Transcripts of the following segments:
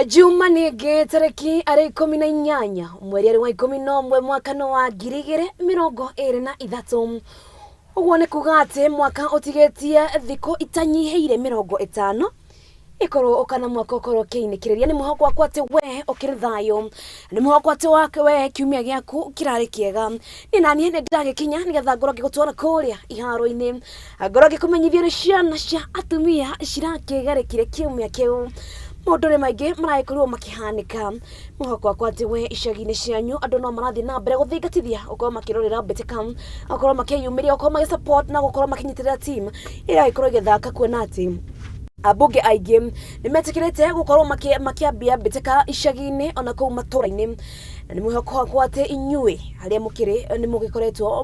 Juma nige tariki ari 18 mweri wa 11 mwaka no wa 2023 uguo ni kuga ati mwaka utigetie thiko itanyiheire 50 ikoro okana mwaka okoro kiinikireria ni muhoko wakwa ati we okirithayo ni muhoko ati wake we kiumia giaku kirari kiega ni nani ne ndagikinya nigetha ngoro gigutwara kuria iharo-ini ngoro gikumenyithia ni ciana cia atumia cirakigarikire kiumia kiu Modore maige maraikorwo makihanika muhoko wakwa ati we icagi-ini cianyu andu no marathi na mbere guthingatithia ukorwo makirorera mbitika ukorwo makiyumiria ukorwo magisupport na gukorwo makinyitirira team ira ikorwo igithaka kuona ati abunge aige nimetikirite gukorwo makiambia mbitika icagi-ini ona kuu matura-ini na ni muhoko wakwa ati inyue haria mukiri ni mugikoretwo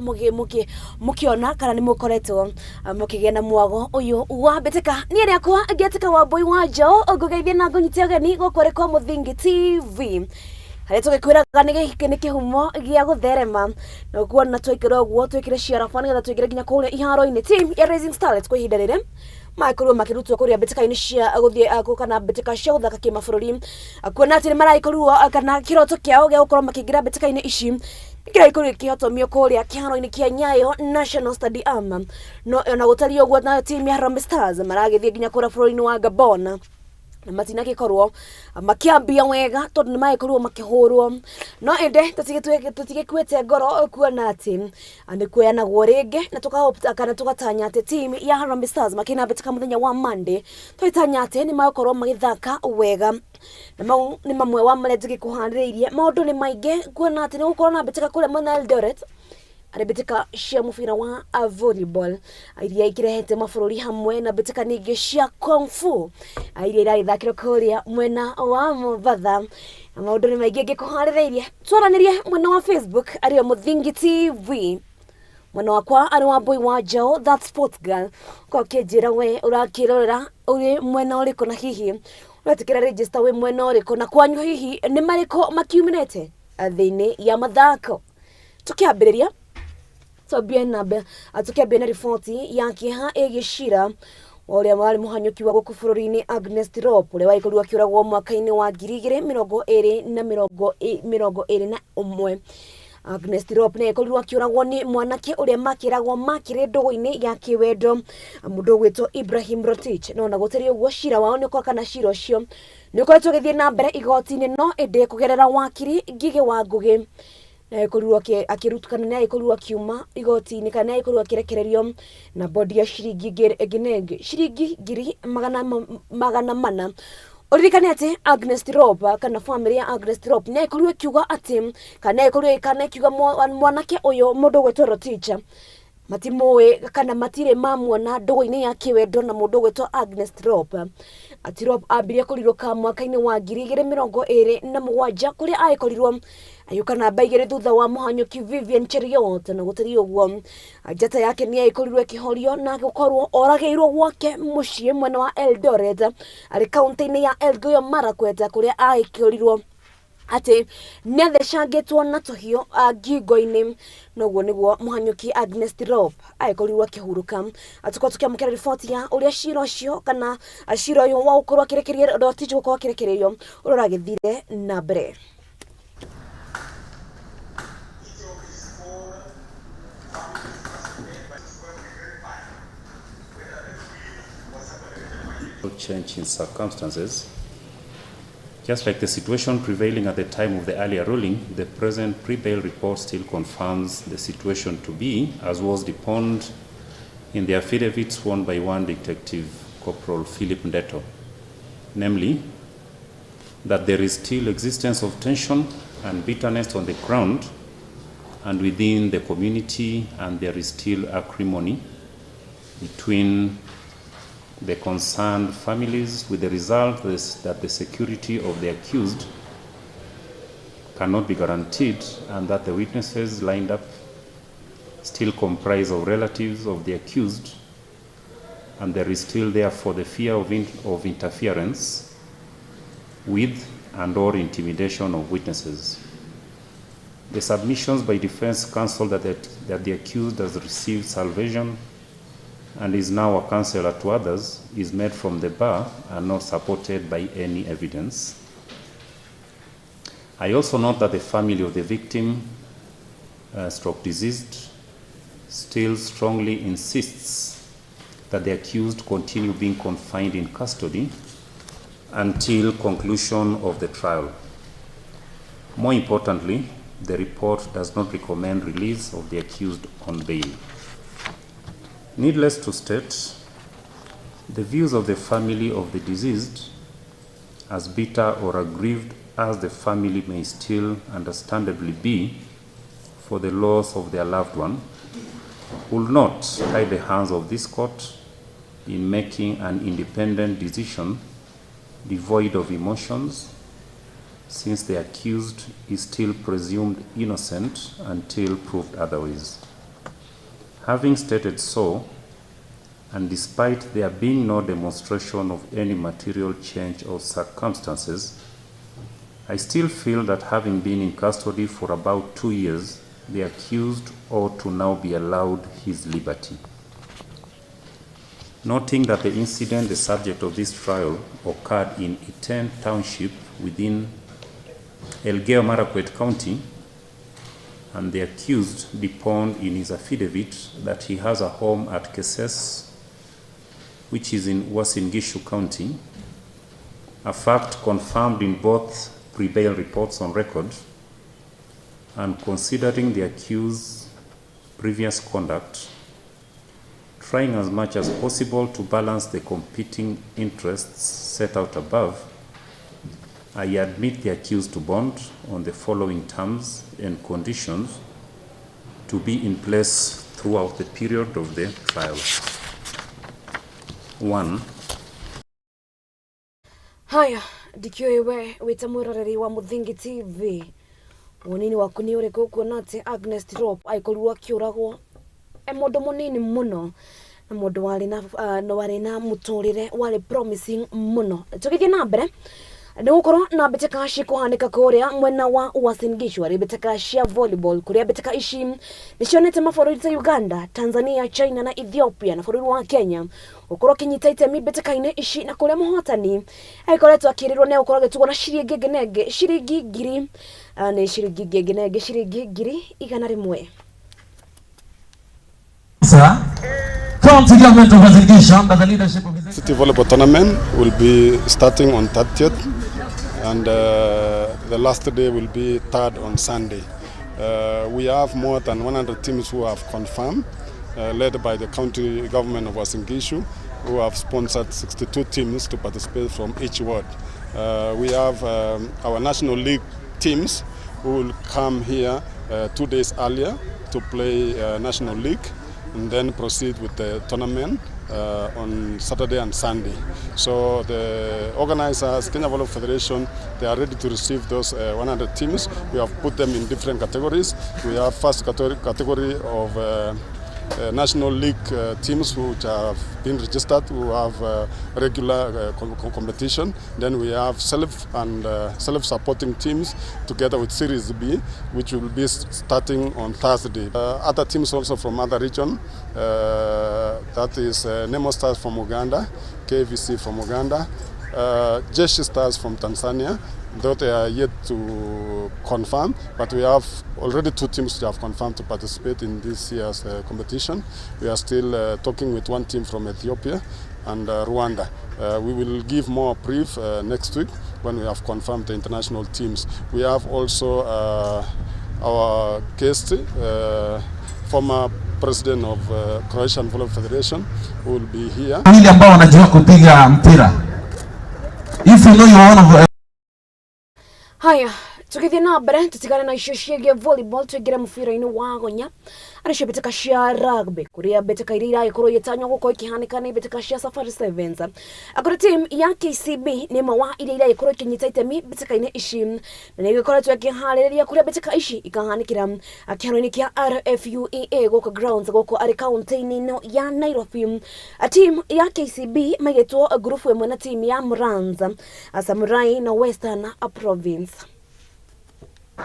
mukiona kana ni mukoretwo mukigia na mwago uyu wa mbitika ni aria kwa ngetika Wambui Njau ngugeithia na ngunyitia gani gukoreko Muthingi TV haria tugikwiraga ni giki ni kihumo gia gutherema na kuona twikira uguo twikire ciarafa nigetha twikire nginya kuria iharo-ini team ya Rising Starlets kwa ihinda riri makorwo makirutwo kuria mbitika-ini cia guthie kana mbitika cia guthaka kimabũrũri kuona ati ni maraikorwo kana kiroto kiao gia gukorwo makingira mbitika-ini ici kiraikorwo ikihotomio kuria kiharo-ini kia Nyayo National Stadium no ona gutari uguo na team ya Harambee Stars maragithie nginya kuria bũrũri-ini wa Gabon na matina gikorwo makiambia wega tondu ni maikorwo makihurwo no ende tutigikwete ngoro kuona ati ani kuyanagwo ringi na tukahopa kana tugatanya ati team ya Harambee Stars makina mbitika muthenya wa Monday twitanya ati ni makorwo magithaka wega na mau ni mamwe wa marendi kuhandiriirie maundu ni maingi kuona ati ni gukorwo na mbitika kuria mwena Eldoret ari mbitika cia mubira wa volleyball iria ikirehete mabũrũri hamwe na mbitika ningi cia kung fu iria iraithakirwo kuria mwena wa Mombasa na maundu ni maingi ngikuhaririirie twaranirie mwena wa Facebook ario Muthingi TV mwena wakwa ari Wambui Njau that sport girl kwa kinjira we urakirorera uri mwena uriku na hihi uratikira register we mwena uriku na kwanyu hihi ni mariko makiuminete thiini ya mathako tukiambiriria tukiambia na riboti ya kiha igicira uria wari muhanyuki wa guku bũrũri-ini Agnes Tirop uria waikorwo akiuragwo mwaka-ini wa 2021 Agnes Tirop ne ikorwo akiuragwo ni mwanake uria makiragwo makire ndogo-ini ya kiwendo mundu gwitwo Ibrahim Rotich no na gutari uguo cira wao ni kwa kana cira ucio ni ukoretwo githie na mbere igoti-ini no ende kugerera wakiri Ngige wa Ngugi na ikorwo akirutukana na ikorwo akiuma igoti-ini kana ikorwo akirekererio na bodi ya shiringi ngiri magana mana uririkane ati Agnes Tirop kana family ya Agnes Tirop na ikorwo akiuga ati kana ikiuga mwanake uyu mundu gwetwo Rotich matimoe kana matire mamwona ndogo-ini ya kiwendo na mundu gwetwo Agnes Tirop Tirop ambirie kuriruka mwaka-ini wa 2027 kuria aikorirwo ayuka na baigere thutha wa muhanyuki Vivian Cheriot na gutari uguo njata yake ni aikorirwo ikihorio na gukorwo orageirwo gwake mucii mwena wa Eldoret ari kaunti-ini ya Elgeyo Marakwet kuria aikorirwo ati nethecangitwo na tuhio ngingo-ini noguo niguo muhanyuki Agnes Tirop aikorirwo akihuruka atukwa tukiamukira riboti ya uria cira ucio kana cira uyu wa gukorwo akirekeria Rotich gukorwo akirekererio uragithire na mbere. Change in circumstances. Just like the situation prevailing at the time of the earlier ruling, the present pre-bail report still confirms the situation to be as was deponed in the affidavit sworn by one Detective Corporal Philip Ndeto, namely that there is still existence of tension and bitterness on the ground and within the community, and there is still acrimony between the concerned families, with the result that the security of the accused cannot be guaranteed, and that the witnesses lined up still comprise of relatives of the accused, and there is still therefore the fear of interference with and or intimidation of witnesses. The submissions by defense counsel that the accused has received salvation and is now a counselor to others is made from the bar and not supported by any evidence. I also note that the family of the victim, stroke deceased, still strongly insists that the accused continue being confined in custody until conclusion of the trial. More importantly, the report does not recommend release of the accused on bail. Needless to state, the views of the family of the deceased, as bitter or aggrieved as the family may still understandably be for the loss of their loved one, will not tie the hands of this court in making an independent decision devoid of emotions, since the accused is still presumed innocent until proved otherwise. Having stated so, and despite there being no demonstration of any material change of circumstances, I still feel that having been in custody for about 2 years, the accused ought to now be allowed his liberty. Noting that the incident, the subject of this trial, occurred in Iten Township within Elgeyo Marakwet County, and the accused deponed in his affidavit that he has a home at Keses, which is in Uasin Gishu County, a fact confirmed in both pre-bail reports on record, and considering the accused's previous conduct, trying as much as possible to balance the competing interests set out above, I admit the accused to bond on the following terms and conditions to be in place throughout the period of the trial. 1. Haya, ndikioiwe wita mwiroreri wa Muthingi TV. Wonini waku ni uriko kuona ati Agnes Tirop aikorwo akiuragwo mundu munini muno na mundu wari na muturire wari promising muno. Tukithie na mbere ni gukorwo na mbeteka cia kuhanika kuria mwena wa Uasin Gishu ari mbeteka cia volleyball kuria mbeteka ici ni cionete mabũrũri ta Uganda, Tanzania, China na Ethiopia na bũrũri wa Kenya ukorwo kinyita itemi mbeteka-ini ici na kuria muhotani aikoretwo akirirwo ni ukorwo gitugwo na ciringi ngenenge ciringi ngiri ni ciringi ngenenge ciringi ngiri 100. County government of Uasin Gishu under the leadership of His City Volleyball Tournament will be starting on 30th, and the last day will be 3rd on Sunday. We have more than 100 teams who have confirmed, led by the county government of Uasin Gishu, who have sponsored 62 teams to participate from each ward. We have our National League teams who will come here 2 days earlier to play National League, and then proceed with the tournament on Saturday and Sunday. So the organizers, Kenya Volleyball Federation, they are ready to receive those 100 teams. We have put them in different categories. We have first category of National League teams which have been registered, who have regular competition. Then we have self-supporting teams together with Series B, which will be starting on Thursday. Other teams also from other region, that is Nemo Stars from Uganda, KVC from Uganda, Jeshi Stars from Tanzania. Though they are yet to confirm, but we have already 2 teams that have confirmed to participate in this year's competition. We are still talking with 1 team from Ethiopia and Rwanda. We will give more brief next week when we have confirmed the international teams. We have also our guest, former president of Croatian Volleyball Federation, who will be here. If you know you are one of Haya, tukithie na mbere tutigane na icio ciĩgiĩ volleyball twingire mubira-ini wa gonya aricio mbeteka cia rugby kuria mbeteka iria iragikorwo igĩtanywo gũkorwo ikihanika ni mbeteka cia Safari Sevens. Akora team ya KCB ni imwe wa iria iragikorwo ikinyita itemi mbeteka-ini ici na nĩ ĩgĩkoretwo ĩkĩharĩrĩria kuria mbeteka ici ikahanikĩra kĩharo-inĩ kĩa RFUEA gũkũ grounds gũkũ arĩ kaunti-inĩ ĩno ya Nairobi. Team ya KCB maigĩtwo group ĩmwe na team ya Muranza, Samurai na Western Province. The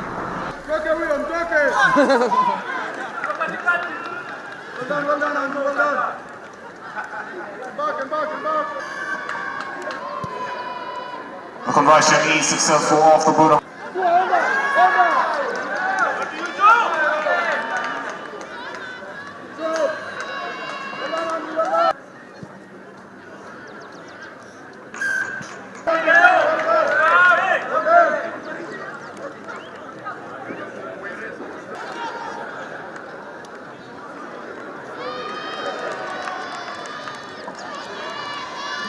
conversion is successful off the boot.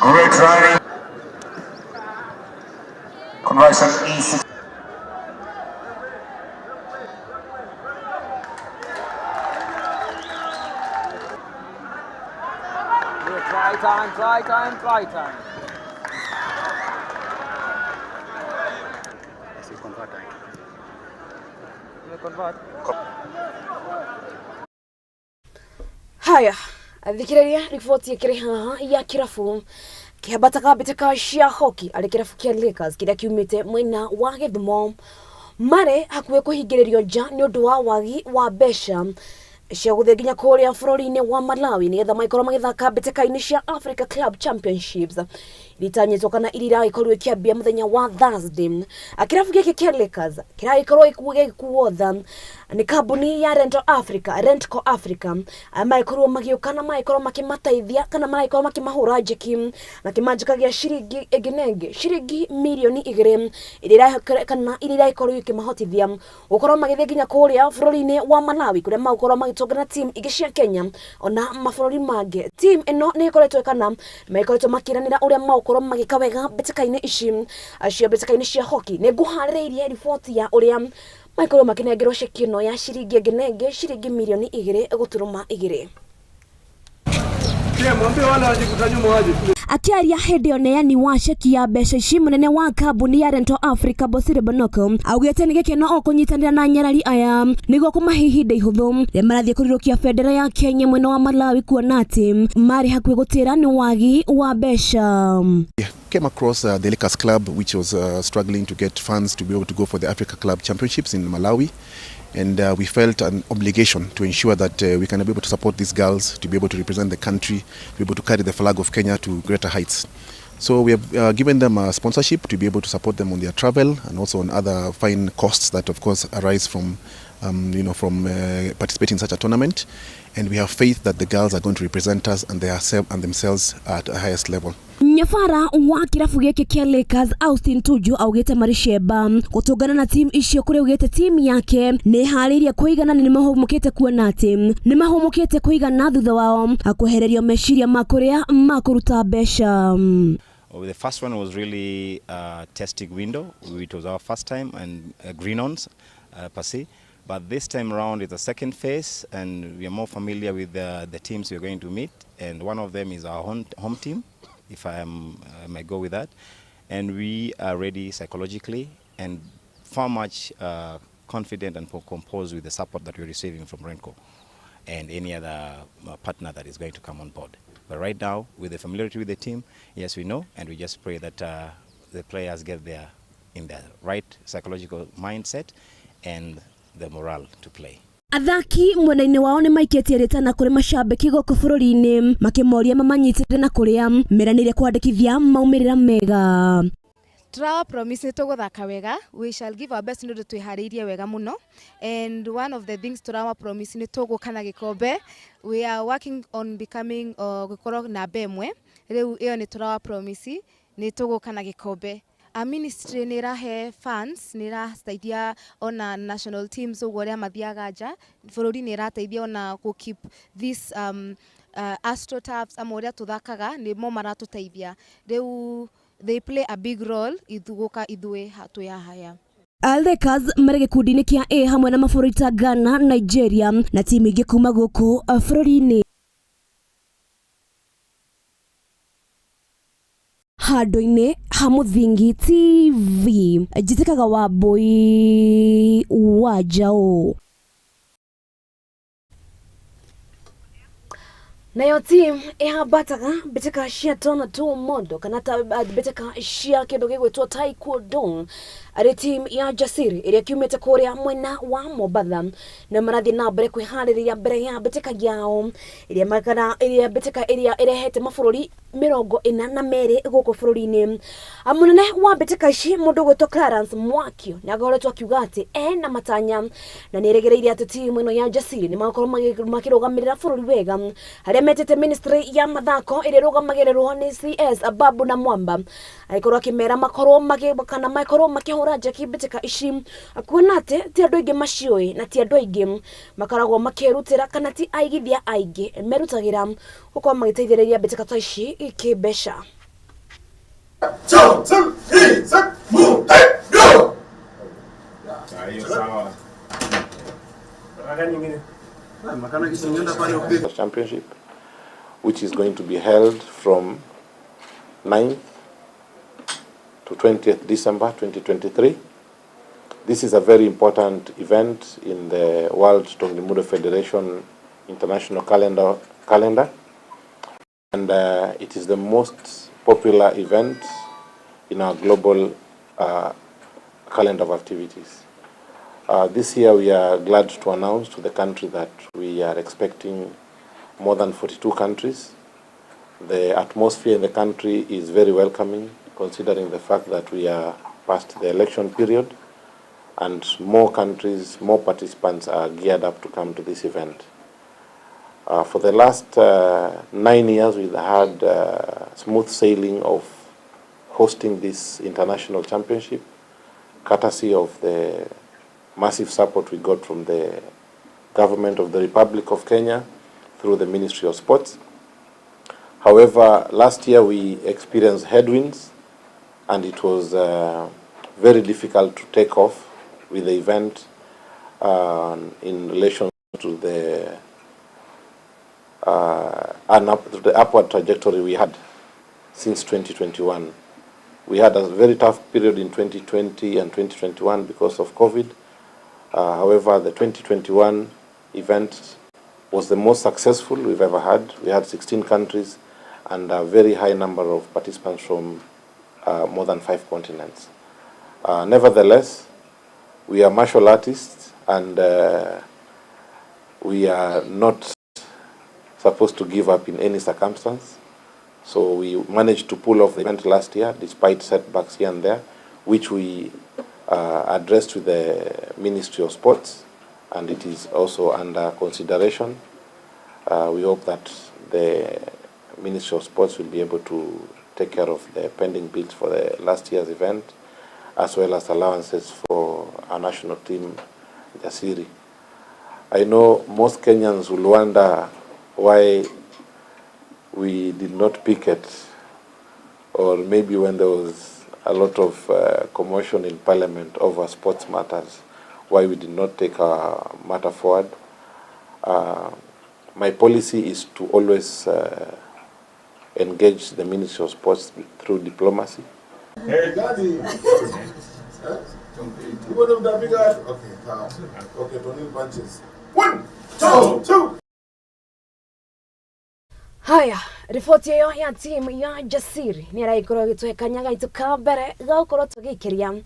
Great running. Conversion E6. Try time. Haya, thikiriria riboti ikiri haha ya kirafu kiambata kabiteka cia hockey ari kirafu kia Lakers kiria kiumite mwena wa Githumo mare hakuwe kuhingiririo nja ni undu wa wagi wa besha cia guthe nginya kuria bururi-ini wa Malawi nigetha maikorwo magithaka mbitĩka-inĩ cia Africa Club Championships iritanyitwo kana iriragikorwo ikiambia muthenya wa Thursday. Kirafu giki kia Lakers kiragikorwo gikuotha ni kambuni ya Rentco Africa maikorwo magiukana maikorwo makimateithia kana maikorwo makimahura njeki na kimanjikagia ciringi eginenge ciringi milioni 2 iriragikorwo ikimahotithia gukorwo magithie nginya kuria bururi-ini wa Malawi kuria magukorwo magitongana team ingi cia Kenya ona mabururi mangĩ. Team ino ni ikoretwo kana maikoretwo makiranira uria magukorwo magika wega mbĩtĩka-inĩ ici cia mbĩtĩka-inĩ cia hockey. Ni nguharĩrĩirie riboti ya uria maikorwo makinengerwo ceki ino ya ciringi eginenge ciringi milioni 2.2. Akiaria hindi oneani wa ceki ya mbeca ici munene wa kambuni ya Rentco Africa Bosire Bonoko augite ni gikeno okunyitanira na nyarari aya niguo kumahe ihinda ihuthu ria marathie kurirukia bendera ya Kenya mwena wa Malawi kuona ati mari hakuhi gutira ni wagi wa mbeca. Came across the Lakers Club, which was struggling to get funds to be able to go for the Africa Club Championships in Malawi. And we felt an obligation to ensure that we can be able to support these girls, to be able to represent the country, to be able to carry the flag of Kenya to greater heights. So we have given them a sponsorship to be able to support them on their travel and also on other fine costs that of course arise from participating in such a tournament. And we have faith that the girls are going to represent us and themselves at a highest level. Nyafara wa kirafu giki kia Lakers Austin Tuju augite marisheba gutungana na team icio kuri ugite team yake ni hariria kuigana ni mahumukite kuona ati ni mahumukite kuigana thutha wao akuhererio meshiria makuria makuruta besha. The first one was really a testing window. It was our first time and green-ons per se. But this time around it's the second phase and we are more familiar with the teams we're going to meet. And one of them is our home team, if I might go with that. And we are ready psychologically and far much confident and composed with the support that we're receiving from Rentco and any other partner that is going to come on board. But right now, with the familiarity with the team, yes, we know, and we just pray that the players get there in the right psychological mindset and the morale to play. Athaki mwena-ini wao ni maiketie ritana kuri mashabiki goko bururi-ini makimoria mamanyitire na kuria meranire kwandikithia maumirira mega. Turawa promise ni tuguthaka wega. We shall give our best ndu twihariirie wega muno, and one of the things turawa promise ni tugukana gikombe. We are working on becoming gukorwo na bemwe riu iyo ni turawa promise ni tugukana gikombe. A ministry ni rahe funds ni rateithia ona national teams uguo ria mathiaga nja bururi ni rateithia ona ku keep this astroturfs amoria tuthakaga ni mo maratuteithia riu they play a big role ithuguka ithwe hatu ya haya. Lakers mare gikundi-ini kia A hamwe na mabũrũri ta Ghana, Nigeria na timu ingĩ kuma gũkũ bũrũri-inĩ. Handũ-inĩ ha Mũthingi TV njĩtĩkaga Wambui Njau. Nayo team ihambataga mbĩtĩka cia tona tu mondo kana ta mbĩtĩka cia kĩndũ gĩgwĩtwo taekwondo arĩ team ya Jasiri ĩrĩa kiumĩte kũrĩa mwena wa Mombatha na marathi na mbere kwĩharĩrĩria mbere ya mbĩtĩka yao ĩrĩa mbĩtĩka ĩrĩa ĩrehete mabũrũri 42 gũkũ bũrũri-inĩ. Mũnene wa mbĩtĩka ici mũndũ gwĩtwo Clarence Mwakio nĩagoretwo akiuga atĩ ena matanya na nĩerĩgĩrĩire atĩ timu ĩno ya Jasiri nĩmakorwo makĩrũgamĩrĩra bũrũri wega, harĩa metĩte ministry ya mathako ĩrĩa ĩrũgamagĩrĩrwo nĩ CS Babu na Mwamba agĩkorwo akĩmera makorwo makĩhũra njeki mbĩtĩka ici, kuona atĩ ti andũ aingĩ maciũĩ na ti andũ aingĩ makoragwo makĩrutĩra kana ti aigithia aingĩ merutagĩra gũkorwo magĩteithĩrĩria mbĩtĩka ta ici kĩmbeca. Championship, which is going to be held from 9th to 20th December 2023. This is a very important event in the World Tongimudo Federation International calendar, and it is the most popular event in our global calendar of activities. This year we are glad to announce to the country that we are expecting more than 42 countries. The atmosphere in the country is very welcoming, considering the fact that we are past the election period and more countries, more participants are geared up to come to this event. For the last 9 years, we've had smooth sailing of hosting this international championship, courtesy of the massive support we got from the government of the Republic of Kenya through the Ministry of Sports. However, last year we experienced headwinds, and it was very difficult to take off with the event in relation to the upward trajectory we had since 2021. We had a very tough period in 2020 and 2021 because of COVID. However, the 2021 event was the most successful we've ever had. We had 16 countries and a very high number of participants from more than 5 continents. Nevertheless, we are martial artists, and we are not supposed to give up in any circumstance. So we managed to pull off the event last year despite setbacks here and there, which we addressed with the Ministry of Sports, and it is also under consideration. We hope that the Ministry of Sports will be able to take care of the pending bills for the last year's event, as well as allowances for our national team, Jasiri. I know most Kenyans will wonder why we did not pick it, or maybe when there was a lot of commotion in Parliament over sports matters, why we did not take our matter forward. My policy is to always engage the Ministry of Sports through diplomacy. Hey, Daddy. You want them big guys? Okay, 20 punches. 1, 2, 2. Haya, riboti ĩyo ya timu ya Jasiri nĩ ĩragĩkorwo ĩgĩtũhekania gaitũ ka mbere gagũkorwo tũgĩikĩria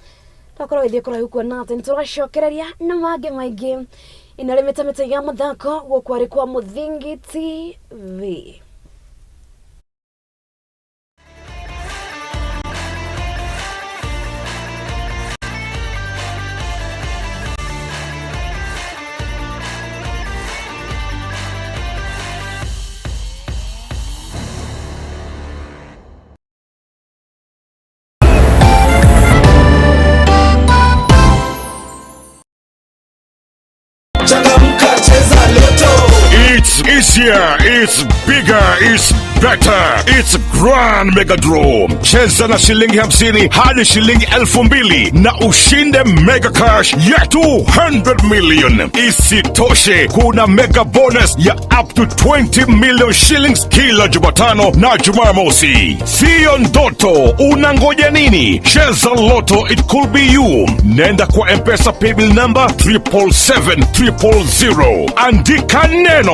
twakorwo gĩthiĩ kũraihu kuona atĩ nĩtũracokereria na mangĩ maingĩ ĩno rĩ mĩtamĩte ya mathako gũkũ arĩ kwa Mũthingi TV. It's easier, it's bigger, it's better. It's Grand Mega Draw. Cheza na shilingi 50 hadi shilingi 2,000 na ushinde mega cash ya 200 million. Isitoshe, kuna mega bonus ya up to 20 million shillings kila Jumatano na Jumamosi. Sio ndoto, unangoja nini? Cheza Lotto, it could be you. Nenda kwa M-Pesa paybill number 777 000. Andika neno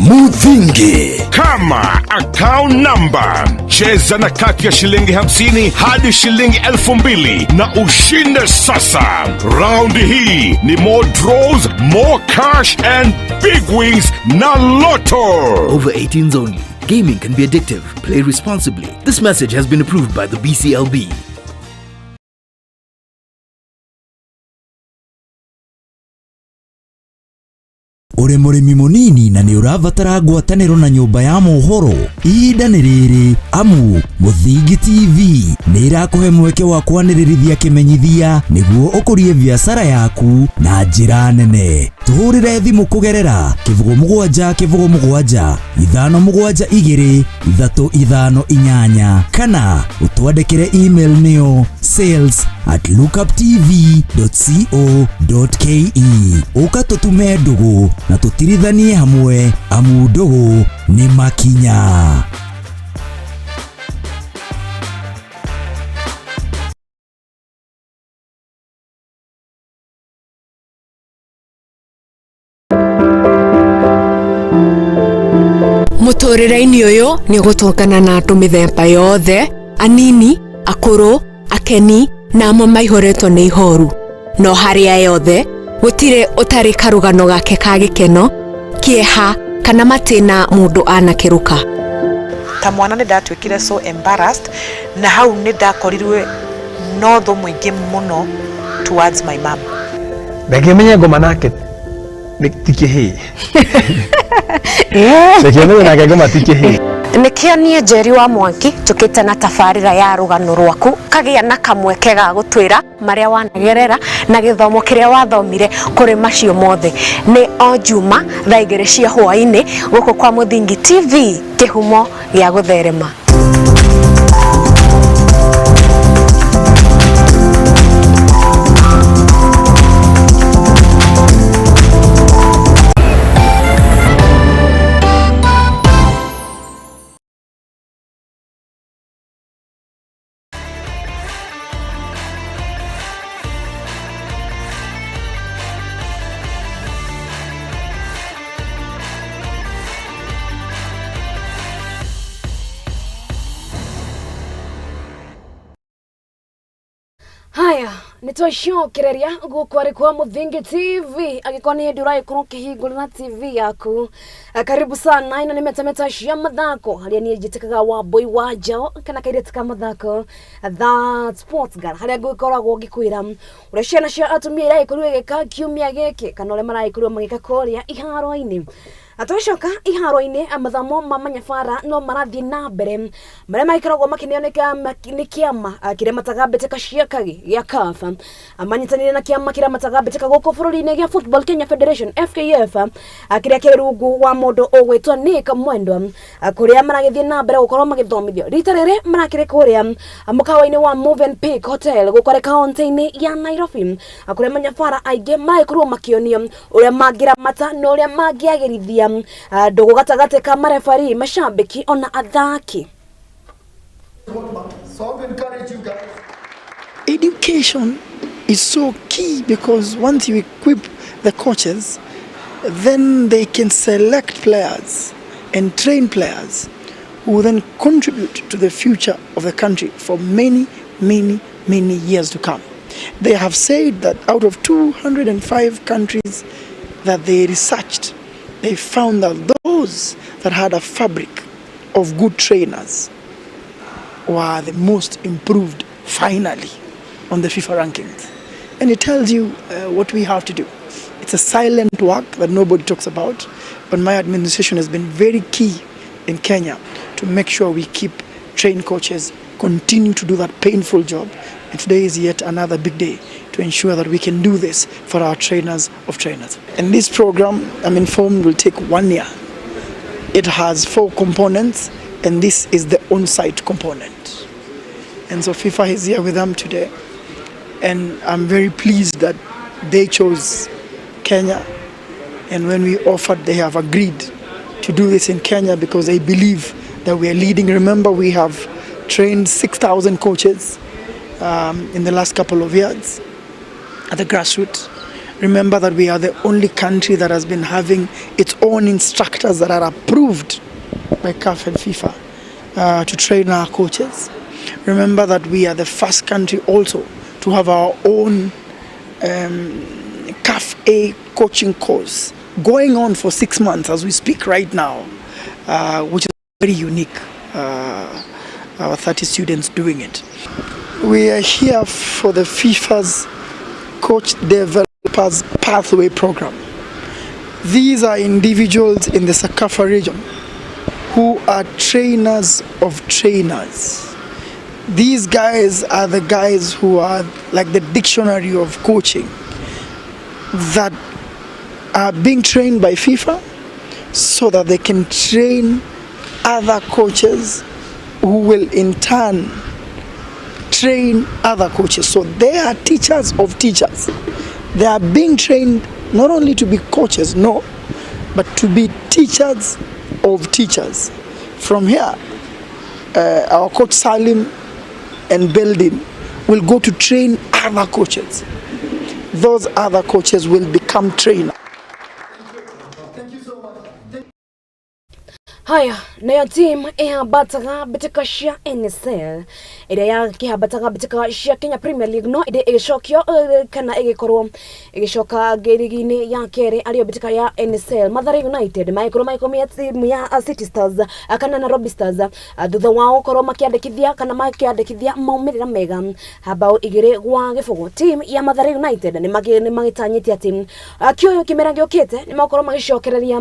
Mudhingi. Kama account number, cheza na kati ya shilingi 50 hadi shilingi 2000 na ushinde sasa. Round hii ni more draws, more cash and big wins na Lotto. Over 18s only. Gaming can be addictive. Play responsibly. This message has been approved by the BCLB. Uri murimi munini na ni urabatara ngwataniro na nyumba ya mohoro ihinda ni riri amu Muthingi TV ni irakuhe mweke wa kwanirithia kimenyithia niguo ukurie biashara yaku na njira nene. Tuhurire thimu kugerera +7 7 572 358 kana utwandikire email niyo sales@lookuptv.co.ke. ukatutume ndugu na tutirithanie hamwe amu ndugu ni makinya. Muturire-ini uyu ni gutokana na andu mithemba yothe, anini, akuru, akeni na amwe maihoretwo ni ihoru. No haria yothe gutire utari karugano gake ka gikeno, kieha kana matina mundu anakiruka. Ta mwana ni ndatwikire so embarrassed na hau ni ndakorirwe no tho mwingi muno towards my mom. Ndakimenya ngoma nake tikihi. Ndakimenya nake ngoma tikihi. Nikio nie Njeri wa Mwangi tukite na tabarira ya rugano rwaku kagia na kamweke ga gutwira maria wanagerera na githomo kiria wathomire kuri macio mothe. Ni o Juma thaa 2 cia hwaini guku kwa Muthingi TV kihumo gia gutherema. Haya, nitwacokereria gukwari kwa Muthingi TV agikoni ndi uraikuru kihingurira TV yaku. Karibu sana, ino ni metameta cia mathako haria nie njitikaga Wambui Njau kana kairetika mathako that sports girl haria ngukoragwo ngikwira uria ciana cia atumia iraikuru igika kiumia giki kana uria maraikuru magika koria iharo-ini. Atoshoka iharo-ini amathamo mamanyabara no marathie na mbere maria maikaragwo makinioneka ni kiama kiria matagambeteka ciakagi gia kafa amanyitanire na kiama kiria matagambeteka goko bururi-ini gia Football Kenya Federation FKF kiria kirungu wa mundu ugwitwa ni Kamwendwa kuria maragithie na mbere gukorwo magithomithio rita riri marakire kuria mukawa-ini wa Moven Peak Hotel gukore kaunti-ini ya Nairobi kuria manyabara aige maikurwo makionio uria mangira mata no uria mangiagirithia ndugu gatagate ka marefari mashabiki ona athaki. Education is so key because once you equip the coaches, then they can select players and train players who then contribute to the future of the country for many years to come. They have said that out of 205 countries that they researched, they found that those that had a fabric of good trainers were the most improved finally on the FIFA rankings. And it tells you what we have to do. It's a silent work that nobody talks about, but my administration has been very key in Kenya to make sure we keep trained coaches, continue to do that painful job. And today is yet another big day to ensure that we can do this for our trainers of trainers. And this program, I'm informed, will take 1 year. It has 4 components, and this is the on-site component. And so FIFA is here with them today, and I'm very pleased that they chose Kenya, and when we offered, they have agreed to do this in Kenya because they believe that we are leading. Remember, we have trained 6,000 coaches in the last couple of years at the grassroots. Remember that we are the only country that has been having its own instructors that are approved by CAF and FIFA to train our coaches. Remember that we are the first country also to have our own CAF A coaching course going on for 6 months as we speak right now, which is very unique. Our 30 students doing it. We are here for the FIFA's Coach Developers Pathway Program. These are individuals in the Sakafa region who are trainers of trainers. These guys are the guys who are like the dictionary of coaching that are being trained by FIFA so that they can train other coaches who will in turn train other coaches. So they are teachers of teachers. They are being trained not only to be coaches, no, but to be teachers of teachers. From here, our coach Salim and Beldin will go to train other coaches. Those other coaches will become trainers. Haya, nayo team ihabataga bitika cia NSL ire ya kihabataga bitika cia Kenya Premier League no ide igicokio kana igikorwo igicoka ngirigi-ini ya kere ario bitika ya NSL. Mathare United maikomia team ya City Stars kana na Robi Stars thutha wao korwo makiandikithia kana makiandikithia maumirira mega habao igire gwa gibugo. Team ya Mathare United ni magitanyitia team kioyo kimera giokite ni makorwo magicokereria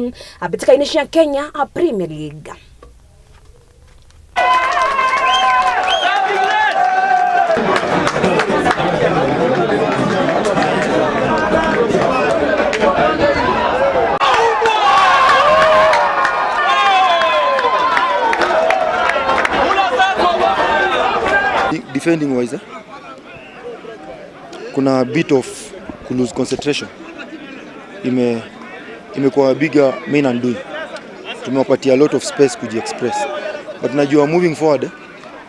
bitika-ini cia Kenya Premier League. Defending wise, kuna a bit of lose concentration. Imekuwa bigger main and doing. Tumewapatia a lot of space kuji-express. But najua moving forward,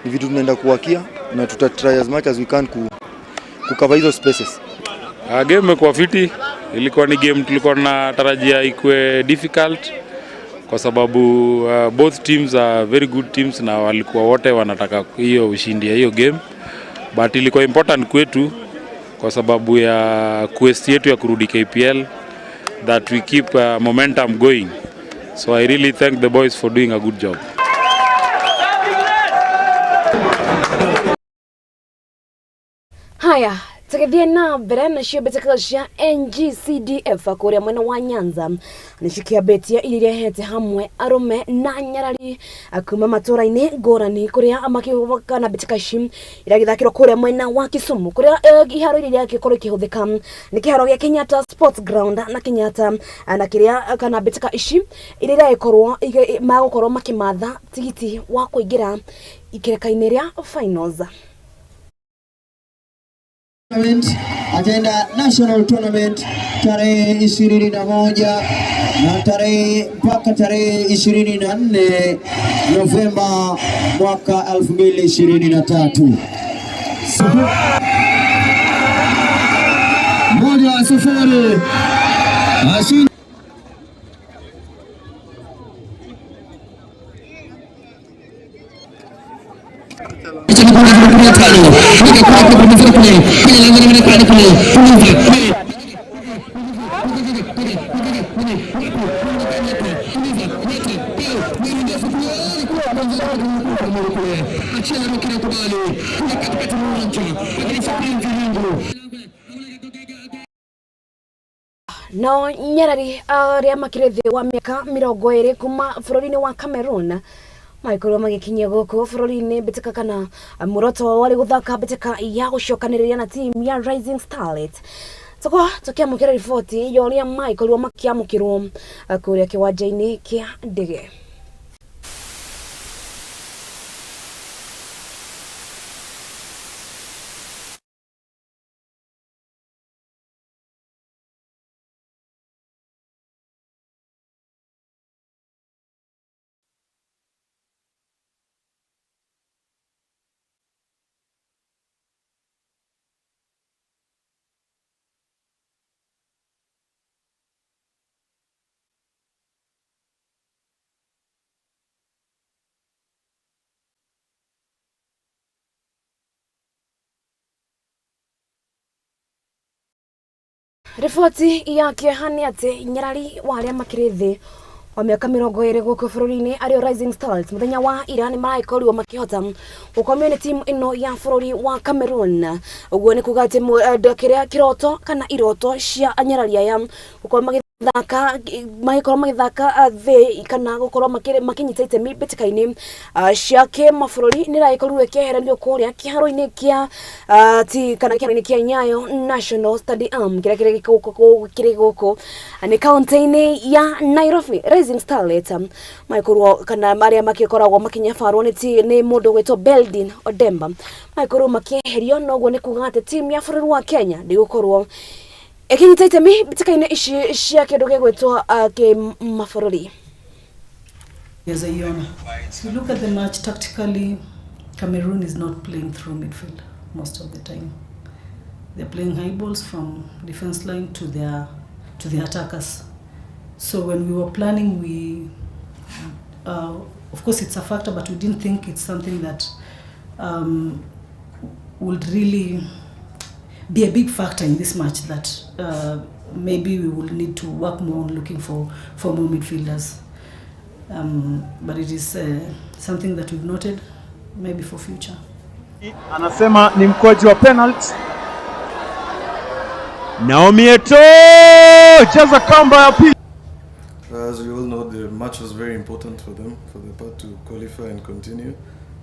ni vitu tunaenda kuwakia na tutatry as much as we can cover hizo spaces. Game imekuwa fiti, ilikuwa ni game tulikuwa na tarajia ikue difficult kwa sababu both teams are very good teams na walikuwa wote wanataka hiyo ushindi ya hiyo game. But ilikuwa important kwetu kwa sababu ya quest yetu ya kurudi KPL that we keep momentum going. So I really thank the boys for doing a good job. Haya, tukithie na mbere na cio bitika cia NGCDF kuria mwena wa Nyanza nishikia betia iria hete hamwe arume na nyarari akuma matura-ini ngurani kuria amakihoka na bitika cia iria githakirwo kuria mwena wa Kisumu kuria iharo iria gikorwo ikihuthika ni kiharo gia Kenyatta Sports Ground na Kenyatta na kiria kana bitika ici iria ikorwo magukorwo makimatha tigiti wa kuingira ikireka-ini ria finals. Agenda National Tournament tarehe 21 na tarehe mpaka tarehe 24 Novemba mwaka 2023. 1-0. No nyarari aria makire wa miaka 20 kuma bururi-ini wa Cameroon Michael magikinyia guku bururi-ini bitika kana muroto wari guthaka bitika ya gucokaniriria na team ya Rising Starlet. Tukwa tukiamukira riboti yoria Michael wa makiamukirwo kuria kiwanja-ini kia ndege. Riboti yake hani ati nyarari waria makirithi wa miaka 20 guku bururi-ini ario Rising Stars muthenya wa ira ni maraikorirwo makihota gukomio timu ino ya bururi wa Cameroon. Uguo ni kuga ati kiria kiroto kana iroto cia anyarari aya gukorwo magithaka thi kana gukorwo makinyita itemi mbitikaini cia kimabũrũri ni raikorirwo kieheranio kuria kiharo-ini kia ti kana kiharo-ini kia Nyayo National Stadium kiria kiri guku ni kaunti-ini ya Nairobi. Rising Starlet maikorwo kana maria makikoragwo makinyafarwo ni mundu gwetwo Beldin Odemba maikorwo makieherio noguo ni kuga ati timu ya bũrũri wa Kenya ndigukorwo ekinyita itemi mbitikaini ici cia kindu gigwetwo kimabũrũri. Yes, Ayona. If you look at the match tactically, Cameroon is not playing through midfield most of the time. They're playing high balls from defense line to the attackers. So when we were planning, we of course it's a factor, but we didn't think it's something that would really be a big factor in this match, that maybe we will need to work more on looking for more midfielders. But it is something that we've noted maybe for future. Anasema ni mkoaji wa penalty. Naomi Eto cheza kamba ya pili. As we all know, the match was very important for them, for the part to qualify and continue.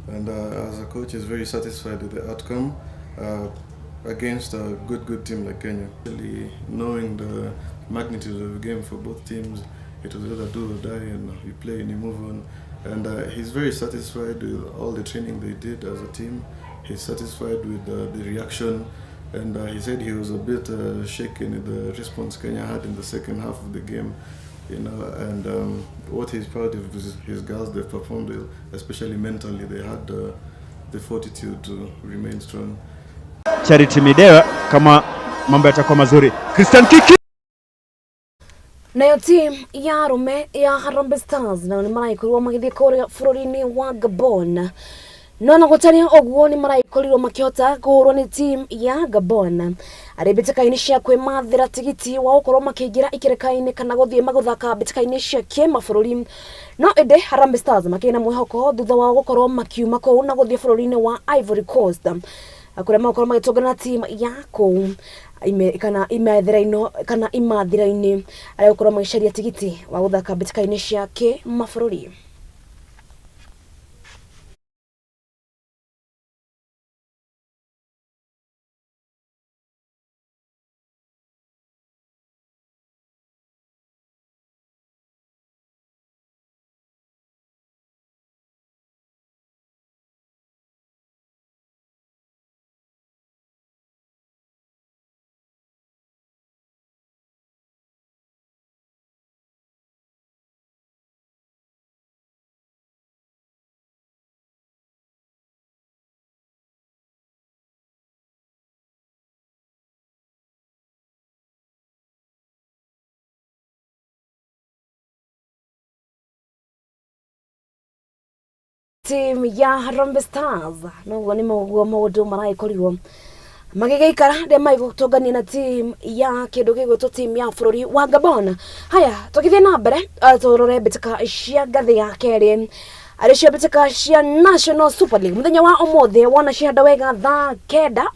And as a coach, is very satisfied with the outcome against a good team like Kenya. Really knowing the magnitude of the game for both teams, it was either do or die, and we play and you move on. And he's very satisfied with all the training they did as a team. He's satisfied with the reaction, and he said he was a bit shaken with the response Kenya had in the second half of the game. And what he's proud of is his girls. They've performed well, especially mentally. They had the fortitude to remain strong. Charity Midera kama mambo yatakuwa mazuri. Christian Kiki. Nayo team ya Rume ya Harambee Stars na ni maraikorwo magithie kuria bururi-ini wa Gabon. Nona gutari oguo ni maraikorwo makihota kuhurwo ni team ya Gabon. Aribitikaini cia kwimathira tigiti wa gukorwo makiingira ikirekaini kana guthie maguthaka bitikaini cia kimabũrũri. No ende Harambee Stars makina mwihoko thutha wa gukorwo makiuma kuu na guthie bururi-ini wa Ivory Coast. Akuria makorwo magitongana team ya kuu imathira-ini aria gukorwo magicaria tigiti wa guthaka bitikaini cia kimabũrũri. Team ya Harambee Stars no ni maundu maraikorwo magigeikara de maigutongania na team ya kindu gigwitwo team ya bururi wa Gabon. Haya tukithie na mbere turore bitika cia ngathi ya keri ari cia bitika cia National Super League muthenya wa umuthi wona cianda wega thaa 9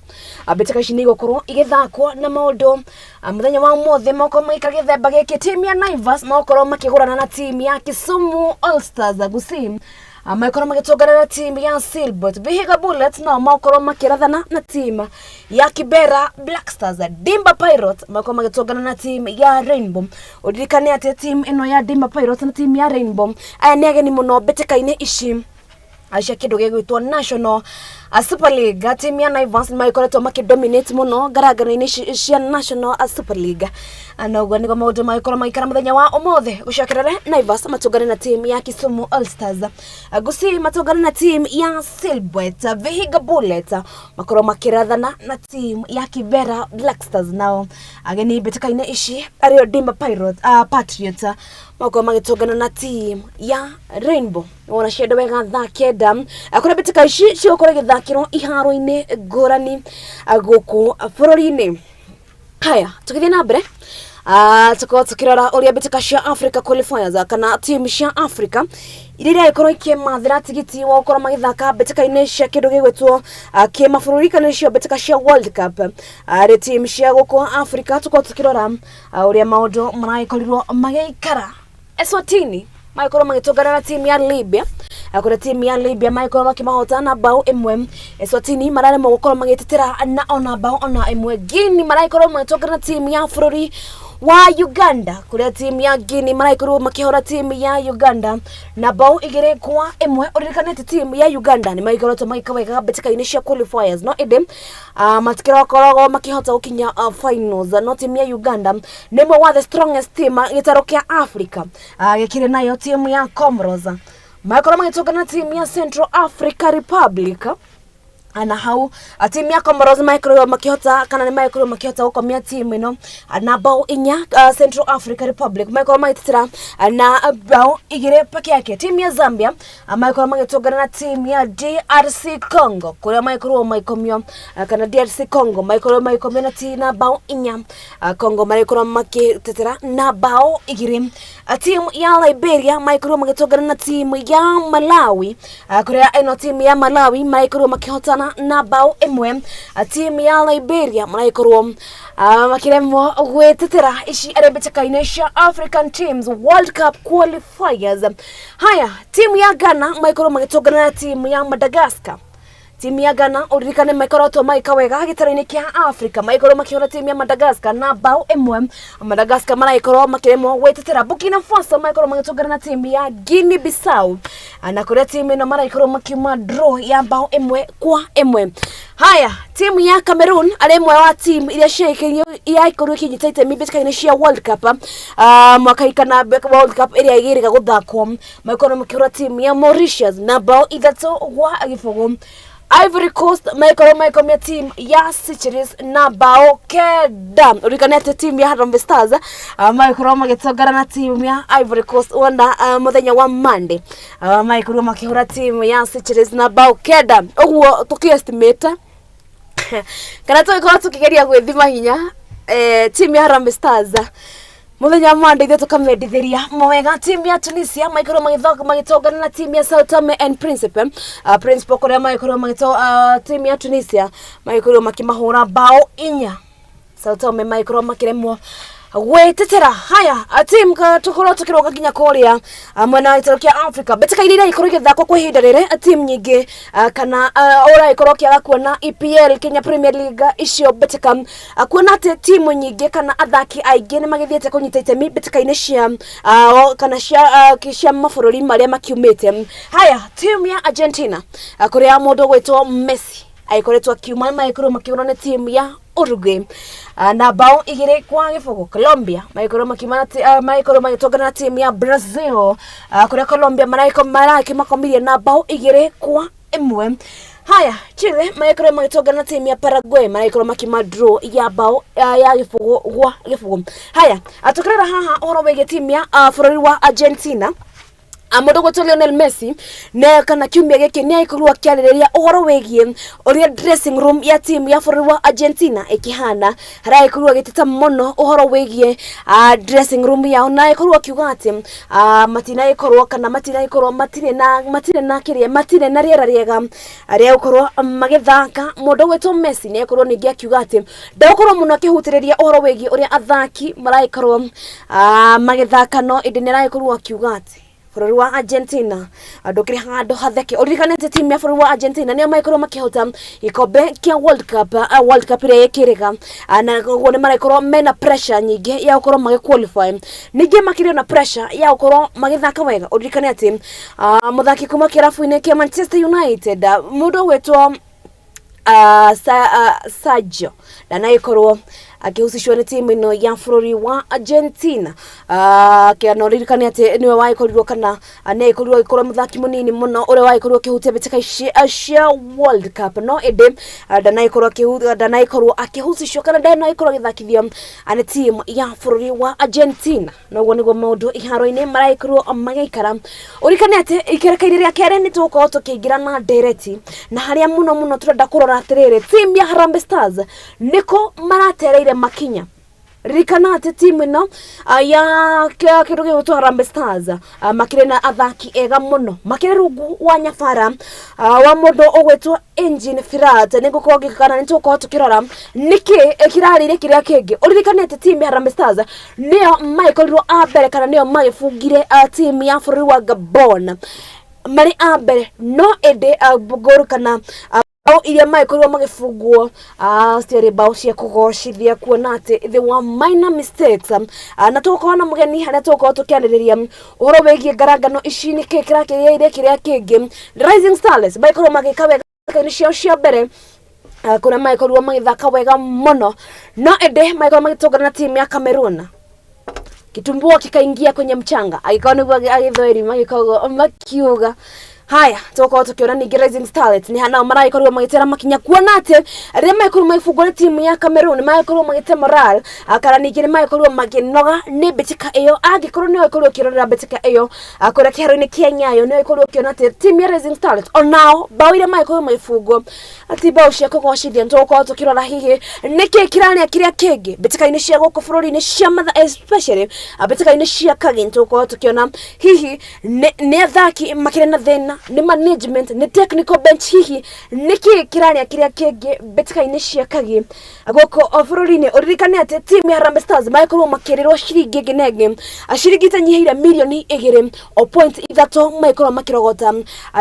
bitika ici ni gukorwo igithakwo na maundu muthenya wa umuthi moko maikara githemba giki team ya Naivas makorwo makigurana na team ya Kisumu All Stars Gusii. Makorwo magitongana na team ya Silbert Vihiga Bullets na makorwo makirathana na team ya Kibera Black Stars. Dimba Pirates makorwo magitongana na team ya Rainbow. Udirikane ati team ino ya Dimba Pirates na team ya Rainbow aya ni ageni muno betikaine ici acia kindu gigwitwo National Super League. Team ya Naivas maikoretwo makidominate muno garagara-ini cia National Super League. Anoguo nigo maundu maikora maikara muthenya wa umuthi gucokerere Naivas matongana na team ya Kisumu All Stars. Gusii matongana na team ya Silbert Vihiga Bullets makorwo makirathana na team ya Kibera Black Stars. Nao ageni betikaine ici ario Dimba Patriots makorwo magitongana na team ya Rainbow. Wona cienda wega thaa 9 akora betika ici cio kore githakiro iharo-ini ngurani guku bururi-ini. haya tukithie na mbere tukirora uria bitika cia Africa qualifiers kana team cia Africa iria ikorwo ikĩmathĩra tigiti wa gũkorwo magĩthaka mbĩtĩka-inĩ cia kĩndũ gĩgwĩtwo kĩmabũrũri kana nĩcio mbĩtĩka cia World Cup. Rĩ team cia gũkũ Africa tukorwo tukirora uria maũndũ maragĩkorirwo magĩikara. Eswatini magĩkorwo magĩtũngana na team ya Libya. Akora team ya Libya magĩkorwo makĩmahota na bao ĩmwe. Eswatini mararemwo gũkorwo magĩtetera na ona bao ona ĩmwe. Guinea maragĩkorwo magĩtũngana na team ya bũrũri wa Uganda, kuria team ya Guinea maraikorwo makihora team ya Uganda na bao 2-1. Urikanete team ya Uganda ni maikoretwo magikawega mbĩtĩka-inĩ cia qualifiers no ende matikirakorwo makihota gukinya finals. No team ya Uganda nimwe wa the strongest team gĩtaro kĩa Africa gĩkĩrĩ nayo team ya Comoros makorwo magĩtũngana na team ya Central Africa Republic. Ana hau team ya Comoros maikoro makihota kana ni maikoro makihota gukomia team ino na bao 4 Central Africa Republic maikoro magitira na bao 2 peke yake. Team ya Zambia maikoro magitungana na team ya DRC Congo kuria maikoro maikomio kana DRC Congo maikoro maikomio na tina bao 4 Congo maikoro makitetera na bao 2. Team ya Liberia maikoro magitungana na team ya Malawi kuria eno team ya Malawi maikoro makihota na bao 1. Team ya Liberia maraikorwo makiremwo gwetetera ici arebeteka-inĩ cia African Teams World Cup qualifiers. Haya team ya Ghana maikorwo magĩtũngana na team ya Madagascar. Team ya Ghana uririkane maikorwo maikawega gĩtaro-inĩ kĩa Africa maikorwo makihora team ya Madagascar na bao 1. Madagascar maraikorwo makiremwo gwetetera. Burkina Faso maikorwo magĩtũngana na team ya Guinea Bissau na kuria team ino maraikorwo makiuma draw ya bao 1-1. Haya team ya Cameroon aremwe wa team iria ciaikĩrio ikorwo ikinyita itemi mbĩtĩka-inĩ cia World Cup mwaka ikana World Cup iria igĩrĩga gũthakwo maikorwo makihora team ya Mauritius na bao 3-0. Ivory Coast maikomia team ya Seychelles na bao 9. Urikanete team ya Harambee Stars maikorwo magĩtũngana na team ya Ivory Coast wanda muthenya wa Monday maikorwo makihora team ya Seychelles na bao 9. Ũguo tukiestimate kana tũkorwo tukigeria gwĩthima hinya team ya Harambee Stars muthenya Monday ithe tukamendithĩria mawega. Team ya Tunisia maikorwo magĩtũngana na team ya Sao Tome and Principe kuria maikorwo team ya Tunisia maikorwo makimahũra bao 4. Sao Tome maikorwo makiremwo gwetetera. Haya team tukorwo tukiroga nginya kuria mwena wa gĩtaro kĩa Africa mbĩtĩka-inĩ iria ikorwo igĩthakwo kwa ihinda rĩrĩ team nyingĩ kana ora ikorwo kĩaga kuona EPL Kenya Premier League icio mbĩtĩka kuona atĩ team nyingĩ kana athaki aingĩ nĩ magĩthiĩte kũnyita itemi mbĩtĩka-inĩ cia kana cia mabũrũri marĩa makiumĩte. Haya team ya Argentina kuria mũndũ gwĩtwo Messi aikoretwo akiuma maikorwo makĩhũrana na team ya Uruguay na bao 2-0. Colombia maikorwo magĩtũngana na team ya Brazil kuria Colombia makomirie na bao 2-1. Haya Chile maikorwo magĩtũngana na team ya Paraguay maikorwo makima draw ya bao ya 0-0. Haya atukirera haha ũhoro wĩgiĩ team ya bũrũri wa Argentina mũndũ gwĩtwo Lionel Messi na kana kiumia gĩkĩ nĩ aikorwo akĩarĩrĩria ũhoro wĩgiĩ ũrĩa dressing room ya team ya bũrũri wa Argentina ĩkĩhana. Haraikorwo agĩteta mũno ũhoro wĩgiĩ dressing room yao na aikorwo akiuga atĩ matinaikorwo matirĩ na rĩera rĩega rĩa gũkorwo magĩthaka. Mũndũ gwĩtwo Messi nĩ aikorwo ningĩ akiuga atĩ ndagũkorwo mũno akĩhutĩrĩria ũhoro wĩgiĩ ũrĩa athaki maraikorwo magĩthaka no ĩndĩ nĩ araikorwo akiuga atĩ bũrũri wa Argentina ndũkĩrĩ handũ hatheke. Ũririkanĩte team ya bũrũri wa Argentina nĩo maikorwo makĩhota gĩkombe kĩa World Cup iria ĩkĩrĩga na ũguo nĩ maraikorwo mena pressure nyingĩ ya gũkorwo magĩqualify. Ningĩ makĩrĩ na pressure ya gũkorwo magĩthaka wega. Ũririkane atĩ mũthaki kuma kĩrabu-inĩ kĩa Manchester United mũndũ gwĩtwo Sergio na naikorwo akihusishwa na timu ino ya bũrũri wa Argentina kana ririkane ati niwe waikorirwo kana neikorirwo ikorwo muthaki munini muno ure waikorirwo kihutia mbĩtĩka cia World Cup no ende danaikorwo akihusishwa kana danaikorwo gĩthakithio ana timu ya bũrũri wa Argentina noguo nĩguo maũndũ iharo-inĩ maraikorwo magĩikara. Ũrikane ati ikereka-inĩ rĩa kerĩ nĩ tũgũkorwo tũkĩingĩra na ndereti na harĩa mũno turenda kũrora atĩrĩrĩ team ya Harambee Stars niko maratereire makinya rikanate timu ino ya kirugi gutwa Harambee Stars makire na athaki ega muno makire rungu wa nyabara wa mundu ogwetwa Engine Firat ningukorwo ngikana nitukorwo tukirora niki kirarire kiria kingi uririkanete timu ya Harambee Stars niyo maikorirwo abere kana niyo maifungire timu ya bũrũri wa Gabon mari abere no ende buguru kana au iria maikorirwo magifungwo stiari bao cia kugoshithia kuona ati they were minor mistakes na tukorwo na mugeni hana tukorwo tukianiriria uhoro wegie ngarangano ici ni kikira kiria kingi Rising Stars maikorirwo magika wega kaini cia mbere kuna maikorirwo magithaka wega muno no ende maikorirwo magitongana na timu ya Cameroon kitumbua kikaingia kwenye mchanga agikaona agithweri magikogo makiuga haya toko tukiona ni Rising Stars ni hana maraikorwo magitera makinya kuona ati aria maikorwo maifungwa timu ya Cameroon maikorwo magite moral akara nigire maikorwo maginoga ni betika iyo agikorwo ni aikorwo kirorera betika iyo akora kiharo-ini kia Nyayo ni aikorwo kiona ati timu ya Rising Stars onao bawire maikorwo maifungwa ati bao cia kugoshithia toko tukirora hihi niki kirania kiria kingi betika-ini cia guku bũrũri-ini cia matha especially betika-ini cia kagi toko tukiona hihi ni athaki makire na thina ni management ni technical bench hihi niki kirania kiria kingi betika-ini cia kagi agoko bũrũri-ini uririkane ati timu ya Harambee Stars maikorwo makirirwo ciringi nginege ciringi tanyihire milioni 2 o point ithato maikorwo makirogota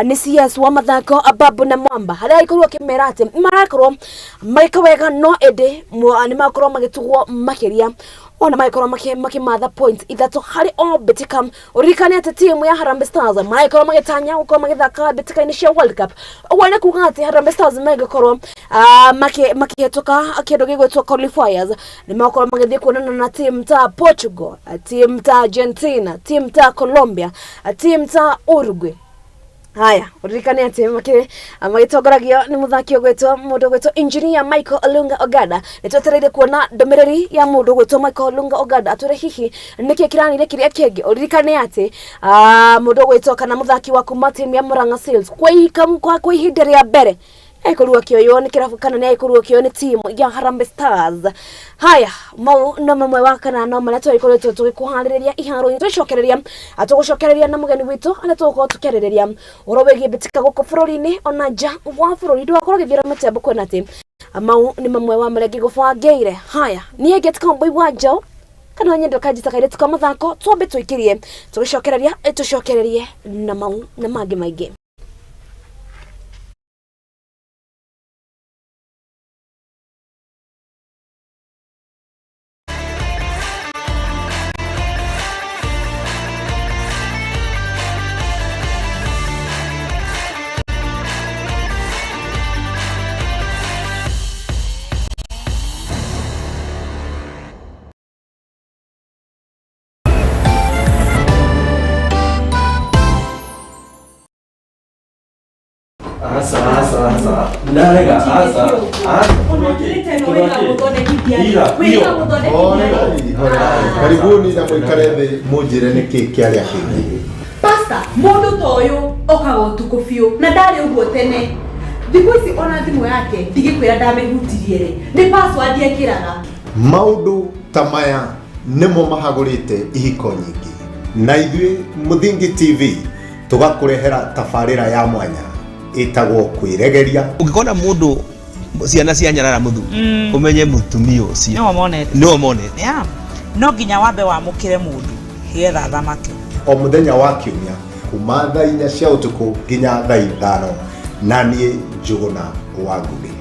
ni CS wa mathako Ababu na Mwamba haria aikorwo kimera ati marakorwo maikawega no ende ni makorwo magitugwo makiria ona maikorwo makimatha point ithato hari o betika uririkane ati timu ya Harambee Stars maikorwo magitanya uko magithaka betika-ini cia World Cup wana kuga ati Harambee Stars maikorwo makihetoka kindu gigwetwo qualifiers ni makorwo magithie kuonana na timu ta Portugal timu ta Argentina timu ta Colombia timu ta Uruguay. Haya, uririkane ati magitongoragio ni muthaki mundu gwetwo Engineer Michael Olunga Ogada nitwetereire kuona ndomereri ya mundu gwetwo Michael Olunga Ogada atwire hihi niki kiranire kiria kingi uririkane ati mundu gwetwo kana muthaki wa kuma timu ya Murang'a Seals kwa ihinda ria mbere aikorwo kioyo ni kirabu kana ni aikorwo kioyo ni timu ya Harambee Stars. Haya mau no mamwe wa kana no mana twikorwo tugikuhaririria iharo-ini tucokereria na mugeni witu ana tuko tukerereria urowegie betika guku bũrũri-ini ona nja wa bũrũri ndwakorwo githira matembo kwena ati mau ni mamwe wa maregi gubangeire. Haya ni get Wambui Njau kana nyendo kajita kaire tukamathako twambe twikirie tucokererie na mau na magi maige. Karibuni na mwikare thi munjire niki kiaria kingi. Pastor, mundu toyo okago tukufio na ndari uguo tene. Thiku ici ona thimu yake ndigikwira ndamehutirie ri. Ni password yekiraga. Maundu tamaya nimo mahagurite ihiko nyingi. Na ithuĩ Muthingi TV tugakurehera tabarĩra ya mwanya itagwo kwiregeria. Ungikona mundu ciana cia nyarara muthu umenye mutumio ucio no monete ya no nginya wambe wamukire mundu hietha thamake o muthenya wa kiumia kuma thaa 4 cia utuku nginya thaa 5 na niĩ Njuguna wa Ngugi.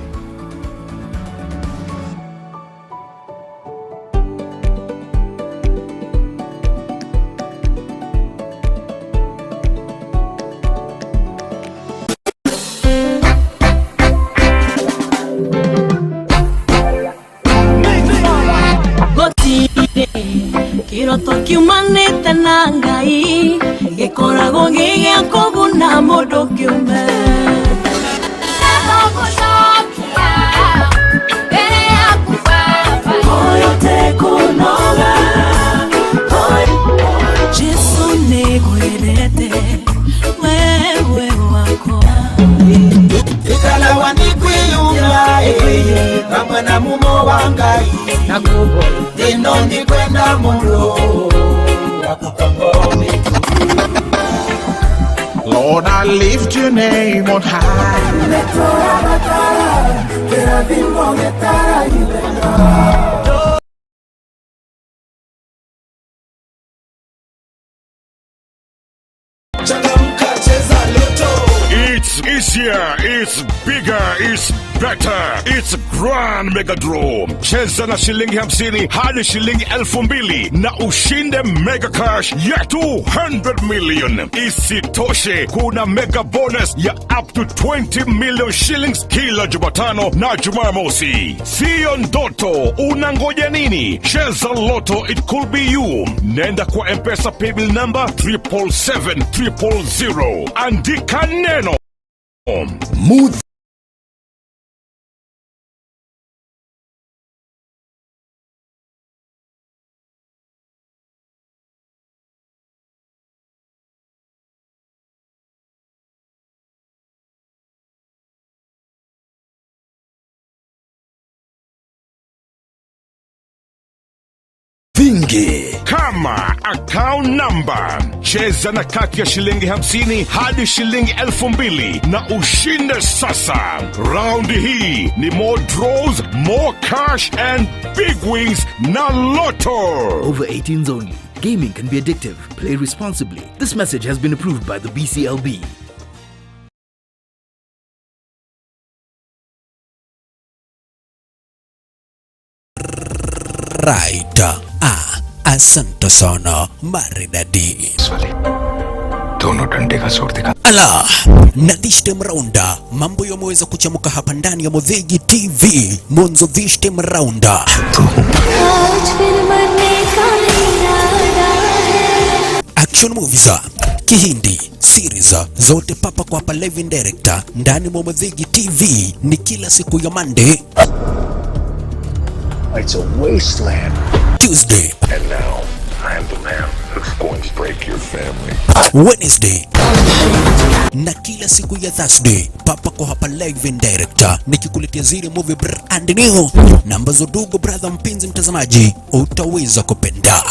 Kiroto kiumanite na Ngai gikoragwo gigia kuguna mundu kiumbe Jesu nigwirete wewe wako ikala wanikwiyunga kamwe na mumo wa Ngai nakubo tinondi kwenda mundo wakupamboni. Lord, I lift your name on high. It's easier, it's bigger, it's better. It's Grand Megadrome. Cheza na shilingi 50 hadi shilingi 2,000 na ushinde mega cash ya 200 million. Isitoshe, kuna mega bonus ya up to 20 million shillings kila Jumatano na Jumamosi. Sio ndoto, unangoja nini? Cheza Lotto, it could be you. Nenda kwa M-Pesa paybill number 777-000. Andika neno Move. Vingi kama account number, cheza na kati ya shilingi 50 hadi shilingi 2,000 na ushinde sasa. Round hii ni more draws, more cash and big wins na Lotto. Over 18s only. Gaming can be addictive. Play responsibly. This message has been approved by the BCLB. Right. Asante sana maridadi. Dono dande ka sort dekha. Ala, nadishte mraunda. Mambo yameweza kuchamuka hapa ndani ya Muthegi TV. Mwanzo vishte mraunda. Action movies, Kihindi, series zote papa kwa hapa live director ndani mwa Muthegi TV ni kila siku ya Monday. It's a wasteland. Tuesday. And now, I'm the man who's going to break your family. Wednesday. Na kila siku ya Thursday papa kwa hapa live in director nikikuletea zile movie brand new na ambazo dugu brother mpenzi mtazamaji utaweza kupenda.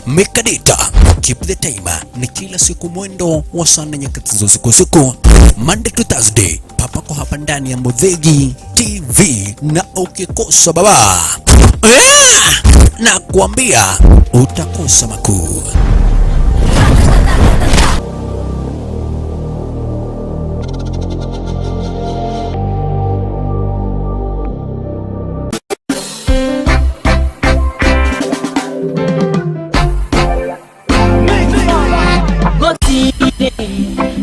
Make a data, keep the timer, ni kila siku mwendo wa sana nyakati za usiku Monday to Thursday papa kwa hapa ndani ya Muthegi TV, na ukikosa baba na kuambia utakosa makuu.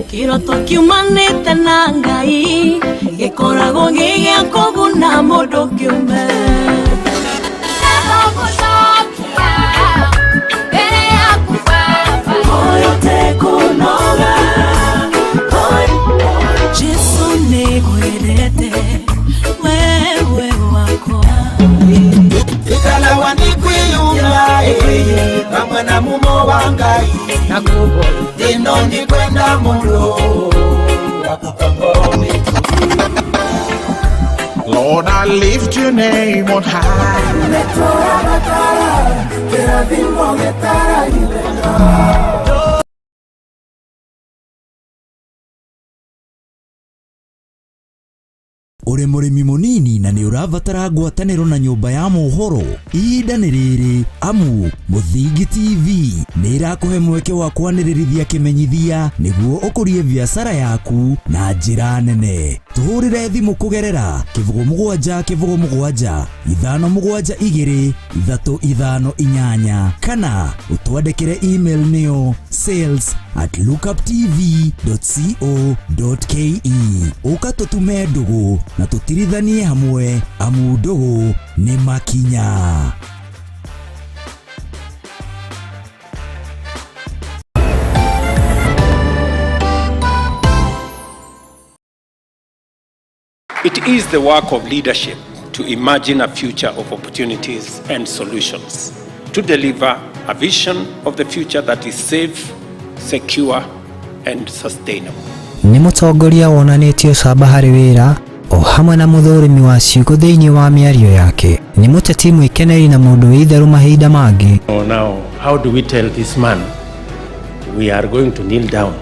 Kiroto kiumanite na Ngai gikorago gigia kuguna mundu kiume. Jesu nigwirete wewe wako ikala wanikwiyumba kamwe na mumo wa Ngai nakubo tinondi kwenda mundo wakupamboni. Lord, I lift your name on high. Uri murimi munini na ni uravatara ngwataniro na nyumba ya mohoro, ihinda ni riri amu Muthegi TV ni irakuhe mweke wa kwanirithia kimenyithia niguo ukurie biashara yaku na njira nene. Tuhurire thimu kugerera 0777-572-358 kana utwandikire email niyo sales@lookuptv.co.ke ukatutume ndugu na tutirithanie hamwe amu ndugu ni makinya. It is the work of leadership to imagine a future of opportunities and solutions, to deliver a vision of the future that is safe, secure and sustainable. Ni mutongoria wonanitio camba hari wira o hamwe na muthurimi wa ciugo thiini wa miario yake ni muteti mwikeneri na mundu itharu mahinda mangi. Now, how do we tell this man we are going to kneel down?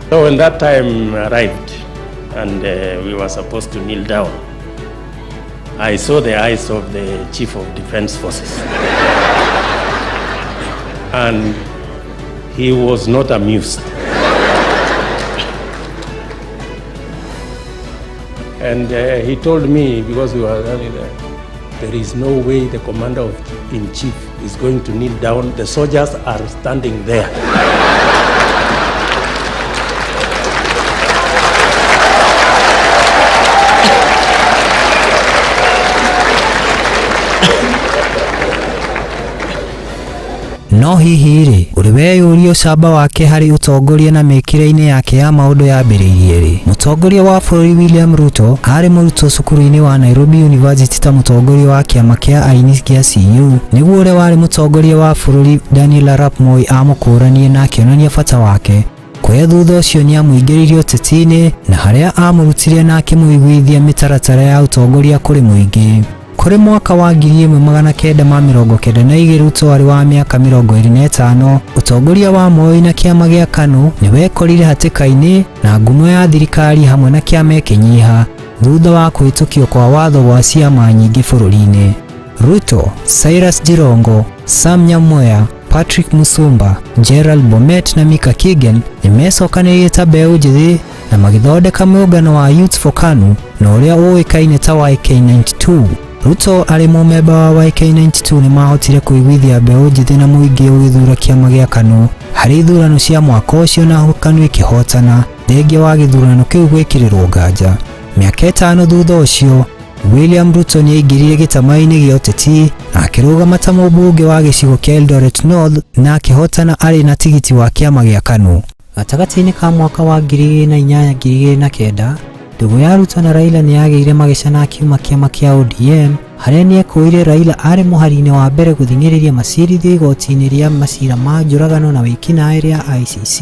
So when that time arrived and we were supposed to kneel down, I saw the eyes of the Chief of Defense Forces. And he was not amused. And he told me, because we were early there, there is no way the commander-in-chief is going to kneel down. The soldiers are standing there. No hihi ri uri weyuria ucamba wake hari utongoria na mekire-ini yake ya maundu yambiriirie ri. Mutongoria wa bururi William Ruto ari murutwo cukuru-ini wa Nairobi University ta mutongoria wa kiama kia aini kia CU, niguo uria wari mutongoria wa bururi Daniel Arap Moi amukuranie na akionania bata wake. Kwa thutha ucio ni amuingiririe uteti-ini na haria amurutire na akimuiguithia mitaratara ya utongoria kuri muingi. Kuri mwaka wa 1992 Ruto ari wa miaka 25, utongoria wa Moi na kiama gia KANU ni wekorire hatika-ini na ngumo ya thirikari hamwe na kiama kinyiha thutha wa kuhitukio kwa watho wa ciama nyingi bururi-ini. Ruto, Cyrus Jirongo, Sam Nyamoya, Patrick Musumba, Gerald Bomet na Mika Kigen ni mecokanirie ta mbeũ njithi na magithondeka muungano wa Youth for KANU na uria uikaine ta YK92. Ruto ari mumemba wa YK92 ni mahotire kuiguithia mbeũ njithi na muingi ugithura kiama gia KANU hari ithurano cia mwaka ucio na KANU ikihotana thengia wa githurano kiu gwikirirwo nganja. Miaka 5 thutha ucio William Ruto ni aingirire gitama-ini gia uteti na akirugama ta mũmbunge wa gicigo kia Eldoret North na akihotana ari na tigiti wa kiama gia KANU. Gatagati-ini ka mwaka wa 2008-2009 ndugu ya Ruto na Raila ni yageire magicana kiuma kiama kia ODM haria ni ekuire Raila ari muhari-ini wa mbere guthing'iriria macirithio igoti-ini ria macira ma njuragano na wikinaĩ ria ICC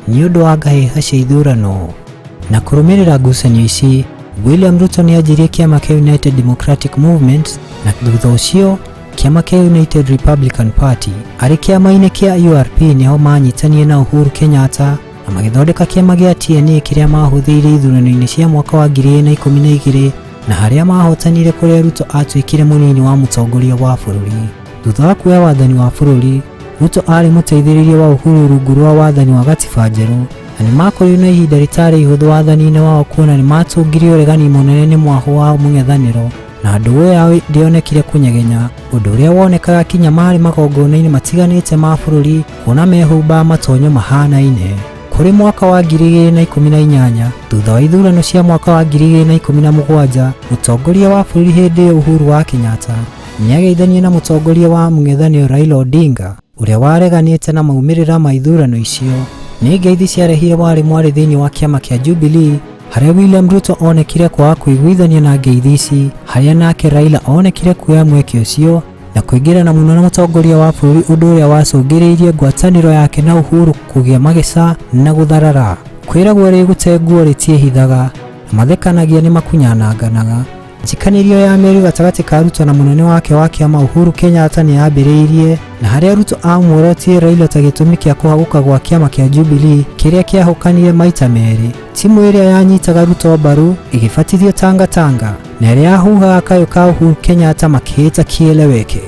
ni undu wa ngahĩha cia ithurano. Na kurumirira ngucanio ici, William Ruto ni anjirie kiama kia United Democratic Movement na thutha ucio kiama kia United Republican Party. Ari kiama-ini kia URP niho manyitanie na Uhuru Kenyatta na magithondeka kiama gia TNA kiria mahuthiire ithurano-ini cia mwaka wa 2012 na haria mahotanire kuria Ruto atuikire munini wa mutongoria wa bururi. Thutha wa kuoya wathani wa bururi, Ruto ari muteithĩrĩria wa Uhuru rungu rwa wathani wa gatiba njerũ na ni makorirwo na ihinda ritari ihuthu wathani-ini wao kuona ni matungirie uregani munene ni mwaho wa mũng'ethanĩro na ndũgũ yao ndionekire kunyegenya, ũndũ ũrĩa wonekaga kinya marĩ magongona-inĩ matiganĩte ma bũrũri kuona mehumba matonyo mahanaine. Kuri mwaka wa 2018 thutha wa ithurano cia mwaka wa 2017 mutongoria wa bũrũri hĩndĩ Uhuru wa Kenyatta ni ageithanie na mutongoria wa mũng'ethanĩro Raila Odinga uria wareganĩte na maumĩrĩra ma ithurano icio. Ni ngeithi ciarehire wari mwari thiini wa kiama kia Jubilee haria William Ruto onekire kwa kuiguithania na ngeithi ici haria nake Raila onekire kuoya mweke ucio na kuingĩrana muno na mutongoria wa bũrũri, ũndũ ũrĩa wacũngĩrĩirie ngwatanĩro yake na Uhuru kũgĩa mageca na gũtharara. Kwĩragwo rĩ gũtenguo rĩtiĩhithaga na mathekanagia ni makunyananganaga. Njikanĩrio ya mĩario gatagatĩ ka Ruto na munene wake wa kiama Uhuru Kenyatta ni yambĩrĩirie na haria Ruto amuorotie Raila ta gĩtũmi kĩa kũhagũka gwa kiama kia Jubilee kĩrĩa kĩahokanire maita merĩ. Timu ĩrĩa yanyitaga Ruto mbaru ĩgĩbatithio Tanga na ĩrĩa yahuhaga kayũ ka Uhuru Kenyatta makĩhĩta kieleweke.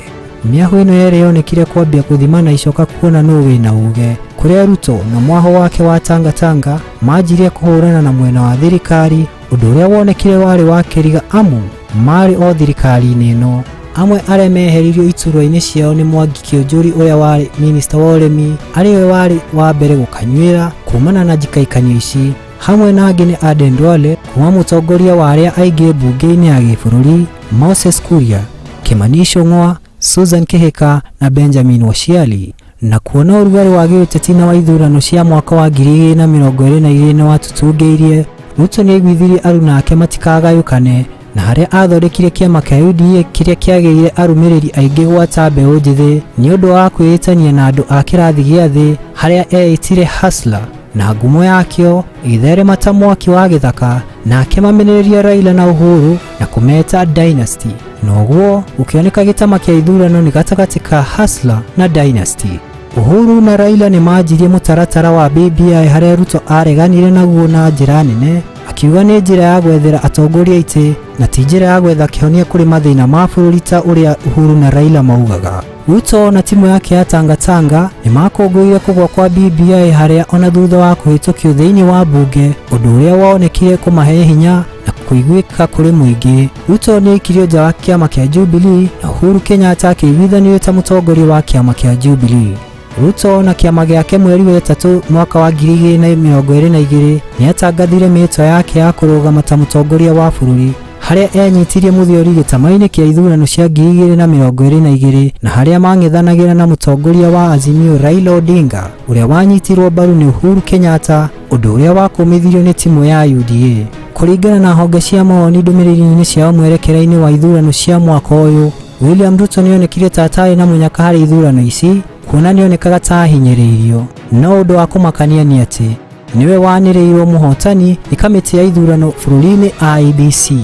Mĩahu ĩno yerĩ yonekire kwambia gũthima na icoka kuona nũ wĩna uge, kũrĩa Ruto na mwaho wake wa Tanga manjirie kũhũrana na mwena wa thirikari, ũndũ ũrĩa wonekire warĩ wa kĩriga amu marĩ o thirikari-inĩ ĩno. Amwe arĩa meheririo iturwa-inĩ ciao ni Mwangi Kĩũnjũri ũrĩa warĩ minista wa ũrĩmi, arĩwe warĩ wa mbere gũkanyuĩra kumana na njikaikanio ici, hamwe na angĩ nĩ Aden Duale kuma mũtongoria wa arĩa aingĩ mbunge-inĩ ya gĩbũrũri, Moses Kuria, Kimani Ichung'wa, Susan Kĩhĩka na Benjamin Washiali. Na kuona ũrugarĩ wa gĩũteti na wa ithurano cia mwaka wa 2022 nĩ watutungĩirie, Ruto nĩ aiguithirie aruna ake matikagayũkane na haria athondekire kiama kia UDA kiria kiagĩire arũmĩrĩri aingĩ gwata mbeũ njĩthĩ ni ũndũ wa kwĩĩtania na andũ a kĩrathi gĩa thĩ, haria eĩtire hustler na ngumo yakio igitherema ta mwaki wa githaka na akimamenereria Raila na Uhuru na kumeta dynasty. Noguo ukioneka gitama kia ithurano ni gatagati ka Hustler na Dynasty. Uhuru na Raila ni majirie mutaratara wa BBI haria Ruto areganire naguo na njira nene, akiuga ni njira ya gwethera atongoria ite na ti njira ya gwetha kihonia kuri mathina ma bururi ta uria Uhuru na Raila maugaga. Ruto na timu yake ya Tanga ni makũngũĩire kũgwa kwa BBI haria ona thutha wa kũhĩtũkio thĩinĩ wa bunge, ũndũ ũrĩa wonekire kũmahe hinya na kũiguĩka kũrĩ mũingĩ. Ruto nĩ aikirio nja wa kĩama kĩa Jubilee na Uhuru Kenyatta akĩiguithanio ta mũtongoria wa kĩama kĩa Jubilee. Ruto na kĩama gĩake mweri wa ĩtatũ mwaka wa 2022 nĩ atangathire mĩtwa yake ya kũrũgama ta mũtongoria wa bũrũri, haria enyitirie mũthiori gĩtama-inĩ kĩa ithurano cia 2022 na haria mang'ethanagĩra na mũtongoria wa Azimio Raila Odinga ũrĩa wanyitirwo mbaru nĩ Uhuru Kenyatta, ũndũ ũrĩa wakũmithirio nĩ timu ya UDA. Kũringana na honge cia mawoni ndũmĩrĩri-inĩ ciao mwerekera-inĩ wa ithurano cia mwaka ũyũ, William Ruto nĩonekire ta atarĩ na mũnyaka harĩ ithurano ici, kuona nĩonekaga ta ahinyĩrĩirio. No ũndũ wa kũmakania nĩ atĩ niwe wanĩrĩirwo mũhotani nĩ kamĩtĩ ya ithurano bũrũri-inĩ IEBC. I,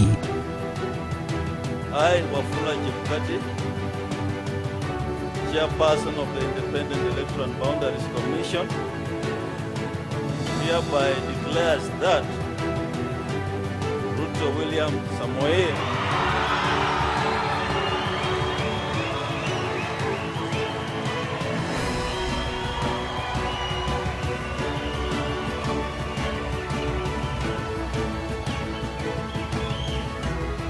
Wafula Chebukati, Chairperson of the Independent Electoral and Boundaries Commission, hereby declares that Ruto William Samoei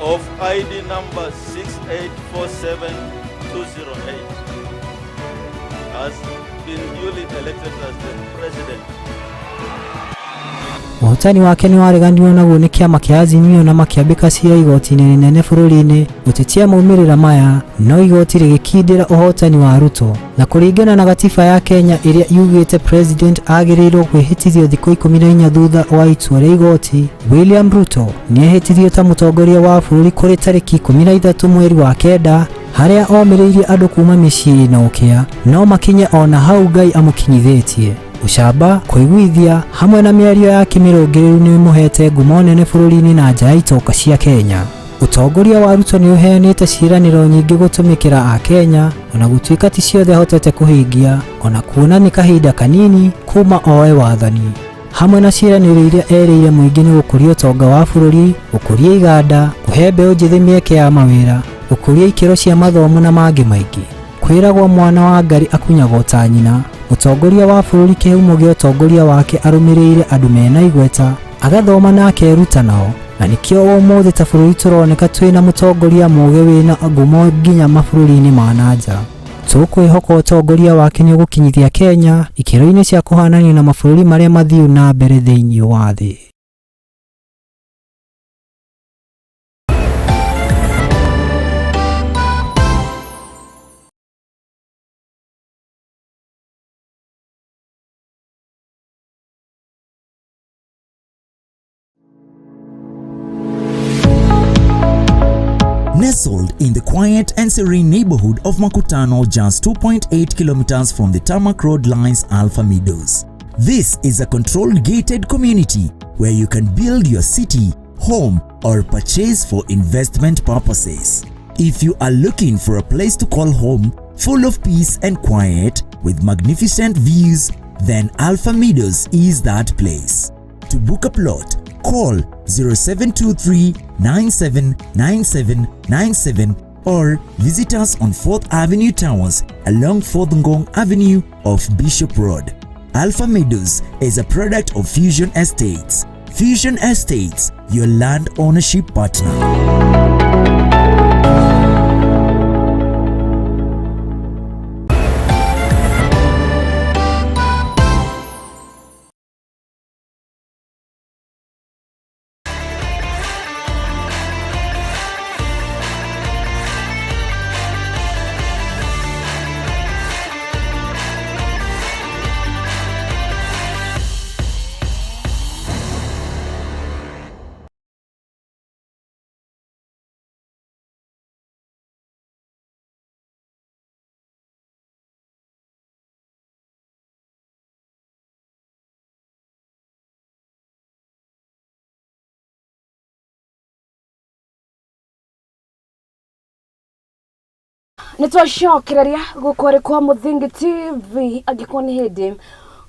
of ID number 6847208 has been duly elected as the president. Ũhotani wake nĩ wareganirwo naguo nĩ kĩama kĩa Azimio na makĩambĩka cia igoti-inĩ rĩnene bũrũri-inĩ gũtetia maumĩrĩra maya, no igoti rĩgĩkindĩra ũhotani wa Ruto. Na kũringana na gatiba ya Kenya ĩrĩa yugĩte president agĩrĩirwo kwĩhĩtithio thikũ 14 thutha wa itua rĩa igoti, William Ruto nĩehĩtithio ta mũtongoria wa bũrũri kũrĩ tarĩki 13 mweri wa kenda, haria omĩrĩirie andũ kuma mĩciĩ na ũkĩa, no makinye ona hau Ngai amũkinyithĩtie. Ucamba, kũiguithia hamwe na mĩario ya kĩmĩrũngĩrĩru nĩ mũhete ngumo nene bũrũri-inĩ na nja ya itoka cia Kenya. Ũtongoria wa Ruto nĩ ũheanĩte ciĩranĩro nyingĩ gũtũmĩkĩra a Kenya, ona gũtuĩka ti ciothe ahotete kũhingia, ona kuona nĩ kahinda kanini kuma oe wathani. Hamwe na ciĩranĩro iria erĩire mũingĩ nĩ gũkũria ũtonga wa bũrũri, gũkũria iganda, kũhe mbeũ njĩthĩ mĩeke ya mawĩra, gũkũria ikĩro cia mathomo na mangĩ maingĩ. Kwĩragwo mwana wa Ngarĩ akunyagwo ta nyina. Mũtongoria wa bũrũri kĩhumo gĩa ũtongoria wake arũmĩrĩire andũ mena igweta, agathoma na akeruta nao, na nĩkĩo ũmũthĩ ta bũrũri tũroneka twĩna mũtongoria mũũgĩ wĩna ngumo nginya mabũrũri-inĩ ma nanja. Tũkwĩhoka ũtongoria wake nĩ ũgũkinyithia Kenya ikĩro-inĩ cia kũhananio na mabũrũri marĩa mathiũ na mbere thĩinĩ wa thĩ. Nestled in the quiet and serene neighborhood of Makutano, just 2.8 kilometers from the Tarmac Road lies Alpha Meadows. This is a controlled gated community where you can build your city, home, or purchase for investment purposes. If you are looking for a place to call home, full of peace and quiet with magnificent views, then Alpha Meadows is that place. To book a plot, call 0723 979797 or visit us on 4th Avenue Towers along 4th Ngong Avenue off Bishop Road. Alpha Meadows is a product of Fusion Estates. Fusion Estates, your land ownership partner. nitwacokereria gukwari kwa Muthingi TV angikwo ni hindi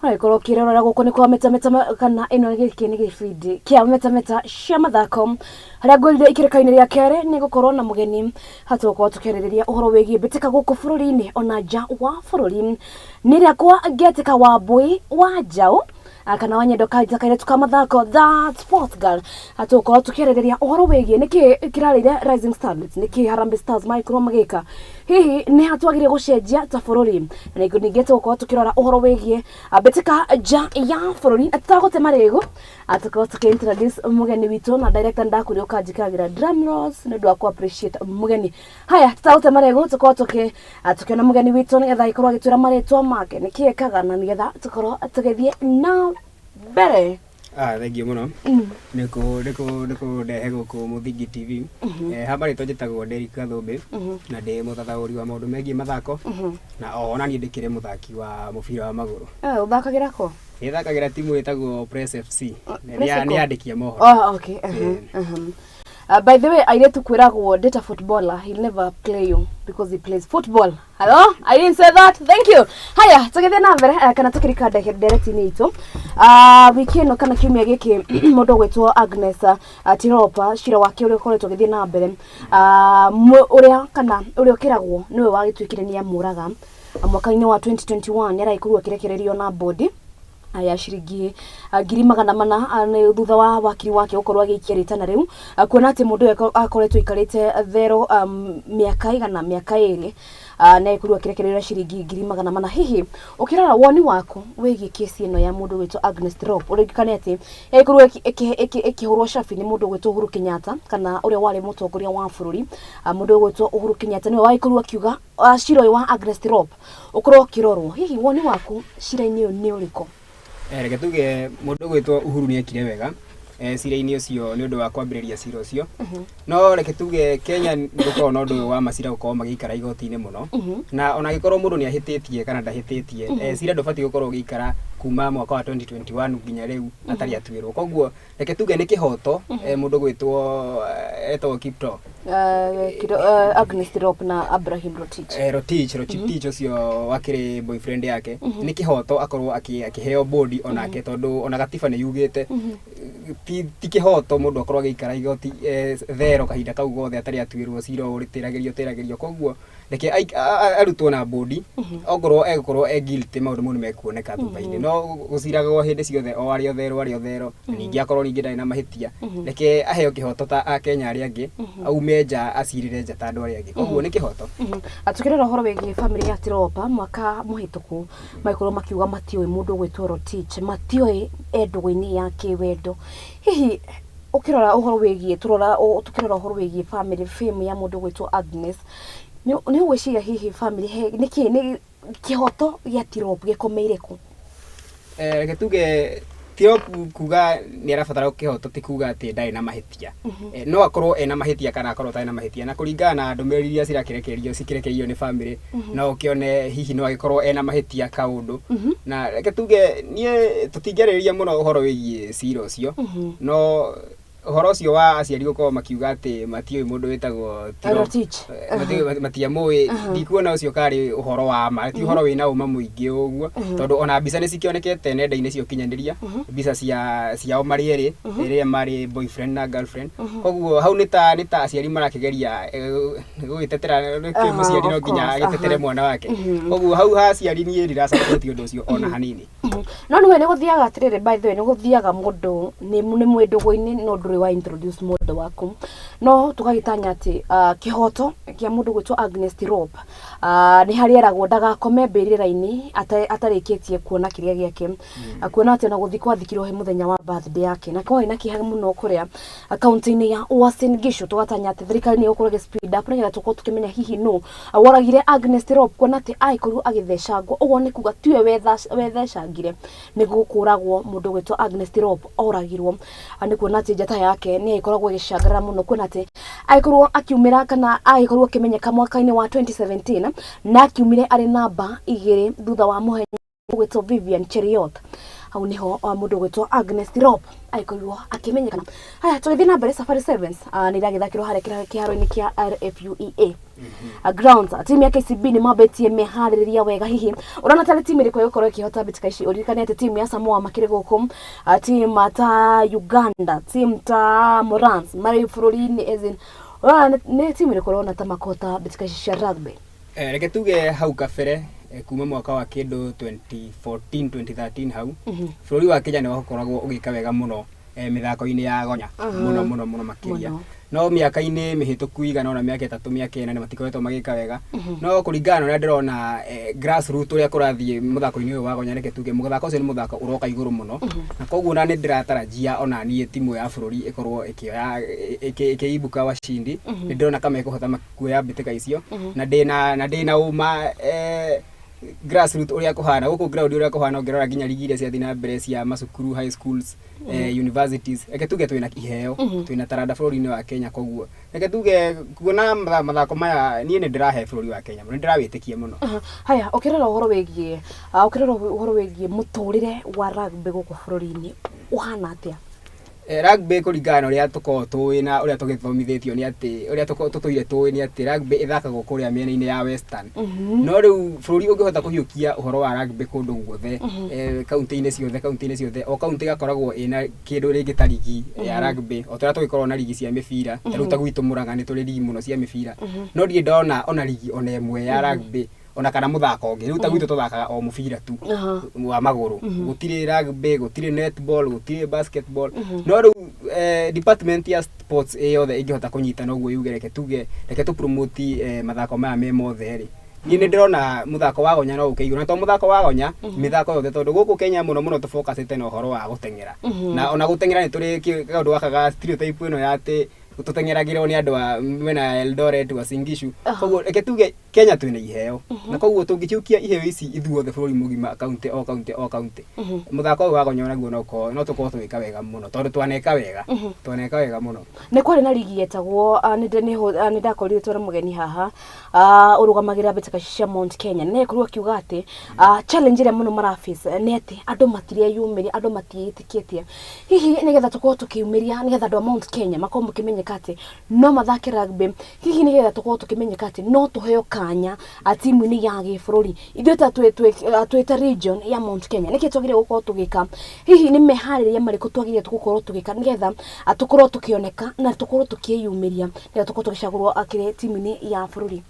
Aikoro kirora guko ni kwa meta kana ino giki ni gibindi kia meta cia mathako haria ngorire ikirekaine ria kere ni gukorwo na mugeni hatoko tukerereria uhoro wegie bitika guko bururi-ini ona nja wa bururi ni ria kwa ngetika Wambui Njau kana wanyendo kaita kaire tukamathako that sport girl hatoko tukerereria uhoro wegie niki kirarire Rising Stars niki Harambee Stars maikoro magika hihi ni hatwagire gucenjia ta bururi na ningete gukorwo tukirora uhoro wegie bitika ja ya bururi atagote marego atako tukintroduce mugeni witu na director ndakuri ukajikagira drum rolls ni ndwa ku appreciate mugeni haya tutagote marego tukorwo tukiona mugeni witu ni getha ikorwo agitwira maretwa make nikiekaga na ni getha tukorwo tugethie na mbere. Thank you muno. Niko ndehe guku Muthingi TV. Habari tojitagwo Derika Thumbi na ndi muthathauri wa maundu megie mathako na ona ni ndikire muthaki wa mubira wa maguru. Uthakagira ko? Thakagira timu itagwo Press FC. Ni andikia mohoro. Okay. By the way, I need to kwiragwo data footballer. He'll never play you because he plays football. Hello? I didn't say that. Thank you. Haya, tugethia na mbere kana tukirika direct ni itu. Wiki ino kana kiumia giki mundu gwetwo Agnes Tiropa shira wake uri ukoretwo githie na mbere. Uria kiragwo niwe wagitwikire ni amuraga mwaka-ini wa 2021 ni araikurwa kirekererio na body aya shiringi ngiri magana mana ni thutha wa wakiri wake ukorwa agiikia ritana riu kuona ati mundu akoretwo ikarite thero miaka igana miaka iri na ikurwa kirekererio shiringi ngiri magana mana hihi ukirora woni wako wegi kesi ino ya mundu wetwo Agnes Tirop urikane ati ikurwa ikihurwo shafi ni mundu wetwo Uhuru Kenyatta kana uria wari mutongoria wa bururi mundu wetwo Uhuru Kenyatta ni waikurwa kiuga shiro wa Agnes Tirop ukorwo kirorwo hihi woni wako shira-ini ni uriko? Reke tuge mundu gwitwo Uhuru ni ekire wega cira-ini ucio ni undu wa kwambiriria cira ucio no reke tuge Kenya ndukoro no ndu wa macira gukorwo magikara igoti-ini muno na ona gikorwo mundu ni ahititie kana ndahititie cira ndubati gukorwo gikara kuma mwaka wa 2021 nginya riu atari atwirwo koguo reke tuge ni kihoto mundu gwitwo etwo Kipto Agnes Tirop na Abraham Rotich ucio wakire boyfriend yake ni kihoto akorwo akiheo body onake tondu ona gatiba ni yugite ti kihoto mundu akorwo agikara igoti thero kahinda kau gothe atari atwirwo cira uritiragirio koguo reke arutwo na body ogorwo egorwo guilty maundu mau ni mekuoneka thutha-ini no guciragwo hindi ciothe o ario thero ningi akorwo ningi ndari na mahitia reke aheo kihoto ta a Kenya ari angi aume nja acirire nja ta andu ari angi koguo ni kihoto. Atukirera horo wegi family ya Tiropa mwaka muhituku maikorwo makiuga matioi mundu gwitwo Rotich matioi endwo-ini ya kiwendo hihi ukirora uhoro wegi tukirora uhoro wegi family fame ya mundu gwitwo Agnes ni ugwiciria hihi family niki ni kihoto ya Tirop gikomeire ku? Reke tuge Tirop kuga ni arabatara kihoto ti kuga ati ndari na mahitia no akorwo ena mahitia kana akorwo tari na mahitia na kuringana na ndumeriri iria cikirekerio ni family no ukione hihi no agikorwo ena mahitia kaundu na reke tuge nie tutingeriria muno uhoro wigie cira ucio no uhoro ucio wa aciari gukorwo makiuga ati matioi mundu wetagwo Rotich matiamui ndikuona ucio kari uhoro wa ma ti uhoro wina uma muingi uguo tondu ona mbica ni cikionekete nenda-ini cio kinyaniria mbica ciao mari eri iria mari boyfriend na girlfriend koguo hau ni ta aciari marakigeria gugitetera muciari no nginya agitetere mwana wake koguo hau aciari ni riracapoti undu ucio ona hanini no niwe ni guthiaga atiriri by the way ni guthiaga mundu ni mwendogwo-ini no nduri wa introduce mundu waku no tukagitanya ati kihoto kia mundu gwitwo Agnes Tirop ni harieragwo ndagakome mbirira-ini atarikitie kuona kiria giake kuona ati ona guthikwa thikirwo he muthenya wa birthday yake na kwa ina kihaga muno kuria account-ini ya Uasin Gishu tugatanya ati thirikari ni ukorwo speed up ngira tuko tukimenya hihi no waragire Agnes Tirop kuona ati aikorwo agithecangwo uguo ni kuga tiwe wethecangire ni gukuragwo mundu gwitwo Agnes Tirop oragirwo ani kuona ati njata yake ni ikoragwo igicangara muno kuona ati aikorwo akiumira kana aikorwo akimenyeka mwaka-ini wa 2017 na akiumire ari namba 2 thutha wa muhenya gwitwo Vivian Cheriot hau niho mundu gwitwo Agnes Tirop aikorirwo akimenyekana. Haya tugithi na mbere Safari Sevens ni ndagithakirwo hare kiharo-ini kia RFUEA grounds. Timu ya KCB ni mabetie mehaririria wega hihi urana tale timu iriko yokoro ikihota bitika ici uririkane ati timu ya Samoa makire guku timu ta Uganda timu ta Morans mari furorini ezin urana ne timu iriko rona ta makota bitika ici cia rugby. Reke tuge hau kabere kuma mwaka wa kindu 2014 2013 hau bũrũri wa Kenya ni wakoragwo ugika wega muno mithako-ini ya gonya muno makiria no miaka-ini mihituku igana ona miaka 3 miaka 4 matikoretwo magika wega no kuringana na ndirona grassroots uria kurathie muthako-ini uyu wa gonya reke tuge muthako ucio ni muthako uroka iguru muno na koguo na ndiratarajia ona nie timu ya bũrũri ikorwo ikioya ikiibuka washindi ndirona kama ikuhota kuoya bitika icio na ndina uma grassroots uria kuhana guku ground uria kuhana ongerora ginya ligi iria ciathi na mbere cia macukuru high schools universities reke tuge twina iheo twina taranda bũrũri-inĩ wa Kenya koguo reke tuge kuona mathako maya nie ni ndirahe bũrũri wa Kenya muno ndirawitikie muno. Haya ukirora uhoro wegie muturire wa rugby guku bũrũri-inĩ uhana atia? Rugby kuringana uria tuko tuina uria tugithomithitio ni ati uria tutoire tuini ati rugby ithakagwo kuria miena-ini ya western no riu bũrũri ungihota kuhiukia uhoro wa rugby kundu guothe kaunti-ini ciothe o kaunti gakoragwo ina kindu ringi ta ligi ya rugby o turia tugikorwo na ligi cia mibira riu ta gwitu Murang'a ni turi ligi muno cia mibira no ndie ndona ona ligi ona imwe ya rugby ona kana muthako ungi riu ta gwitu tuthakaga o mubira tu wa maguru gutire rugby gutire netball gutire basketball no riu department ya sports yothe ingihota kunyitana uguo yuge reke tu promote mathako maya me mothe ri ni ndirona muthako wa gonya no ukeiguna to muthako wa gonya mithako yothe tondu guku Kenya muno tu focusite na uhoro wa gutengera na ona gutengera ni turi kaundu wakaga stereotype ino ya ati tutengeragirwo ni andu a mena Eldoret wa Singishu koguo reke tuge Kenya twina iheo na koguo tungichukia iheo ici ithuothe bũrũri mugima county o county muthako wa gonya naguo no tukorwo twika wega muno tondu twaneka wega muno ni kwari na ligi yetagwo ni ndakorire twara mugeni haha urugamagira bitika cia Mount Kenya ne kurwa kiuga ati challenge ria muno maraface ni ati andu matiria yumiria andu matiitikitie hihi nigetha tukorwo tukiumiria nigetha andu a Mount Kenya makorwo mukimenyeka ati no mathake rugby hihi nigetha tukorwo tukimenyeka ati no tuheo kanya timu-ini ya gĩbũrũri ithuĩ ta twĩta region ya Mount Kenya nĩkĩ twagĩrĩire gũkorwo tũgĩka hihi nĩ meharĩrĩria marĩkũ twagĩrĩire gũkorwo tũgĩka nĩgetha tũkorwo tũkĩoneka na tũkorwo tũkĩyumĩria nĩgetha tũkorwo tũgĩcagũrwo akĩrĩ timu-ini ya bũrũri?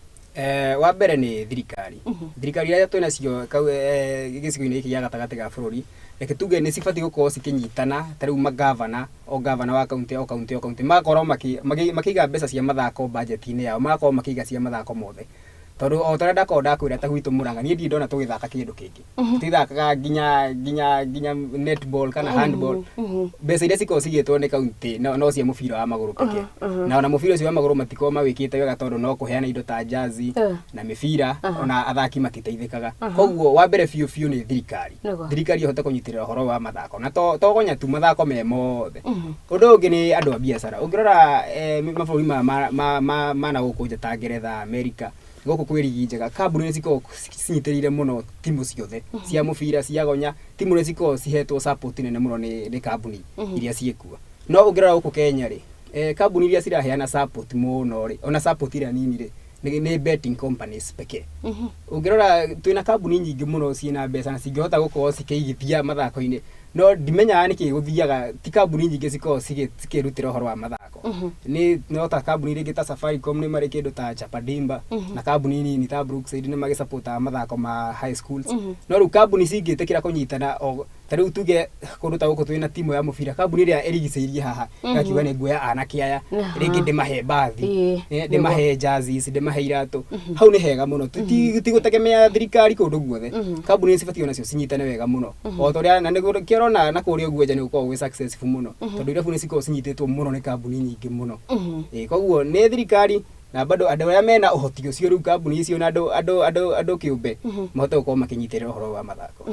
Wa mbere ni thirikari iria twina cio gĩcigo-inĩ gĩkĩ gĩa gatagatĩ ga bũrũri reke tuge nĩ cibatiĩ gũkorwo cikinyitana ta rĩu magavana wa kaunti magakorwo makĩiga mbeca cia mathako budget-inĩ yao magakorwo makĩiga cia mathako mothe tondu o tore ndakwira ta gwitu Murang'a nie ndona tugithaka kindu kingi tithakaga ginya netball kana handball mbeca iria cikorwo cigĩtwo nĩ kaunti no cia mũbira wa magũrũ peke na ona mũbira ũcio wa magũrũ matikorwo mawĩkĩte wega tondu no kũheana indo ta jazi na mĩbira ona athaki matiteithĩkaga koguo wa mbere biũ nĩ thirikari ihote kũnyitĩrĩra ũhoro wa mathako na to gonya tu mathako me mothe ũndũ ũngĩ nĩ andũ a biacara ũngĩrora mabũrũri ma na gũkũ nja ta Ngeretha America goko kwĩ ligi njega kambuni nĩ cikoragwo cinyitĩrĩire muno timu ciothe cia mũbira cia gonya timu nĩ cikoragwo cihetwo support nene muno nĩ kambuni iria ciĩkuo no ũngĩrora gũkũ Kenya rĩ kambuni iria ciraheana support muno rĩ ona support iria nini rĩ nĩ betting companies peke ũngĩrora twĩna kambuni nyingĩ muno ciĩna mbeca na cingĩhota gũkorwo cikĩigithia mathako-inĩ no ndimenyaga nĩkĩ gũthiaga ti kambuni nyingĩ cikoragwo cikĩrutĩra ũhoro wa mathako no ta kambuni rĩngĩ ta Safaricom nĩ marĩ kĩndũ ta Chapadimba na kambuni nini ta Brookside nĩ magĩsupportaga mathako ma high schools no rĩu kambuni cingĩtĩkĩra kũnyitana ta rĩu tuge kũndũ ta gũkũ twĩna timu ya mũbira kambuni ĩrĩa ĩrigicĩirie haha ngakiuga nĩ nguoya anake aya rĩngĩ ndĩmahe bathi ndĩmahe jerseys ndĩmahe iratũ hau nĩ hega mũno tigũtegemea thirikari kũndũ guothe kambuni cibatiĩ onacio cinyitane wega mũno o torĩa na nĩguo kĩrona na kũrĩa ũguo nja nĩ gũkorwo gwĩ successful mũno tondũ irabu nĩ cikoragwo cinyitĩtwo mũno nĩ kambuni nyingĩ mũno koguo nĩ thirikari na bado andũ arĩa mena ũhoti ũcio rĩu kambuni icio na andũ kĩũmbe mahote gũkorwo makinyitĩrĩra ũhoro wa mathako.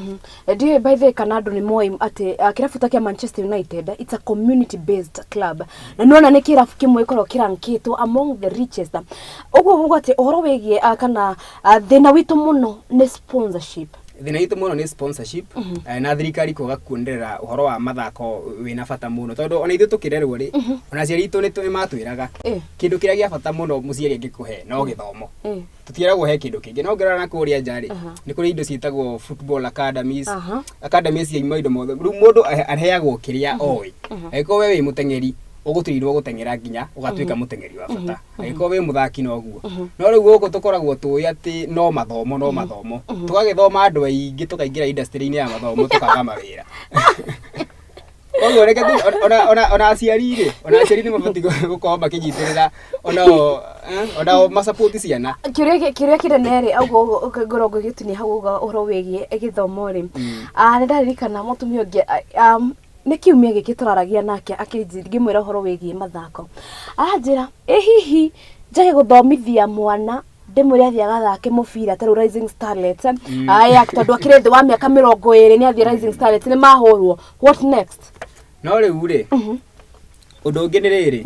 Ndiye by the way kana andũ nĩ moĩ atĩ kĩrabu ta kĩa Manchester United it's a community based club na nĩona nĩ kĩrabu kĩmwe gĩkoragwo kĩrankĩtwo among the richest ũguo atĩ ũhoro wĩgiĩ kana thĩna witũ mũno nĩ sponsorship thina itu muno ni sponsorship na thirikari kuga kuonderera uhoro wa mathako wina bata muno tondu ona ithu tukirerwo ri ona ciari itu ni matwiraga kindu kiria gia bata muno muciari angikuhe no githomo tutieragwo he kindu kingi no ngerana kuria njari ni kuri indo ciitagwo football academies academies ya indo mothe mundu aheagwo kiria oi eko we wi mutengeri uguturirwo gutengera nginya ugatwika mutengeri wa bata eko we muthaki noguo no riu guko tukoragwo tuwi ati no mathomo tugagithoma andu aingi tukaingira industry-ini ya mathomo tukaga mawira reke ona aciari ni mabati gukorwo makinyitirira ona masapoti ciana kiria kinene augo ngorongo gitunia hau uhoro wigie githomo ri ni ndaririkana mutumia ungi ni kiumia giki turaragia nake ngimwira uhoro wigie mathako aranjira hihi njage guthomithia mwana ndimwire athia gathake mubira ta Rising Starlets aya tondu akire thi wa miaka 20 ni athia Rising Starlets ni mahurwo what next no riu ri undu ungi ni riri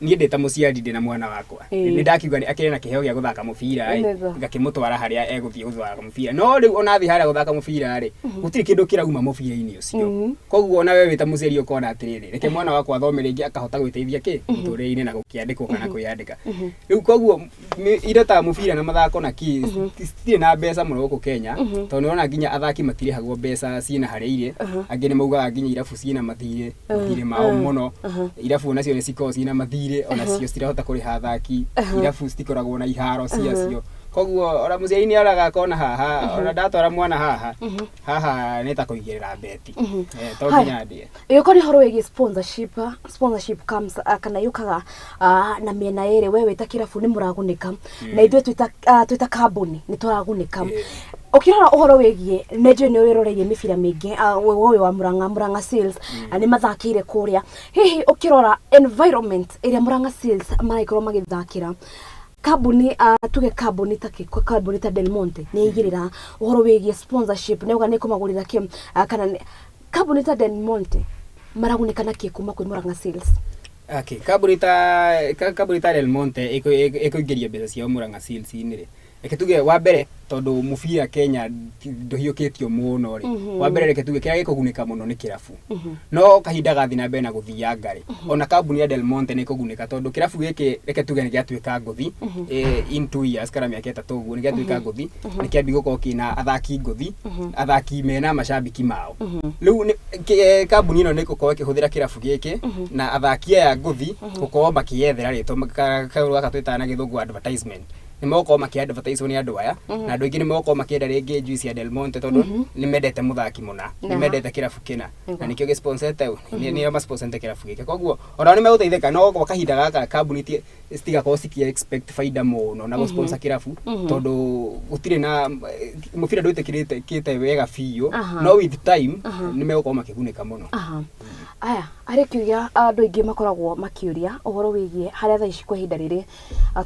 nie ndita muciari ndina mwana wakwa ni ndakiuga ni akire na kiheo gia guthaka mubira ngakimutwara haria eguthie guthaka mubira no riu ona athi haria guthaka mubira ri gutiri kindu kirauma mubira-ini ucio koguo ona we wita muciari ukona atiriri reke mwana wakwa athomere ingi akahota gwiteithia ki muturire-ini na gukiandikwo kana kwiyandika riu koguo ira ta mubira na mathako na ki stiri na mbeca muno guku Kenya tondu ona nginya athaki matirihagwo mbeca ciina haria ire angi ni maugaga nginya irabu ciina mathire mao muno irabu nacio ni ciko ciina mathire ona cio citirahota kuriha athaki irabu citikoragwo na iharo ciacio koguo ora muciari ni araga kona haha ona ndatwara mwana haha ni ta kuigirira beti to nginya ndie iyo ni horo wegi sponsorship comes kana yukaga na miena ere wewe ta kirabu ni muragunika na ithu twita kambuni ni turagunika ukirora uhoro wegie nejo ni wiroreire mibira mingi wewe wa Murang'a Seals ni mathakire kuria hihi ukirora environment area Murang'a Seals maraikorwo magithakira kambuni tuge kambuni ta Del Monte ni igirira uhoro wegie sponsorship neuga ni kumagurira kim kana kambuni ta Del Monte maragunika na kuma kwi Murang'a Seals okay kambuni ta Del Monte ikuingiria mbeca cia Murang'a Seals ni ri reke tuge wa mbere tondu mubira Kenya nduhiukitio muno ri wa mbere reke tuge kiria gikugunika muno ni kirabu no kahinda gathi na mbere na guthia ngari ona kambuni ya Del Monte ni kugunika tondu kirabu giki reke tuge ni giatwika nguthi in 2 years kana miaka 3 uguo ni giatwika nguthi ni kiambi gukorwo kina athaki nguthi athaki mena macambiki mao riu kambuni ino ni gukorwo ikihuthira kirabu giki na athaki aya nguthi gukorwo makiyethera ritwa kaurwa katwita na githungu advertisement ni moko makiadvertise ni andu aya na andu ingi ni moko makienda ringi juice ya Del Monte tondu ni mendete muthaki muna ni mendete kirabu kina na nikio ge sponsor tau ni ma sponsor kirabu giki koguo ona ni meguteithika no kwa kahinda gaka kambuni stiga ko sikia expect faida muno na go sponsor kirabu tondu gutire na mufira nduitikirite kite wega fiyo no with time ni megoko makigunika muno aya arikiuria andu ingi makoragwo makiuria uhoro wigie haria tha ici kwa hinda riri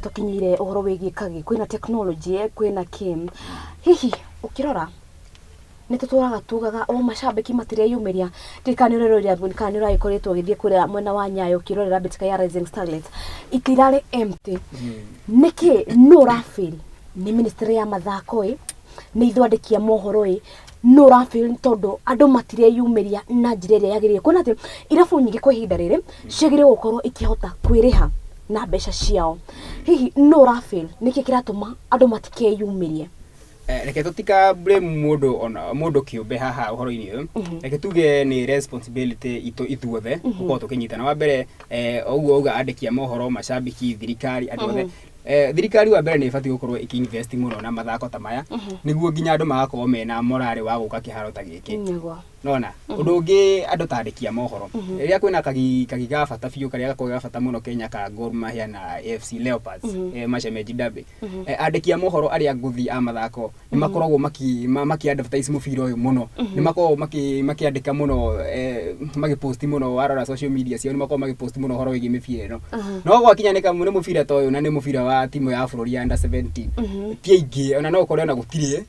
tukinyire uhoro wigie kagi kwina technology kwina kim hihi ukirora nituturaga tugaga o macambiki matire yumiria ndikanirorera ndikanira ikoretwo githie kuria mwena wa Nyayo kirorera bitika ya Rising Starlets itirare empty niki no rafil ni ministry ya mathako ni ithwandikia mohoro no rafil tondu andu matire yumiria na njira iria yagirire kuna ati irabu nyingi kwa ihinda riri ciagire gukorwo ikihota kwiriha na mbeca ciao hihi no rafil niki kiratuma andu matike yumirie reke tutika blame mundu kiumbe haha uhoro-ini uyu reke tuge ni responsibility ithuothe gukorwo tukinyitana wa mbere oguo uga andikia mohoro macambiki thirikari andu othe thirikari wa mbere ni ibati gukorwo ikiinvest muno na mathako ta maya niguo nginya andu magakorwo mena morale wa guka kiharo ta giki nona undu ungi andu tandikia mohoro riria kwina kagiga bata biu karia gakorwo bata muno Kenya ka Gor Mahia na FC Leopards macemeji dabe andikia mohoro aria nguthi a mathako ni makoragwo maki advertise mubira uyu muno ni makoragwo makiandika muno magipost muno warora social media cio ni makoragwo magipost muno horo wigi mibira ino no gwakinya ni kamu ni mubira to uyu na ni mubira wa timu ya bururi ya under 17 pia ingi ona no ukorwo na gutire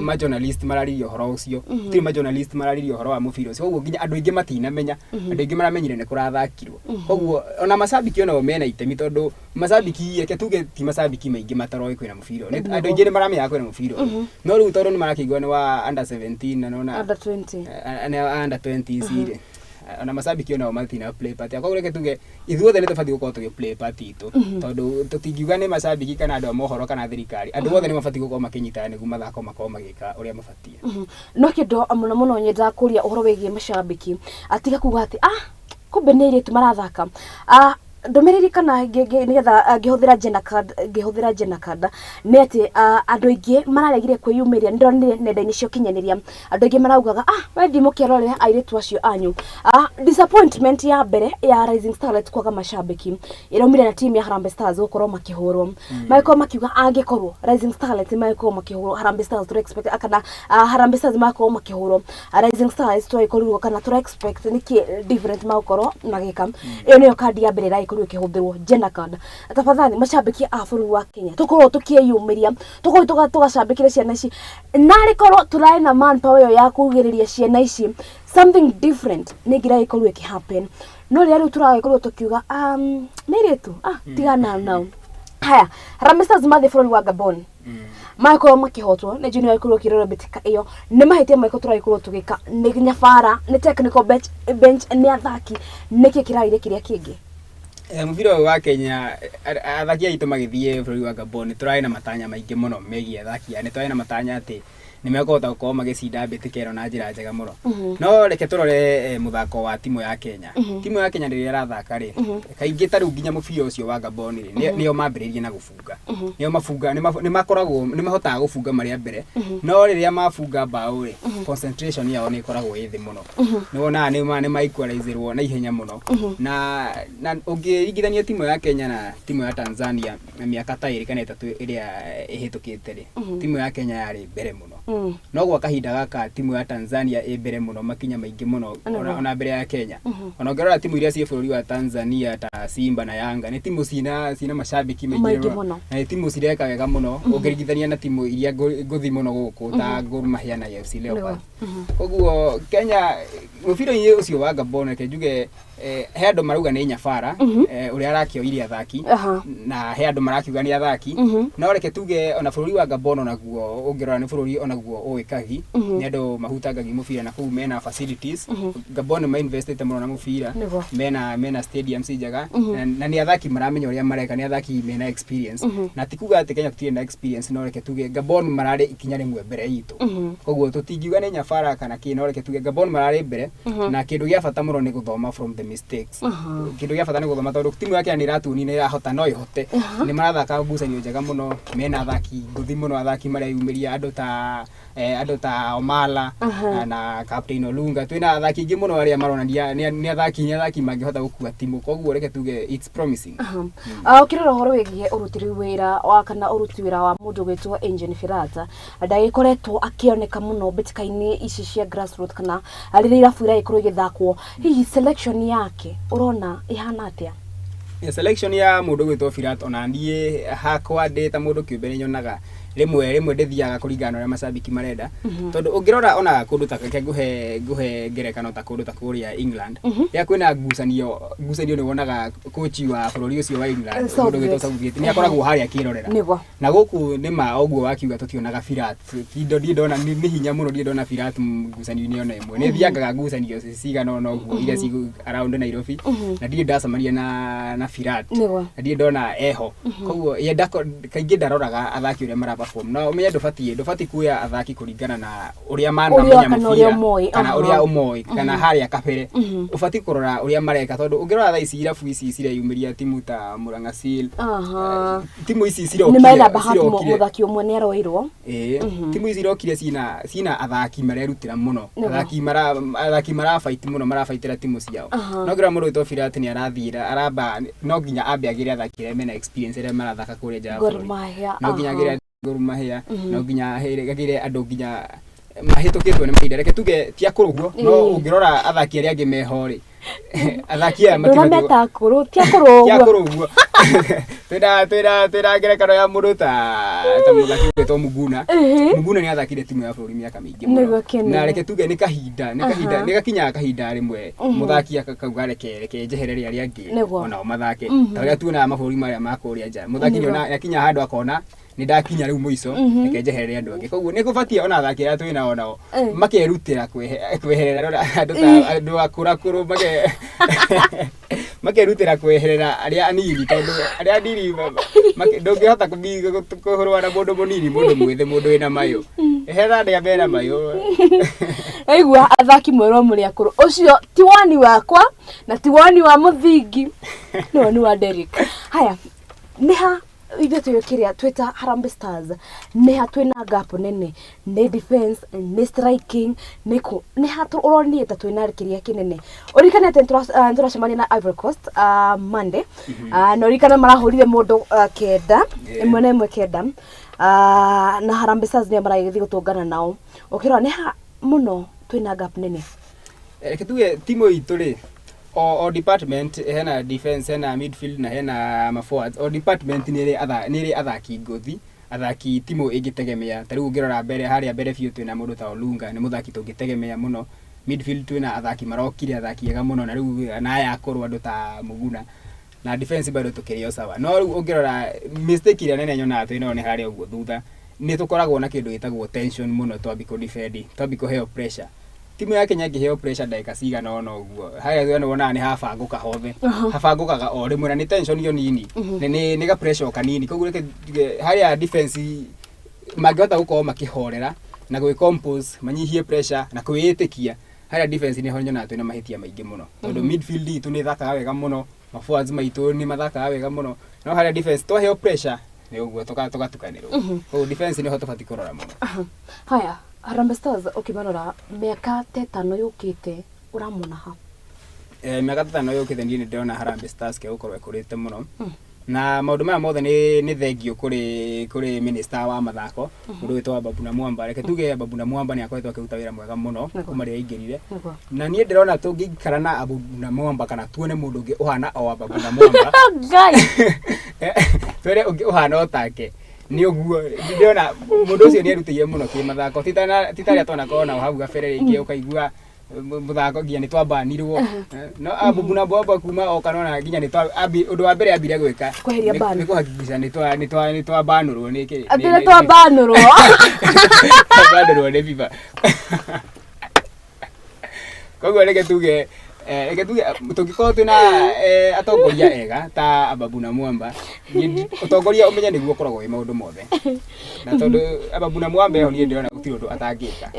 ma journalist mararirio horo ucio tiri ma journalist mararirio gũthikĩrĩria ũhoro wa mũbira ũcio koguo nginya andũ aingĩ matinamenya andũ aingĩ maramenyire nĩ kũrathakirwo koguo ona macambiki onao mena itemi tondũ macambiki reke tuge ti macambiki maingĩ mataroĩ kwĩna mũbira andũ aingĩ nĩ maramenya kwĩna mũbira no rĩu tondũ nĩ marakĩigua nĩ wa under 17 na nona under 20 under 20 ici ona macambiki onao matina play party koguo reke tuge ithuothe nĩ tũbatiĩ gũkorwo tũgĩ play party itũ tondũ tũtingiuga nĩ macambiki kana andũ a mohoro kana thirikari andũ othe nĩ mabatiĩ gũkorwo makinyitana nĩguo mathako makorwo magĩka ũrĩa mabatiĩ no kĩndũ mũno mũno nyendaga kũria ũhoro wĩgiĩ macambiki atiga kuga atĩ kumbe nĩ airĩtu marathaka ndomereri kana nigetha ngihũthira jena card nĩ atĩ andũ aingĩ mararegire kwĩyumĩria ndonire nenda-inĩ cia ũkinyanĩria andũ aingĩ maraugaga we ndimũkĩrorera airĩtu acio anyu disappointment ya mbere ya Rising Starlet kwaga macambiki ĩraumire na team ya Harambee Stars gũkorwo makĩhũrwo magĩkorwo makiuga angĩkorwo Rising Starlet magĩkorwo makĩhũrwo Harambee Stars tũra expect kana Harambee Stars magĩkorwo makĩhũrwo Rising Stars tũra kana tũra expect nĩkĩ different magũkorwo magĩka ĩyo nĩyo kandi ya mbere ĩrakorwo ikĩhũthĩrwo jena card tafadhali macambiki a bũrũri wa Kenya tũkorwo tũkĩyumĩria tũkorwo tũgacambĩkĩra ciana ici narĩ korwo tũraĩ na manpower ĩyo ya kũgĩrĩria ciana ici something different nĩ ngira ĩkorwo happen no rĩrĩa rĩu tũragĩkorwo tũkiuga mĩrĩtu tigana nao haya Harambee Stars mathiĩ bũrũri wa Gabon makorwo makĩhotwo nĩ junior ĩkorwo kĩrora bitika ĩyo nĩ mahĩtia maiko tũragĩkorwo tũgĩka nĩ nyabara nĩ technical bench nĩ athaki nĩkĩ kĩraire kĩrĩa kĩngĩ mũbira wa Kenya athaki aitũ magĩthiĩ bũrũri wa Gabon tũrarĩ na matanya maingĩ mũno megiĩ athaki nĩ tũrarĩ na matanya atĩ nĩ mekũhota gũkorwo magĩcinda mbĩtĩka ĩno na njĩra njega mũno no reke tũrore mũthako wa timu ya Kenya timu ya Kenya rĩrĩa ĩrathaka rĩ kaingĩ tarĩu nginya mũbira ũcio wa Gabon rĩ nĩo mambĩrĩirie na gũbunga nĩo mafunga nĩ makoragwo nĩ mahotaga gũbunga marĩa mbere no rĩrĩa mafunga mbaũ rĩ concentration yao nĩ ĩkoragwo ĩ thĩ mũno nĩ wonaga nĩ ma-equalizerwo na ihenya mũno na ũngĩringithania timu ya Kenya na timu ya Tanzania mĩaka ta ĩrĩ kana ĩtatũ ĩrĩa ĩhĩtũkĩte rĩ timu ya Kenya yarĩ mbere mũno no gwa kahinda gaka timu ya Tanzania ĩ mbere mũno makinya maingĩ mũno ona mbere ya Kenya ona ũngĩrora timu iria ciĩ bũrũri wa Tanzania ta Simba na Yanga nĩ timu cina macambiki maingĩ mũno na timu cireka wega mũno ũngĩringithania na timu iria ngũthi mũno gũkũ ta Gor Mahia na FC Leopards koguo Kenya mũbira-inĩ ũcio wa Gabon reke njuge he andũ marauga nĩ nyabara ũrĩa arakĩoire athaki na he andũ marakiuga nĩ athaki no reke tuge ona bũrũri wa Gabon onaguo ũngĩrora nĩ bũrũri onaguo ũĩkagi nĩ andũ mahutangagi mũbira na kũu mena facilities Gabon mainvestete mũno na mũbira mena stadiums njega na nĩ athaki maramenya ũrĩa mareka nĩ athaki mena experience na tikuga atĩ Kenya tũtirĩ na experience no reke tuge Gabon mararĩ ikinya rĩmwe mbere itũ koguo tũtingiuga nĩ nyabara kana kĩ no reke tuge Gabon mararĩ mbere na kĩndũ gĩa bata mũno nĩ gũthoma from the mistakes kĩndũ gĩa bata nĩ gũthoma tondũ timu yake nĩ iratuni nĩ irahota no ihote nĩ marathaka ngucanio njega mũno mena athaki ngũthi mũno athaki marĩa yumĩria andũ ta Omala na Captain Olunga twina athaki ingĩ mũno arĩa maronania nĩ athaki mangĩhota gũkua timu koguo reke tuge it's promising ukirora ũhoro wĩgiĩ ũrutĩri wĩra wa kana ũruti wĩra wa mũndũ gwĩtwo Engine Firata ndagĩkoretwo akĩoneka mũno mbĩtĩka-inĩ ici cia grassroots kana rĩrĩa irabu irakorwo igĩthakwo hihi selection yake urona ihana atĩa selection ya mũndũ gwĩtwo Firata ona niĩ hakwa ndĩ ta mũndũ kĩũmbe nĩ nyonaga rimwe ndithiaga kũringana na macambiki marenda tondu ũngĩrora ona kũndũ ta nguhe ngerekano ta kũndũ ta kũrĩa England ya kwĩna ngucanio nĩ wonaga coach wa bũrũri ũcio wa England mũndũ gwĩtwo Southgate nĩ akoragwo harĩa akĩrorera na gũkũ nĩ ma ũguo wakiuga tũtionaga Firata ndona nĩ hinya mũno ndona Firata ngucanio-inĩ ona ĩmwe nĩ thiangaga ngucanio cigana ona ũguo iria ci around Nairobi na ndirĩ ndacemania na Firata na ndirĩ ndona eho koguo yenda kaingĩ ndaroraga athaki ũrĩa maraba no ũmenye ndũbatiĩ kuoya athaki kũringana na ũrĩa manamenya mũbira kana ũrĩa ũmoĩ kana harĩa kabere ũbatiĩ kũrora ũrĩa mareka tondũ ũngĩrora thaa ici irabu ici cireyumĩria timu ta Murang'a Seal timu ici cirokire mũthaki ũmwe nĩ aroirwo timu ici cirokire cina athaki marerutĩra mũno athaki marafight mũno marafaitĩra timu ciao no ngĩrora mũndũ wĩtwo Firata nĩ arathira aramba no nginya ambe agĩre athaki arĩa mena experience arĩa marathaka kũrĩa nja ya bũrũri no nginya agĩre Gor Mahia no nginya gagire andũ nginya mahĩtũkĩtwo nĩ mahinda reke tuge ti akũrũguo no ũngĩrora athaki arĩa angĩ meho rĩ athaki aya matimatakũrũ ti akũrũguo Twina ngerekano ya mundu ta muthaki wetwo Muguna. Muguna ni athakire timu ya bũrũri miaka mĩingĩ mũno. Na reke tuge ni kahinda ni gakinya kahinda rimwe muthaki akauga reke njeherere aria angĩ ona mathake. Taria tuona mabũrũri marĩa makũria nja. Muthaki ni yakinya handu akona ni ndakinya riu muico reke njeherere andu angĩ. Koguo ni kubatie ona athaki aria twina onao makerutĩra kweherera andu akũrakũrũ makerutĩra kweherera aria anini tondu aria anini ndũngĩhota kũhũrũa na mũndũ mũnini mũndũ mwĩthĩ mũndũ wĩna mayo ehera ndia mena mayo. Aigua athaki mwero muri akũrũ ucio ti wani wakwa na ti wani wa muthingi ni wani wa Derek. Haya niha ithe tuyokiria twita Harambee Stars niha twina gap nene ni defense ni striking niha uronieta twina rikiria kinene urikana turacemania na Ivory Coast Monday na urikana marahurire mundu kenda imwe kenda na Harambee Stars ni maragithii gutungana nao ukirwa niha muno twina gap nene tuge timu itu ri o department hena defense hena midfield na hena forwards o department ni athaki ngothi athaki timu ingitegemea tariu ngirora mbere haria mbere fiu twina mundu ta Olunga ni muthaki tungitegemea muno midfield twina athaki marokire athaki ega muno na riu na aya akorwo andu ta Muguna na defense bado tukirio sawa no riu ngirora mistake iria nene nyona twina ni haria uguo thutha ni tukoragwo na kindu gitagwo tension muno twambiko defend twambiko heo pressure timu ya Kenya ngiheo pressure ndagika cigana ona uguo haria wona ni habanguka hothe habangukaga o rimwe na ni tension yo nini ni ga pressure kanini koguo haria defense mangihota gukorwo makihorera na gwicompose manyihie pressure na kwiyitikia haria defense ni honyona twina mahitia maingi muno tondu midfield itu ni thakaga wega muno forwards maitu ni mathakaga wega muno no haria defense twaheo pressure ni uguo tugatukanirwo koguo defense ni hotobati kurora muno. Haya Harambee Stars ukibarora miaka 5 yukite uramona ha miaka 5 yukite ndi ndona Harambee Stars ke ukorwe kurite muno na maundu maya mothe ni thengio kuri minister wa mathako mundu witwa Babuna Mwamba reke tuge Babuna Mwamba ni akoretwo akiruta wira mwega muno kuma ria ingirire na nie ndirona tungikara na Babuna Mwamba kana tuone mundu ungi uhana o Babuna Mwamba ngai twere ungi uhana otake ni uguo ndirona mundu ucio ni arutiye muno ki mathako titaria twana kona hau gabere ingi ukaigua muthako nginya ni twabanirwo no Babuna Mwamba kuma o kanona nginya ni undu wa mbere ambire gwika ni kuhakikisha ni twabanurwo ni ki abire twabanurwo twabanurwo ni FIFA koguo reke tuge tugikorwo twina atongoria ega ta Babuna Mwamba utongoria umenya niguo koragwo wi maundu mothe na tondu Babuna Mwamba eho nie ndirona gutiri undu atangika.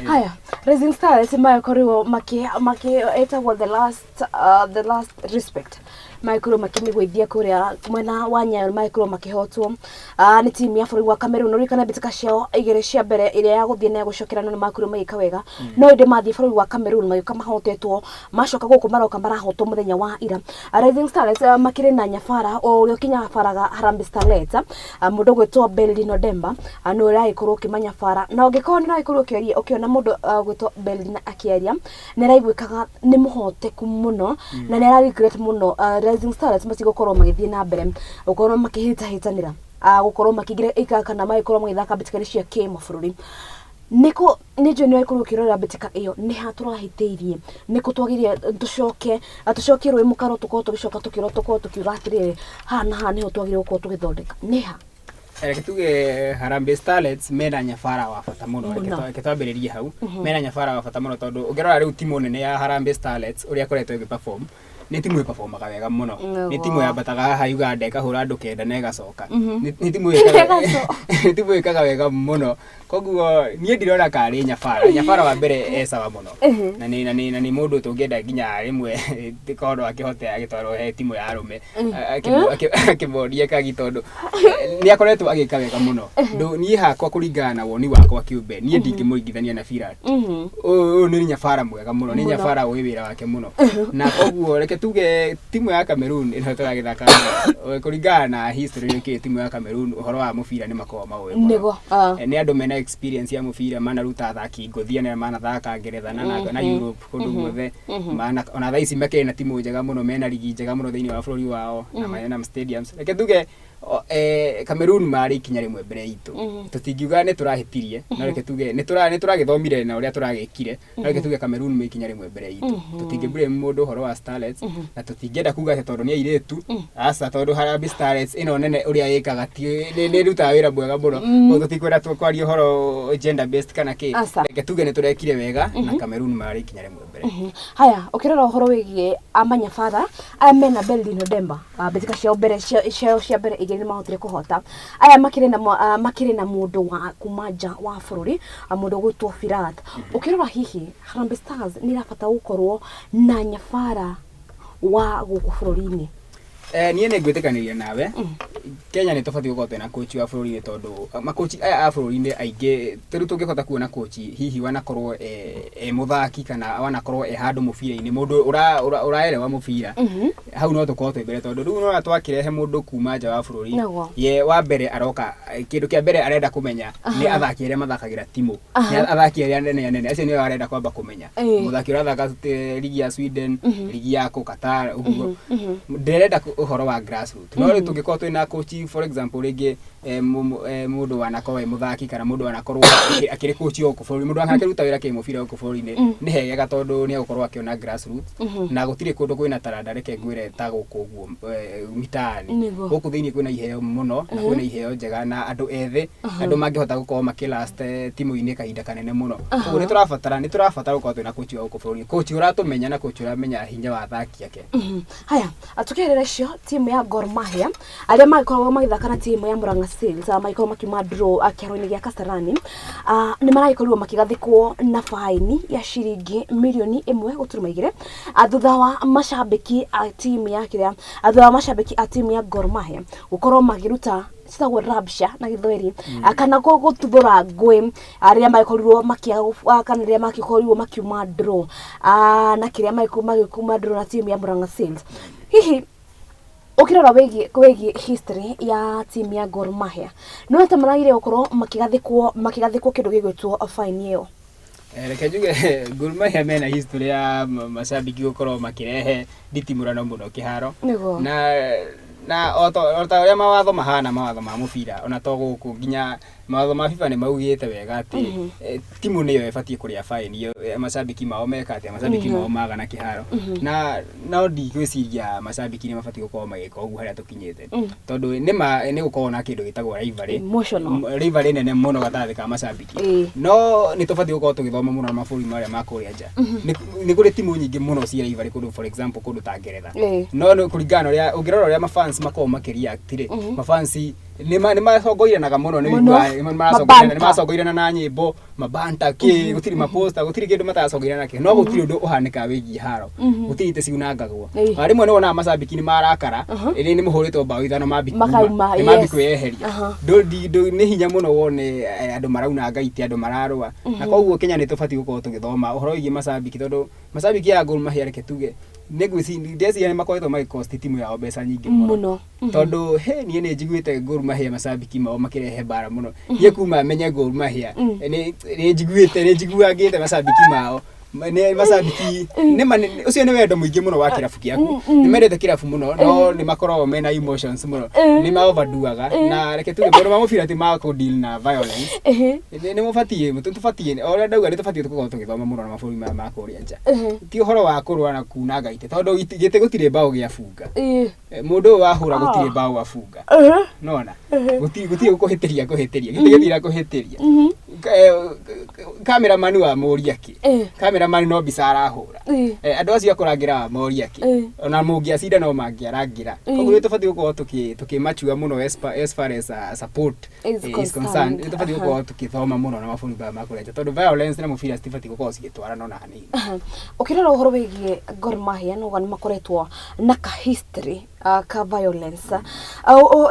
Haya Rising Stars makorwo maki etagwo the last respect maikuru makimigwithia kuria mwena wa Nyayo maikuru makihotwo ni timu ya bũrũri wa Cameroon urikana bitika ciao igere cia mbere iria ya guthie na gucokerana na makuru magika wega no inde mathie bũrũri wa Cameroon magika mahotetwo macoka guku maroka marahotwo muthenya wa ira. Rising Stars makire na nyabara o urio kinya baraga Harambee Starlets mundu gwitwo Beldino Demba no raikorwo kimanya bara na ungikona ni raikorwo kiaria ukiona mundu gwitwo Beldina akiaria ni raigwikaga ni muhoteku muno na ni ra regret muno Rising Stars masigokorwo magithie na mbere ukorwo makihitahitanira gukorwo makigira ikaka na maikorwo magithaka bitikari cia kimabũrũri niko nijo ni aikorwo kirora bitika iyo ni haturahiteirie niko twagirie tucoke rwe mukaro tuko tugicoka tukiuga atiriri hana niho twagire gukorwo tugithondeka niha tuge Harambee Starlets mena nyabara wa bata muno reke twambiririe hau mena nyabara wa bata muno tondu ungirora riu timu nene ya Harambee Starlets uria koretwo igiperform ni timu iperformaga wega muno ni timu ya bataga ha Uganda ikahura andu kenda na igacoka ni timu ikaga wega muno koguo nie ndirona kari nyabara wa mbere sawa muno na ni mundu tungienda nginya rimwe tikondo akihote agitwarwo he timu ya arume akibodia kagi tondu ni akoretwo agika wega muno ni hakwa kuringana na woni wakwa kiumbe nie ndingimuigithania na Firat ni nyabara mwega muno ni nyabara wi wira wake muno na koguo reke tuge timu ya Cameroon ino turagithaka kuringana na history yake timu ya Cameroon uhoro wa mubira ni makoma mawe nego ni andu mena experience ya mubira mana ruta athaki ngothia ni mana thaka Ngeretha na Europe kundu guothe mana ona thaisi makena timu njega muno mena ligi njega muno thiini wa bururi wao na mena stadiums reke tuge Cameroon mari kinya rimwe mbere itu tutingiuga ni turahitirie na reke tuge ni turagithomire na uria turagekire na reke tuge Cameroon me kinya rimwe mbere itu tutingibre mundu horo wa Starlets na tutingenda kuga tondu ni airetu asa tondu Harambee Starlets ino nene uria yekaga ni ruta wira mwega muno tutikwenda tukwaria horo gender based kana ki reke tuge ni turekire wega na Cameroon mari kinya rimwe mbere haya ukirora horo wigie amanya father amena Beldino Demba betika cia mbere cia mbere igeni mahotire kuhota aya makire na mundu wa kumaja wa bururi mundu gwitwo Firat ukirora hihi Harambee Stars ni rafata gukorwo na nyafara wa guku bururi-ini niĩ nĩ ngwĩtĩkanĩria nawe Kenya nĩ tũbatiĩ gũkorwo twĩna coach wa bũrũri-inĩ tondũ makochi aya a bũrũri-inĩ aingĩ tũrĩ tũngĩhota kuona coach hihi wanakorwo mũthaki kana wanakorwo handũ mũbira-inĩ mũndũ ũraerewa mũbira hau no tũkorwo twĩ mbere tondũ rĩu no twakĩrehe mũndũ kuma nja wa bũrũri ye wa mbere aroka kĩndũ kĩa mbere arenda kũmenya nĩ athaki arĩa mathakagĩra timu nĩ athaki arĩa nene acio nĩo arenda kwamba kũmenya mũthaki ũrathaka ligi ya Sweden ligi ya Qatar ũguo nderenda uhoro wa grassroots no ri tungĩkorwo twĩna coach for example rĩngĩ mũndũ wanakorwo mũthaki kana mũndũ wanakorwo akĩrĩ coach o kũbũrũri mũndũ akĩruta wĩra kĩmũbira gũkũ bũrũri-inĩ nĩ hegega tondũ nĩ agũkorwo akĩona grassroots na gũtirĩ kũndũ kwĩna taranda reke ngwĩre ta gũkũ ũguo mitaani gũkũ thĩinĩ kwĩna iheo mũno na kwĩna iheo njega na andũ ethĩ andũ mangĩhota gũkorwo makĩlast timu-inĩ kahinda kanene mũno ũguo nĩ tũrabatara gũkorwo twĩna coach wa gũkũ bũrũri coach ũratũmenya na coach ũramenya hinya wa athaki ake haya atukerere cio timu ya Gor Mahia aria magikorwo magithaka na timu ya Murang'a Seals magikorwo makiuma draw kĩharo-inĩ gĩa Kasarani nĩ maragĩkorirwo makigathĩkwo na faini ya ciringi milioni 1.2 thutha wa macambĩki a timu ya timu ya Gor Mahia gukorwo magiruta citagwo rabsha na gĩthweri kana gũtuthũra ngũĩ arĩa magĩkorirwo kana arĩa magĩkorirwo makiuma draw na kĩrĩa magĩkuma draw na timu ya Murang'a Seals hihi ukirora wegi history ya timu ya Gor Mahia no tamaragire gukorwo makigathikwo kindu gigwitwo fine iyo reke njuge Gor Mahia mena history ya macambiki gukorwo makirehe nditimurano muno kiharo na ota ũrĩa mawatho mahana mawatho ma mũbira ona to gũkũ nginya mawatho ma FIFA nĩ maugĩte wega atĩ timu nĩyo ĩbatiĩ kũrĩa fine iyo macambiki mao meka atĩ macambiki mao magana kĩharo na no ndigwĩciria macambiki nĩ mabatiĩ gũkorwo magĩka ũguo harĩa tũkinyĩte tondũ nĩ gũkorwo na kĩndũ gĩtagwo rivalry nene mũno gatagatĩ ka macambiki no nĩ tũbatiĩ gũkorwo tũgĩthoma mũno na mabũrũri marĩa ma kũrĩa nja nĩ kũrĩ timu nyingĩ mũno cia rivalry kũndũ for example kũndũ ta Ngeretha no kũringana ũrĩa ũngĩrora ũrĩa mafans makorwo makĩreact rĩ mafansi nĩ macongoiranaga mũno nĩ macongoirana na nyĩmbo mabanta gũtirĩ maposta gũtirĩ kĩndũ matacongoirana nakĩo no gũtirĩ ũndũ ũhanĩka wĩgiĩ haro gũtirĩ itĩ ciunangagwo rĩmwe nĩ wonaga macambiki nĩ marakara nĩ mũhũrĩtwo mbaũ ithano mambi kwĩyeheria nĩ hinya mũno wone andũ maraunanga itĩ andũ mararũa na koguo Kenya nĩ tũbatiĩ gũkorwo tũgĩthoma ũhoro wĩgiĩ macambiki tondũ macambiki ya Gor Mahia reke tuge ndeciria nĩ makoretwo magĩkosti timu yao mbeca nyingĩ mũno tondũ niĩ nĩ njiguĩte Gor Mahia macambiki mao makĩrehe mbara mũno niĩ kuma menye Gor Mahia nĩ njiguagĩte macambiki mao nĩ macambiki ũcio nĩ wendo mũingĩ mũno wa kĩrabu gĩaku nĩ mendete kĩrabu mũno no nĩ makoragwo mena emotions mũno nĩ ma-overduaga na reke tuge maũndũ ma mũbira ti ma kũ-deal na violence nĩ tũbatiĩ o ũrĩa ndauga nĩ tũbatiĩ gũkorwo tũgĩthoma mũno na mabũrũri maya ma kũrĩa nja ti ũhoro wa kũrũa na kunanga itĩ tondũ gĩtĩ gũtirĩ mbaũ gĩabunga mũndũ ũyũ wahũra gũtirĩ mbaũ abunga nona gũtirĩ gũkũhĩtĩria gĩtĩ gĩtira kũhĩtĩria cameraman wa mũria kĩ cameraman no mbica arahũra andũ acio akũrangĩra moria kĩ ona mũngĩacinda no mangĩarangĩra koguo nĩ tũbatiĩ gũkorwo tũkĩmachua mũno as far as support is concerned nĩ tũbatiĩ gũkorwo tũkĩthoma mũno na mabũrũri maya ma kũrĩa nja tondũ violence na mũbira citibatiĩ gũkorwo cigĩtwarana ona hanini ukirora ũhoro wĩgiĩ Gor Mahia no nĩ makoretwo na ka history ka violence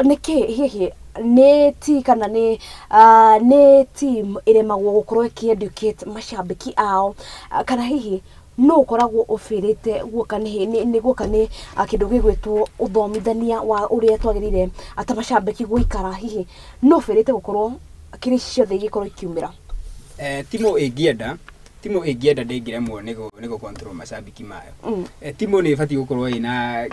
nĩkĩ hihi nĩ ti kana nĩ team iremagwo gũkorwo ĩkĩeducate macambĩki ao kana hihi no koragwo ofirite guoka ni guoka ni akindu gigwitwo uthomithania wa uria twagirire atabashambeki guikara hihi no ofirite gukorwo kiri ciothe igikorwo ikiumira timo ingienda ndingiremwo nigo control mashabiki mayo timo ni fati gukorwo ina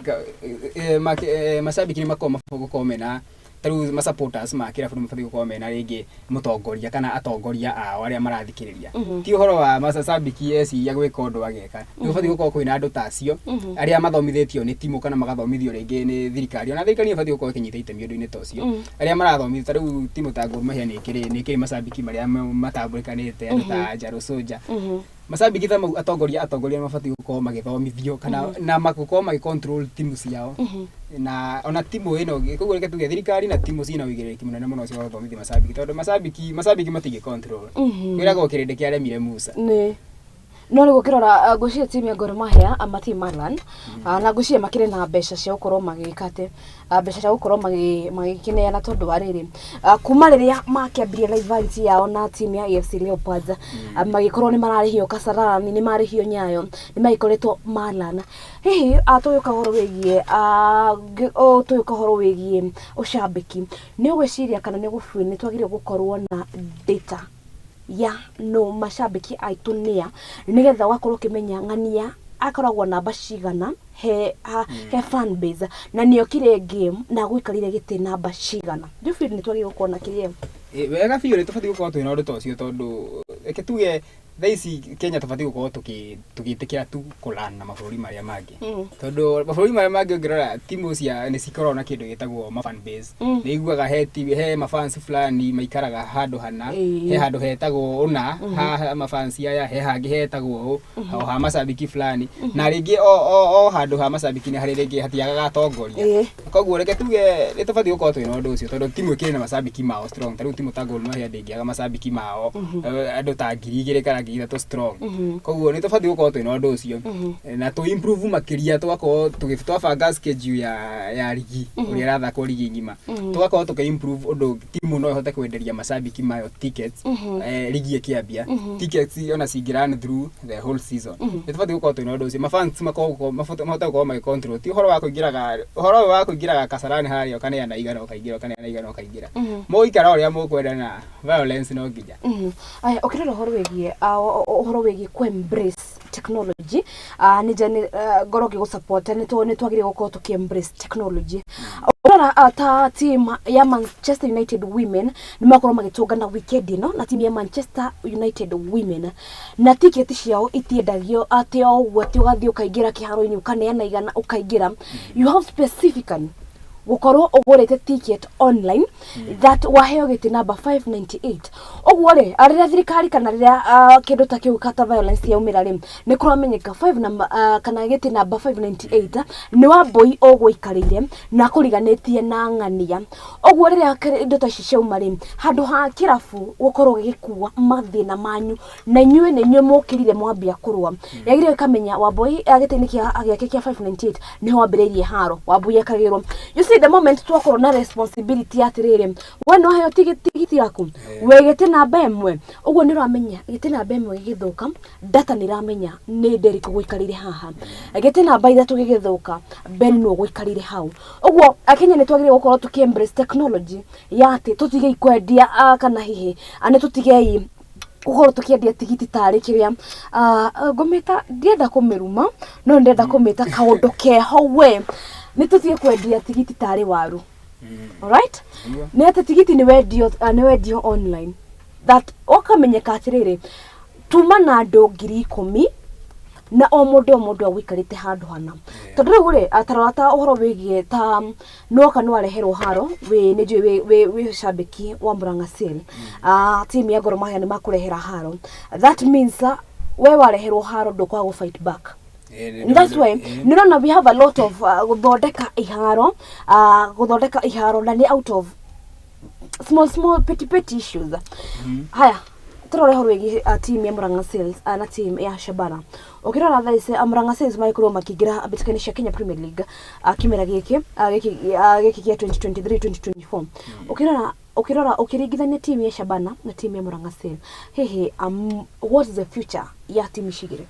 mashabiki ni makoma gukomena taru ma supporters ma kira bũrũri mabatiĩ gũkorwo mena rĩngĩ mũtongoria kana atongoria ao arĩa marathikĩrĩria ti ũhoro wa mashabiki eci ya gwĩka ũndũ ageka nĩ gũbatiĩ gũkorwo kwĩna andũ tacio arĩa mathomithĩtio nĩ timu kana magathomithio rĩngĩ nĩ thirikari ona thirikari ĩbatiĩ gũkorwo ĩkĩnyita itemi ũndũ-inĩ tocio arĩa marathomithio tarĩu timu ta Gor Mahia nĩ ĩkĩrĩ mashabiki marĩa matambũrĩkanĩte andũ ta Njaro Soldier mashabiki ta atongoria mabatiĩ gũkorwo magĩthomithio kana na magũkorwo magĩcontrol timu ciao na ona timu ĩno koguo reke tuge thirikari na timu cina ũigĩrĩrĩki mũnene mũno ũcio wa gũthomithia mashabiki tondũ mashabiki matigĩ control kwĩragwo kĩrĩndĩ kĩaremire Musa no rĩu ũkĩrora ngũciria timu ya Gor Mahia amati Marlan na ngũciria makĩrĩ na mbeca cia gũkorwo magĩka atĩ mbeca cia gũkorwo magĩkĩneana tondũ wa rĩrĩ kuma rĩrĩa makĩambirie rivalry yao na timu ya AFC Leopards magĩkorwo nĩ mararĩhio Kasarani nĩ marĩhio Nyayo nĩ magĩkoretwo Marlan hihi atũyũka horo wĩgiĩ ũcambĩki nĩ ũgwĩciria kana nĩ gũbuĩ nĩ twagĩrĩire gũkorwo na data ya no mashabiki aitu nia nigetha wakorwo kimenya ngania akoragwo namba cigana he fan base na niokire game na gwikarire gite namba cigana ndio ni twagi gukona na kirie wega biũ nĩ tũbatiĩ gũkorwo twĩna ũndũ tocio tondũ reke tuge thaisi Kenya tũbatiĩ gũkorwo tũgĩtĩkĩra tu kũlana na mabũrũri marĩa mangĩ tondũ mabũrũri marĩa mangĩ ũngĩrora timu cia nĩ cikoragwo na kĩndũ gĩtagwo fan base nĩ iguaga he mafans fulani maikaraga handũ hana he handũ hetagwo una ha mafans aya he hangĩ hetagwo o ha mashabiki fulani na rĩngĩ o handũ ha mashabiki nĩ harĩ rĩngĩ hatiagaga atongoria koguo reke tuge nĩ tũbatiĩ gũkorwo twĩna ũndũ ũcio tondũ timu ĩkĩrĩ na mashabiki mao strong tarĩu timu ta Gor Mahia ndĩngĩaga mashabiki mao andũ ta 2,000 kana 3,000 strong koguo nĩ tũbatiĩ gũkorwo twĩna ũndũ ũcio na tu improve makĩria tũgakorwo tũgĩbanga schedule ya ligi ũrĩa ĩrathakwo ligi ng'ima tũgakorwo tũkĩ-improve ũndũ timu no ĩhote kwenderia mashabiki mayo tickets ligi ĩkĩambia tickets ona cingĩrun through the whole season nĩ tũbatiĩ gũkorwo twĩna ũndũ ũcio mafans mahote gũkorwo magĩ-control ti ũhoro wa kũingĩraga Kasarani harĩa ũkaneana igana ũkaingĩra mũgũikara ũrĩa mũkwenda na violence no nginya ũkĩrora ũhoro wĩgiĩ ku-embrace technology nĩ ngoro gĩgũsupport nĩ twagĩrĩire gũkorwo tũkĩ-embrace technology ũrora ta team ya Manchester United Women nĩ makorwo magĩtũngana weekend ĩno na team ya Manchester United Women na ticket ciao itiendagio atĩ o ũguo atĩ ũgathiĩ ũkaingĩra kĩharo-inĩ ũkaneana igana ũkaingĩra you have specifically gukorwo ũgũrĩte ticket online that waheo gĩtĩ number 598 ũguo rĩ arĩa thirikari kana rĩrĩa kĩndũ ta kĩu kata violence yaumĩra rĩ nĩ kũramenyeka 5 number kana gĩtĩ number 598 nĩ Wambui ũgũikarĩire na kũriganĩtie na ng'ania ũguo rĩrĩa indo ta ici ciauma rĩ handũ ha kĩrabu gũkorwo gĩgĩkua mathĩna manyu na inyuĩ nĩ inyuĩ mũkĩrire mwambia kũrũa yagĩrĩire kamenya Wambui gĩtĩ-inĩ gĩake kĩa 598 nĩho wambĩrĩirie haro Wambui akagĩrwo the moment twakorwo na responsibility atirire we no hayo tigiti yaku we gĩtĩ namba ĩmwe ũguo nĩ ũramenya gĩtĩ namba ĩmwe gĩgĩthũka data nĩ ramenya nĩ Derek gũikarire haha gĩtĩ namba 3 gĩgĩthũka Ben no gũikarire hau ũguo Akenya nĩ twagĩrĩire gũkorwo tũkĩ-embrace technology ya atĩ tũtige ikwendia kana hihi ane tũtige gũkorwo tũkĩendia tigiti tarĩ kĩrĩa ngũmĩta ndienda kũmĩruma no ndenda kũmĩta kaũndũ keho we nĩ tũtige kwendia tigiti tarĩ waru alright nĩ atĩ tigiti nĩ wendio online that ũkamenyeka atĩrĩrĩ tuma na andũ 10,000 na o mũndũ agũikarĩte handũ hana tondũ rĩu rĩ atarora ta ũhoro wĩgiĩ ta noka no areherwo haro we nĩ njũĩ wĩ shabiki wa Murang'a Seal team ya Gor Mahia nĩ makũrehera haro that means we wareherwo haro ndũkwaga fight back. That's why we have a lot of gũthondeka iharo na ni out of small petty issues. Haya turore horo wĩgiĩ team ya Murang'a Seals na team ya Shabana ukirora thaise Murang'a Seals maikorwo makĩingĩra mbĩtĩka-inĩ cia Kenya Premier League kimera gĩkĩ gĩa 2023-2024 ukĩringithania team ya Shabana na team ya Murang'a Seals hihi what is the future ya team cigĩrĩ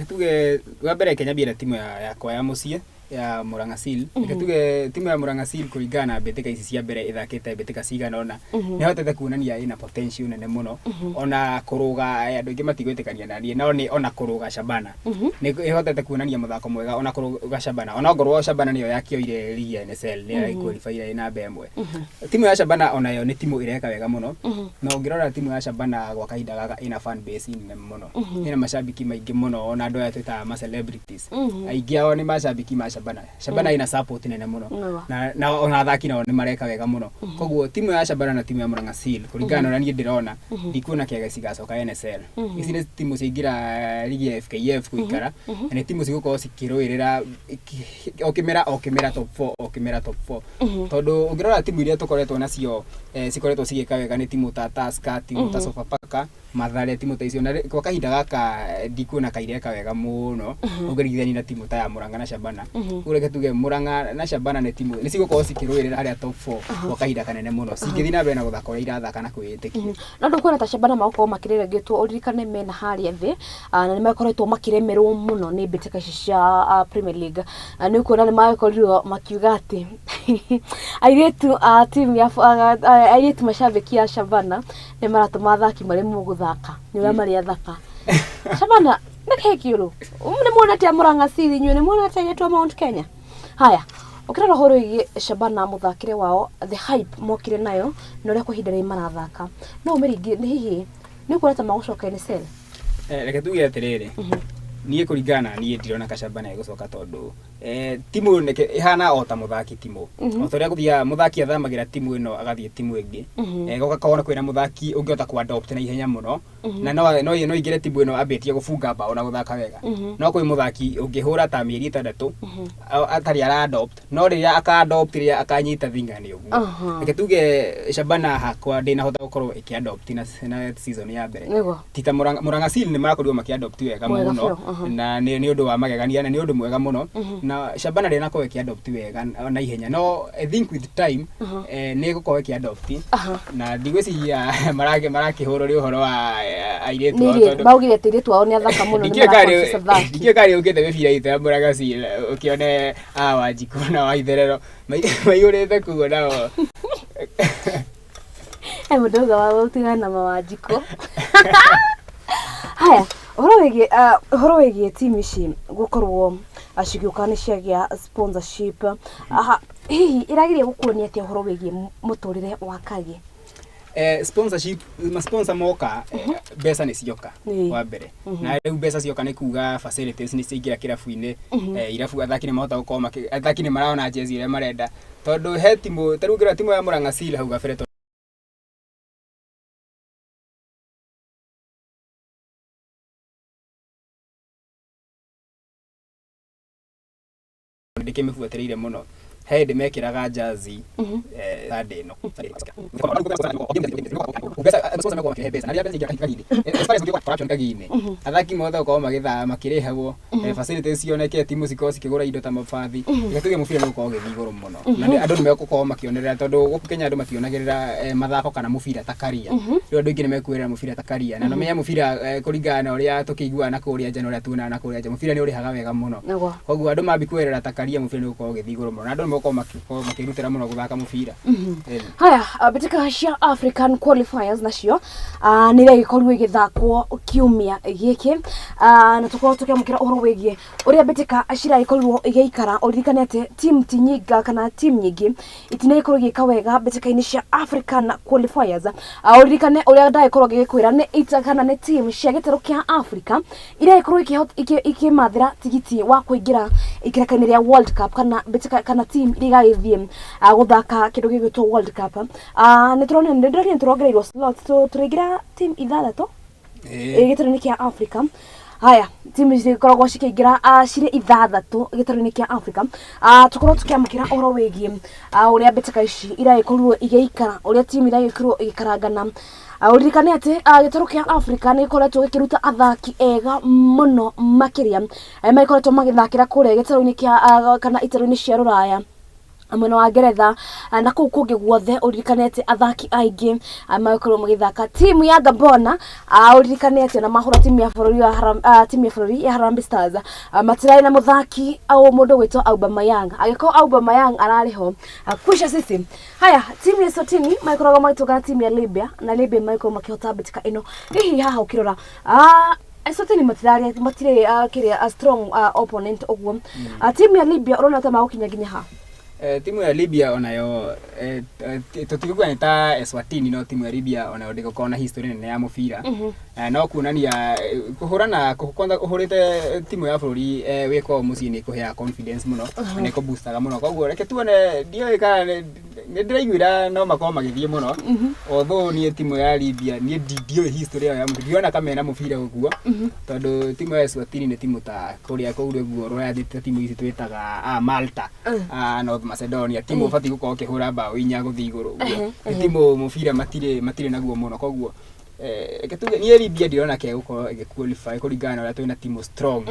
Tuge wa mbere Kenya bira timu yakwa ya mucie ya Murang'a Seal tuge timu ya Murang'a Seal kuringana mbĩtĩka ici cia mbere ithakĩte mbĩtĩka cigana ona nĩ hotete kuonania ina potential nene muno ona kuruga andũ aingĩ matigwĩtĩkania na niĩ no nĩ ona kuruga Shabana nĩ hotete kuonania mũthako mwega ona kuruga Shabana ona ngorwo Shabana nĩyo yakĩoire ligi ya NSL nĩ qualify na namba 1 timu ya Shabana ona yo nĩ timu ireka wega muno na ũngĩrora timu ya Shabana gwa kahinda gaka ina fan base nene muno ina mashabiki maingĩ muno ona andũ aya twĩtaga ma celebrities aingĩ ao nĩ mashabiki ma Shabana ina support nene muno na ona athaki nao nĩ mareka wega muno koguo timu ya Shabana na timu ya Murang'a Seal kuringana na niĩ ndĩrona ndikuona kĩaga cigacoka NSL ici nĩ timu cingĩra ligi ya FKF kuikara na timu cigũkorwo cikĩrũĩrĩra okĩmera top 4 tondũ ũngĩrora timu iria tũkoretwo nacio cikoretwo cigĩka wega nĩ timu ta Tusker timu ta Sofapaka Mathare timu ta icio na kwa kahinda gaka ndikuona kaireka wega muno ũngĩringithania na timu ta ya Murang'a na Shabana ureke tuge Murang'a na Shabana nĩ timu nĩ cigũkorwo cikĩrũĩrĩra harĩa top 4 kwa kahinda kanene muno cingĩthiĩ na mbere na gũthaka ũrĩa irathaka na kwĩĩtĩkia na ndũkuona ta Shabana magokorwo makĩrĩrĩgĩtwo ũririkane mena harĩa thĩ na nĩ makoretwo makĩremerwo muno nĩ mbĩtĩka ici cia Premier League nĩ kuona nĩ makorirwo makiuga atĩ airĩtu timu ya airĩtu mashabiki ya Shabana nĩ maratũma athaki marĩ mũgũthaka nĩ ũrĩa marĩ athaka Shabana nĩkĩkiũrũ nĩ muonete Murang'a Seal inyuĩ nĩ muonete airĩtu Mount Kenya haya ukirora horo igi Shabana muthakire wao the hype mokire nayo no reko hindare marathaka no umiringi ni hihi ni kureta magucoka NSL reke tuge atiriri niĩ kuringana niĩ ndirona ka Shabana ĩgũcoka tondũ timu ihana o ta muthaki timu o toria guthia muthaki athamagira timu ino agathie timu ingi goka kaona kwina muthaki ungiota ku adopt na ihenya muno na no igire timu ino ambitie gufunga bao na guthaka wega no kwi muthaki ungihura ta mieri 6 atari ara adopt no riria aka adopt riria akanyita thinga ni uguo reke tuge Shabana hakwa ndina hota gukorwo iki adopt na season ya mbere tita Murang'a Seal ni marakorirwo maki adopt wega muno na ni undu wa magegania na ni undu mwega muno na Shabana rena ko ki adopt wega na ihenya no I think with time ni gukorwo ki adopt na ndigwiciria marake horo ri uhoro wa airetu tondu baugire tiretu ao ni athaka muno ni ndikio kari ukite mibira ite ya Murang'a Seal ukione Wanjiku na Waitherero maiyurite kuo nao mudoga wa utigana na Wanjiku haya horo wegi timu ici gukorwo acigiuka ni ciagia sponsorship hihi iragiria gukuonia atia horo wegi muturire wakagi sponsorship ma sponsor moka mbeca ni cioka wa mbere na rĩu mbeca cioka ni kuga facilities ni ciingira kirabu-ini irabu athaki ni mahota gũkorwo athaki ni maraona jezi iria marenda tondu he timu tarungira timu ya Murang'a Seal hau gabere ndikimibuatereire muno he ndimekiraga jazi thande no athaki mothe ko magitha makirehagwo facilities cioneke timu ciko cikigura indo ta mabathi igatuge mubira no ko githigoro muno na andu nimekukorwo makionerera tondu guku Kenya andu mationagirira mathako kana mubira ta karia rio andu ingi nimekuirira mubira ta karia na no menya mubira kuringana uria tukigua na kuria jana uria tuna na kuria mubira ni urihaga wega muno koguo andu mambi kuirira ta karia mubira ni ko githigoro muno na andu nimekukorwo makirutira muno guthaka mubira haya mbĩtĩka cia African qualifiers nacio nĩrĩa gĩkorwo igĩthakwo kiumia gĩkĩ na tukorwo tukĩamũkĩra ũhoro wĩgiĩ ũrĩa mbĩtĩka ciragĩkorirwo igĩikara ũririkane atĩ team nyinga kana team nyingĩ itinagĩkorwo igĩka wega mbĩtĩka-inĩ cia African qualifiers ũririkane ũrĩa ndagĩkorwo gĩgĩkwĩra nĩ itakana nĩ team cia gĩtaro kĩa Africa iria gĩkorwo ikĩmathĩra tigiti wa kũingĩra ikĩraka-inĩ rĩa World Cup kana mbĩtĩka kana team iria igagĩthiĩ guthaka kĩndũ gĩgwĩtwo World Cup nĩ turongereirwo slots tũrĩngira team ithathatũ gĩtaro-inĩ kĩa Africa haya team ikoragwo cikĩingĩra cirĩ ithathatũ gĩtaro-inĩ kĩa Africa tukorwo tukĩamũkĩra ũhoro wĩgiĩ ũrĩa mbĩtĩka ici iragĩkorirwo igĩikara ũrĩa team iragĩkorwo igĩkarangana uririkane atĩ gĩtaro kĩa Africa nĩ ikoretwo gĩkĩruta athaki ega muno makĩria maikoretwo magĩthakĩra kũrĩa gĩtaro-inĩ kĩa kana itaro-inĩ cia Rũraya mwena wa Ngeretha na kuu kungi guothe urikanete athaki aingi makorwo magithaka timu ya Gabona urikanete na mahura timu ya bũrũri ya Harambee Stars matirai na muthaki au mundu gwitwo Aubameyang agiko Aubameyang arariho kwisha sisi haya timu ya Eswatini makorwo magituka timu ya Libya na Libya makorwo makihota bitika ino hihi haha ukirora Eswatini matire kiria strong opponent ogwo timu ya Libya urona ta magukinya ginya ha timu ya Libya onayo tutigwa nita Eswatini no timu ya Libya onayo ndiko na history nene ya mufira no kunania kuhurana kwanza uhurite timu ya bũrũri wiko muci ni kuhea confidence muno ni ko boostaga muno koguo reke tuone dio kana ni ndiraiguira no makoma magithie muno although ni timu ya Libya ni dio history ya mufira kama ena mufira guo tondu timu ya Eswatini ni timu ta kuria kuure guo royathite timu ici twitaga Malta North Macedonia timu fati guko kihura bao inya guthi iguru timu mufira matire naguo muno koguo ketuge ni Libya ndirona ke guko qualify kuringana na twina timu strong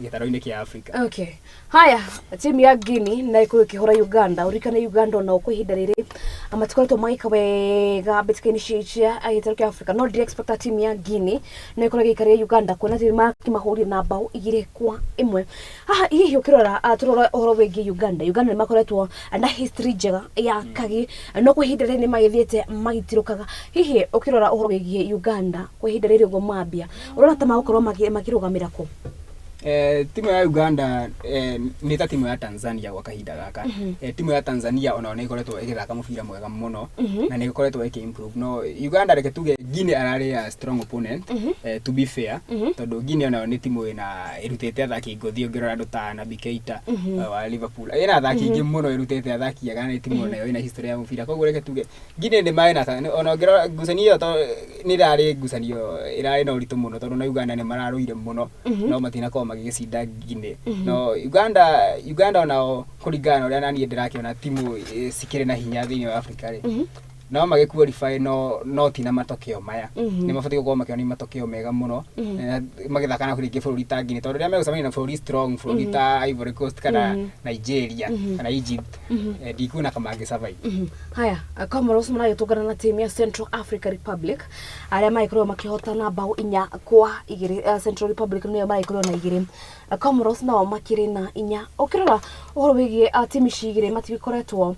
gitaro-ini kia Africa. Okay haya timu ya Guinea na iko kihura Uganda urikana Uganda na ukuhinda riri amatikoretwo maika wega betikaini cicia gitaro kia Africa no direct expect timu ya Guinea na iko gikaria Uganda kuna timu makimahuri na bao 2-1 haha hihi ukirora turora uhoro wegi Uganda ni makoretwo na history njega ya kagi no kuhinda riri ni magithiete magitirukaga hihi ukirora uhoro wegi Uganda kuhinda riri go mambia urona ta magukorwo magirugamira ku timu ya Uganda ni ta timu ya Tanzania kwa kahinda gaka timu ya Tanzania ona ikoretwo igithaka mufira mwega muno na ni ikoretwo improve no Uganda reke tuge Guinea arari a strong opponent to be fair tondu Guinea ona ni timu ina irutete athaki ngothi ongirora nduta na Bikeita wa Liverpool ina athaki ingi muno irutete athaki agana ni timu ona ina history ya mufira koguo reke tuge Guinea ni maina ona ongirora gucanio to ni rari gucanio irari no ritu muno tondu na Uganda ni mararuire muno no matina ko magicinda Guinea no Uganda ona kuringana uria nani ndirakiona timu sikire na hinya thiini wa Africa ri no magikualify no tina matokeo maya ni mabati gukorwo makiona matokeo mega muno magithaka na kuringi bũrũri ta Guinea tondu ria megucamania na bũrũri strong bũrũri ta Ivory Coast kana Nigeria kana Egypt ndikuna kama survive haya Comoros maragitungana na timu ya Central Africa Republic aria maikorwo makihotana bao 4-2 Central Republic niyo maikorwo na 2 Comoros nao makiri na 4 ukirora uhoro wigie timu cigire matikoretwo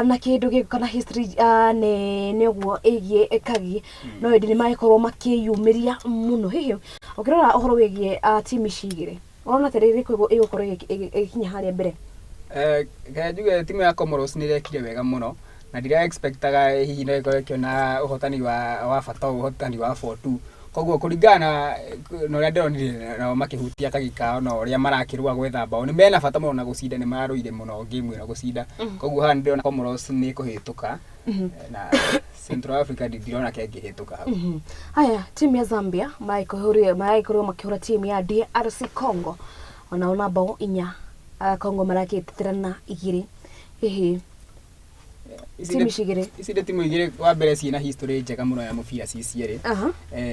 na kindu gikana history ne guo egie ekagi no ndi maikorwo makiyumiria muno hihi ukirora uhoro wigie timu cigire ona terere kwego igukorwo ikinya haria mbere kajuge timu ya Comoros ni rekire wega muno na ndira expectaga hihi no ikorwo kiona uhotani wa bata uhotani wa 4-2 koguo kuringana no ria ndironire na makihutia kagika no ria marakirwa gwetha bao ni mena bata muno na gucinda ni maruire muno game ino gucinda koguo ha ndirona Comoros ni kuhituka na Central Africa ndirona kengihituka haya timu ya Zambia maikorwo makihura timu ya DRC Congo ona bao 4 Congo marakitirana 2 hihi timu cigire icinde timu igire wa mbere ciina history njega muno ya mufira ciciere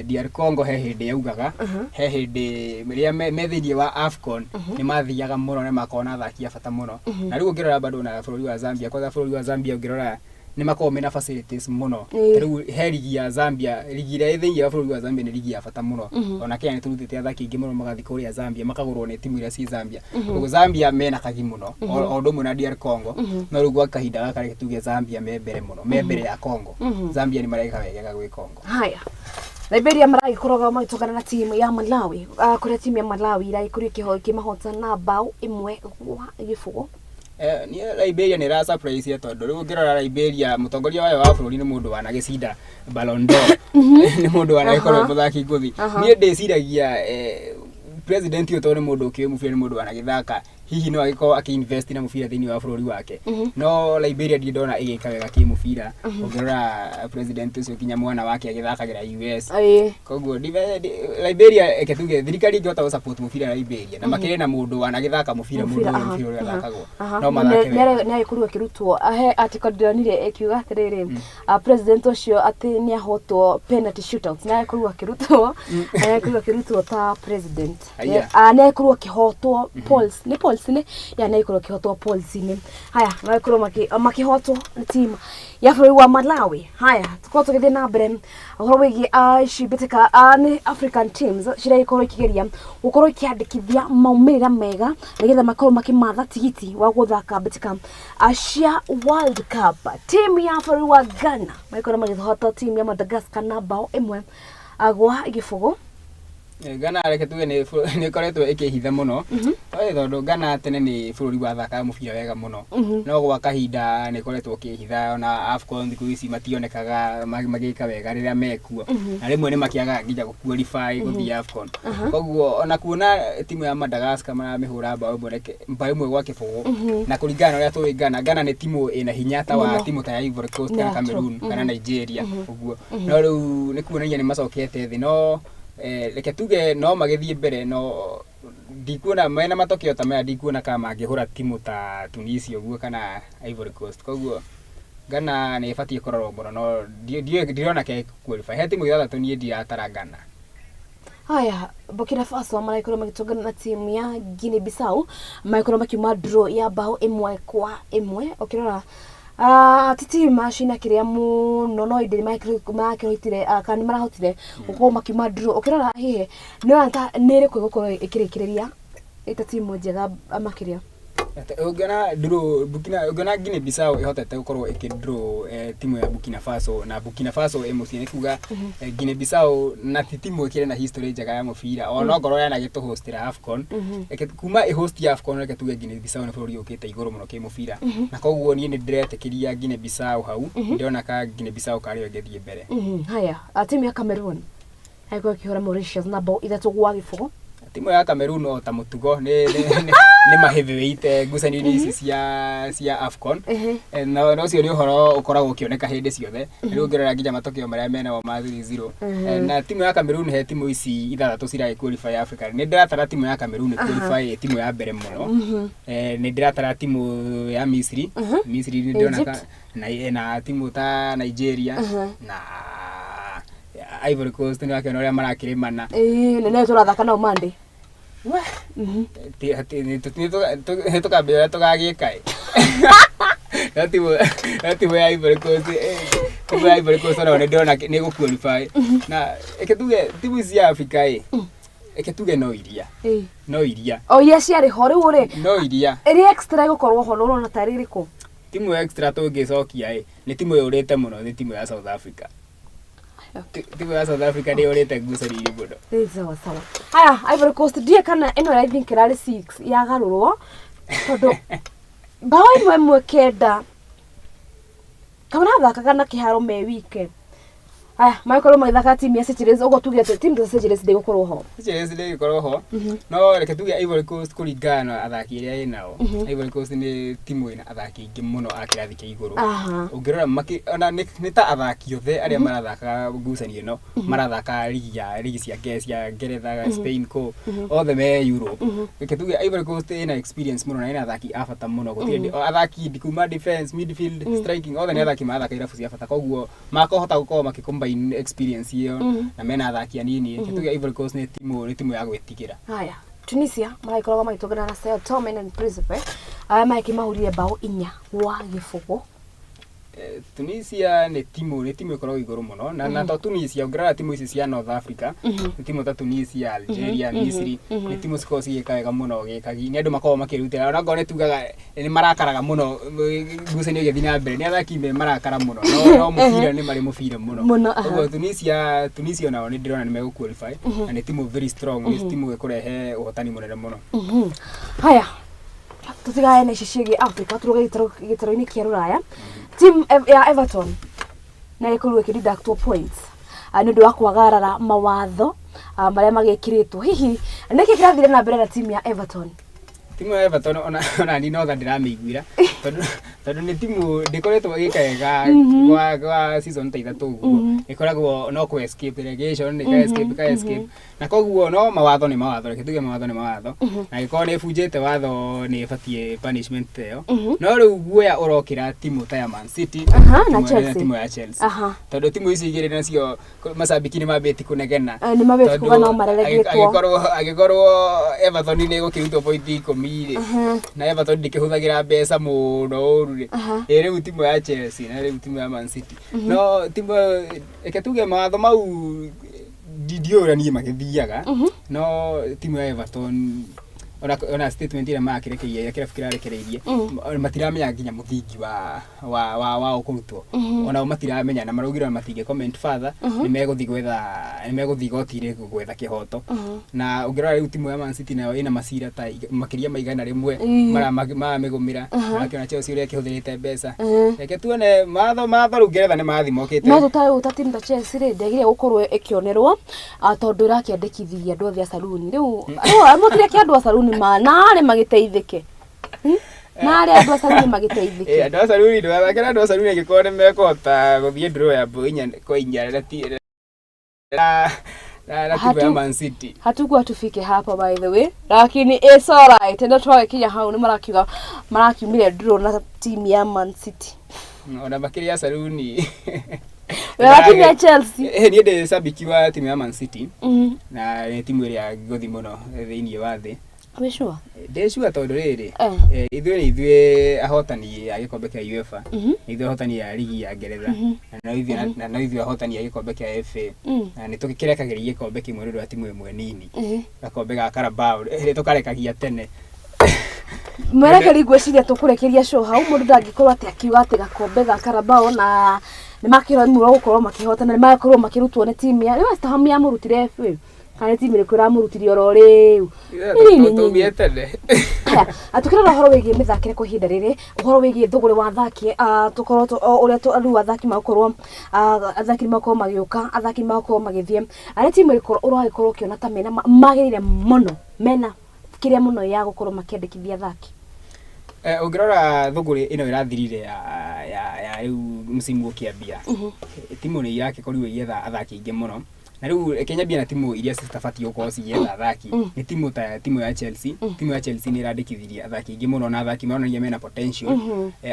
DR Congo he hindi yaugaga he hindi ria methirie wa AFCON ni mathiaga muno ne makona thakia bata muno na riu ngirora bado na bũrũri wa Zambia kwa bũrũri wa Zambia ngirora ni makome na facilities muno riu he ligi ya Zambia ligi ria thiia bũrũri wa Zambia ni ligi ya bata muno ona Kenya ni turutite athaki ingi muno magathi kuria Zambia makagurwo ni timu ria ci Zambia ugo Zambia mena kagi muno ondo mu na DR Congo no riu gwa kahinda gaka reke tuge Zambia membere muno membere ya Congo Zambia ni mareka wegega gwi Congo haya Liberia maragikoroga magitokana na timu ya Malawi kuria timu ya Malawi ira ikurio kiho kimahota na bao 1-0 ni Liberia ni ra surprise tondu riu ngirora Liberia mutongoria wayo wa bũrũri ni mundu wanagicinda Ballon d'Or ni mundu wanagikorwo muthaki nguthi ni ndiciragia president uyu ni mundu ukiwe mufira ni mundu wanagithaka hihi no agiko akiinvest na mufira thiini wa bũrũri wake no Liberia ndona igika wega ki mufira ngirora president ucio kinya mwana wake agithakagira US koguo Liberia eketuge thirikari ngota support mufira Liberia na makire na mundu wanagithaka mufira uri athakagwo no mathake ni ayikurwa kirutwo he article ndonire ekiuga atiriri president ucio ati ni ahotwo penalty shootout na ayikurwa kirutwo ta president ni ayikurwa kihotwo polls Wales-inĩ ya na ikorwo kĩhotwo Poles-inĩ. Haya makorwo makĩhotwo team ya bũrũri wa Malawi. Haya tukorwo tũgĩthiĩ na mbere ũhoro wĩgiĩ ici mbĩtĩka nĩ African teams cirĩa ikorwo ikĩgeria gũkorwo ikĩandĩkithia maumĩrĩra mega nĩgetha makorwo makĩmatha tigiti wa gũthaka mbĩtĩka cia World Cup. Team ya bũrũri wa Ghana makorwo magĩhota team ya Madagascar na bao ĩmwe agwa gĩbũgũ. Ghana reke tuge nĩ koretwo ĩkĩhitha mũno tondũ Ghana tene nĩ bũrũri wa thaka mũbira wega mũno no gwa kahinda nĩ koretwo kĩhitha na AFCON thikũ ici mationekaga magĩka wega rĩrĩa mekuo na rĩmwe nĩ makĩaga nginya gũqualify gũthiĩ AFCON. Koguo ona kuona timu ya Madagascar maramĩhũra bao ĩmwe gwa kĩbũgũ na kũringana na ũrĩa tũĩ Ghana nĩ timu ĩna hinya ta wa timu ta ya Ivory Coast kana Cameroon kana Nigeria. Koguo no rĩu nĩ kuonania nĩ macokete thĩ no reke tuge no magĩthiĩ mbere no ndikuona mena matokeo ta maya ndikuona kama mangĩhũra timu ta Tunisia ũguo kana Ivory Coast. Koguo Ghana nĩ ĩbatiĩ kũrorwo mũno no ndirona ke qualify he timu ithathatũ niĩ ndiratara Ghana. Haya Burkina Faso marakorwo magĩtongana na timu ya Guinea Bissau marakorwo makiuma draw ya bao ĩmwe kwa ĩmwe ukirora titi machine kiria muno no inde makirotire kandi marahotire gukorwo makiuma draw ukirora hihi no anta nere gukorwo ikirikireria ita timu njega makiria Ugana draw Ugana Guinea Bissau ihotete gukorwo ikidraw timu ya Burkina Faso na Burkina Faso emotion kuga Guinea Bissau na timu ikire na history njega ya mubira ona ngoro yana gitu hostira AFCON kuma host ya AFCON reke tuge Guinea Bissau ni bũrũri ukite iguru muno kimubira na koguo nie ni ndiretekiria Guinea Bissau hau ndiona ka Guinea Bissau kari ogethie mbere. Haya timu ya Cameroon haiko kihora Mauritius na bao ithatu gwa gĩbũgũ. Timu ya Cameroon o ta mutugo ni maheavyweight ngucanio ici cia AFCON no cio ni uhoro ukoragwo ukioneka hindi ciothe riu ngerera nginya matokeo maria mena wa 3-0 na timu ya Cameroon he timu ici ithathatu cirai qualify Africa ni ndiratara timu ya Cameroon qualify timu ya mbere muno ni ndiratara timu ya Misri ni ndionaka na timu ta Nigeria na Ivory Coast ni wakiona uria marakĩrĩmana nene tũrathaka na Monday tukambia tugagĩka timu ya Ivory Coast timu ya Ivory Coast ona ndĩrona nĩ gũqualify na eketuge timu ici ya Africa eketuge no iria o ya ciarĩ ho rĩu rĩ no iria ĩrĩ extra gũkorwo ho no na tarĩ rĩkũ timu extra tũngĩcokia nĩ timu yũrĩte mũno nĩ timu ya South Africa. Timu ya South Africa nĩ yũrĩte ngucanio mũno. Sawa. Haya Ivory Coast ndiye kana ĩno I think rally 6 ya garũrwo tondũ bao ĩmwe kenda kana thakaga na kĩharo me weekend. Haya makorwo magĩthaka timu ya Seychelles ugo tugete timu ya Seychelles ndĩgũkorwo ho. Seychelles ndĩgũkorwo ho no reke tuge Ivory Coast kũringana athaki iria ĩnao. Ivory Coast nĩ timu ĩna athaki aingĩ mũno a kĩrathi kĩa igũrũ. Ũngĩrora ona nĩ ta athaki othe arĩa marathaka ngucanio ĩno marathaka ligi cia Ngeretha Spain ko othe me Europe. Reke tuge Ivory Coast ĩna experience mũno na ĩna athaki a bata mũno gũtirĩ athaki kuma defense midfield striking othe nĩ athaki mathaka irabu cia bata koguo makahota gũkorwo makĩcombine experience hiyo na mena athaki anini tuge Ivory Coast ni timu ya gwĩtigĩra. Haya Tunisia marakorwo magĩtongana na Sao Tome and Principe makĩmahũrire bao 4 gwa gĩbũgũ. Tunisia nĩ timu ikoragwo igũrũ mũno na ta Tunisia ũngĩrora timu ici cia North Africa nĩ timu ta Tunisia, Algeria, Misri nĩ timu cikoragwo cigĩka wega mũno gĩkagi nĩ andũ makoragwo makĩrutĩra ona ngoro nĩ tugaga nĩ marakaraga mũno ngucanio igĩthiĩ na mbere nĩ athaki me marakara mũno no mũbira nĩ marĩ mũbira mũno koguo Tunisia nao nĩ ndĩrona nĩ megũqualify na nĩ timu very strong nĩ timu ĩkũrehe ũhotani mũnene mũno. Haya tutigae na ici ciĩgiĩ Africa turuge gĩtaro-inĩ kĩa Rũraya team ya Everton na ĩkorwo ĩkĩdeduct points nĩ ũndũ wa kwagarara mawatho marĩa magĩkĩrĩtwo hihi nĩkĩ kĩrathire na mbere na team ya Everton timu ya Everton ona ni no ndĩramĩiguira tondu ni timu ndikoretwo gikega kwa season ta ithatu guo ikoragwo no ku escape relegation ni ka escape na koguo no mawatho ni mawatho reke tuge mawatho ni mawatho na giko ni bujete watho ni batie punishment eo no riu guoya urokira timu ta ya Man City na timu ya Chelsea tondu timu ici igiri nacio mashabiki ni mabeti kunegena ni mabeti kugana marelegetwo agikorwo Everton ni gukirutwo point 10 na Everton ndikihuthagira mbeca muno ru riu timu ya Chelsea na riu timu ya Man City no timu eke tuge mawatho mau ndiora ni magithiaga no timu ya Everton ona statement ira makirekeria ya kirafu kirarekereirie matiramenya nginya muthingi wa ukurutwo ona matiramenya na maraugira matinge comment further ni meguthi gotire gwetha kihoto na ungirora riu timu ya Man City nayo ina masira ta makiria maigana rimwe maramegumira akiona Chelsea uri akihuthirite mbeca reke tuone matho riu ngeretha ni mathimokite no tuta timu ta Chelsea ri ndegire gukorwo ikionerwo tondu irakiandikithia andu othe a saluni riu amotire ki andu a saluni nare magiteithike nare andu a saluni magiteithike andu a saluni ndo athakira andu a saluni ngikone mekota guthie draw ya boinya koinya na timu ya Man City hatukuwa tufike hapa by the way lakini it's alright ndio twakinya hau ni marakiumire draw na timu ya Man City ona makiria saluni timu ya Chelsea ni de sabiki wa timu ya Man City na ni timu ria gothi muno thiini wa thi Ameshua ndeshua tondu riri ithuĩ ahotani ya gikombe kia UEFA ithuĩ ahotani ya ligi ya Ngeretha na ithuĩ ahotani ya gikombe kia FA na ni tukirekagĩria gikombe kimwe rĩrĩa timu ĩmwe nini gakombe ga Carabao tukarekagia tene mwerekeri gweciria tukurekeria show hau mundu ndangikorwo ati akiuga ati gakombe ga Carabao na ni makiro ni muro gukorwo makihotana ni makorwo makirutwo ni timu ya West Ham ya murutire FA kana timu ri kura murutirio ro riu ni tene atukira horo wigie mithakire kwa ihinda riri uhoro wigie thuguri wa athaki tukorwo uria riu athaki makorwo athaki makorwo magiuka athaki makorwo magithie ari timu ri uragikorwo kiona ta mena magirire muno mena kiria muno ya gukorwo makiandikithia athaki ungirora thuguri ino irathirire ya riu msimu ukiambia timu ni irakikorwo igitha athaki ingi muno na riu Kenya bia na timu iria citabatie gukorwo cigitha athaki ni timu ya Chelsea timu ya Chelsea ni irandikithirie athaki ingi muno na athaki maronania mena potential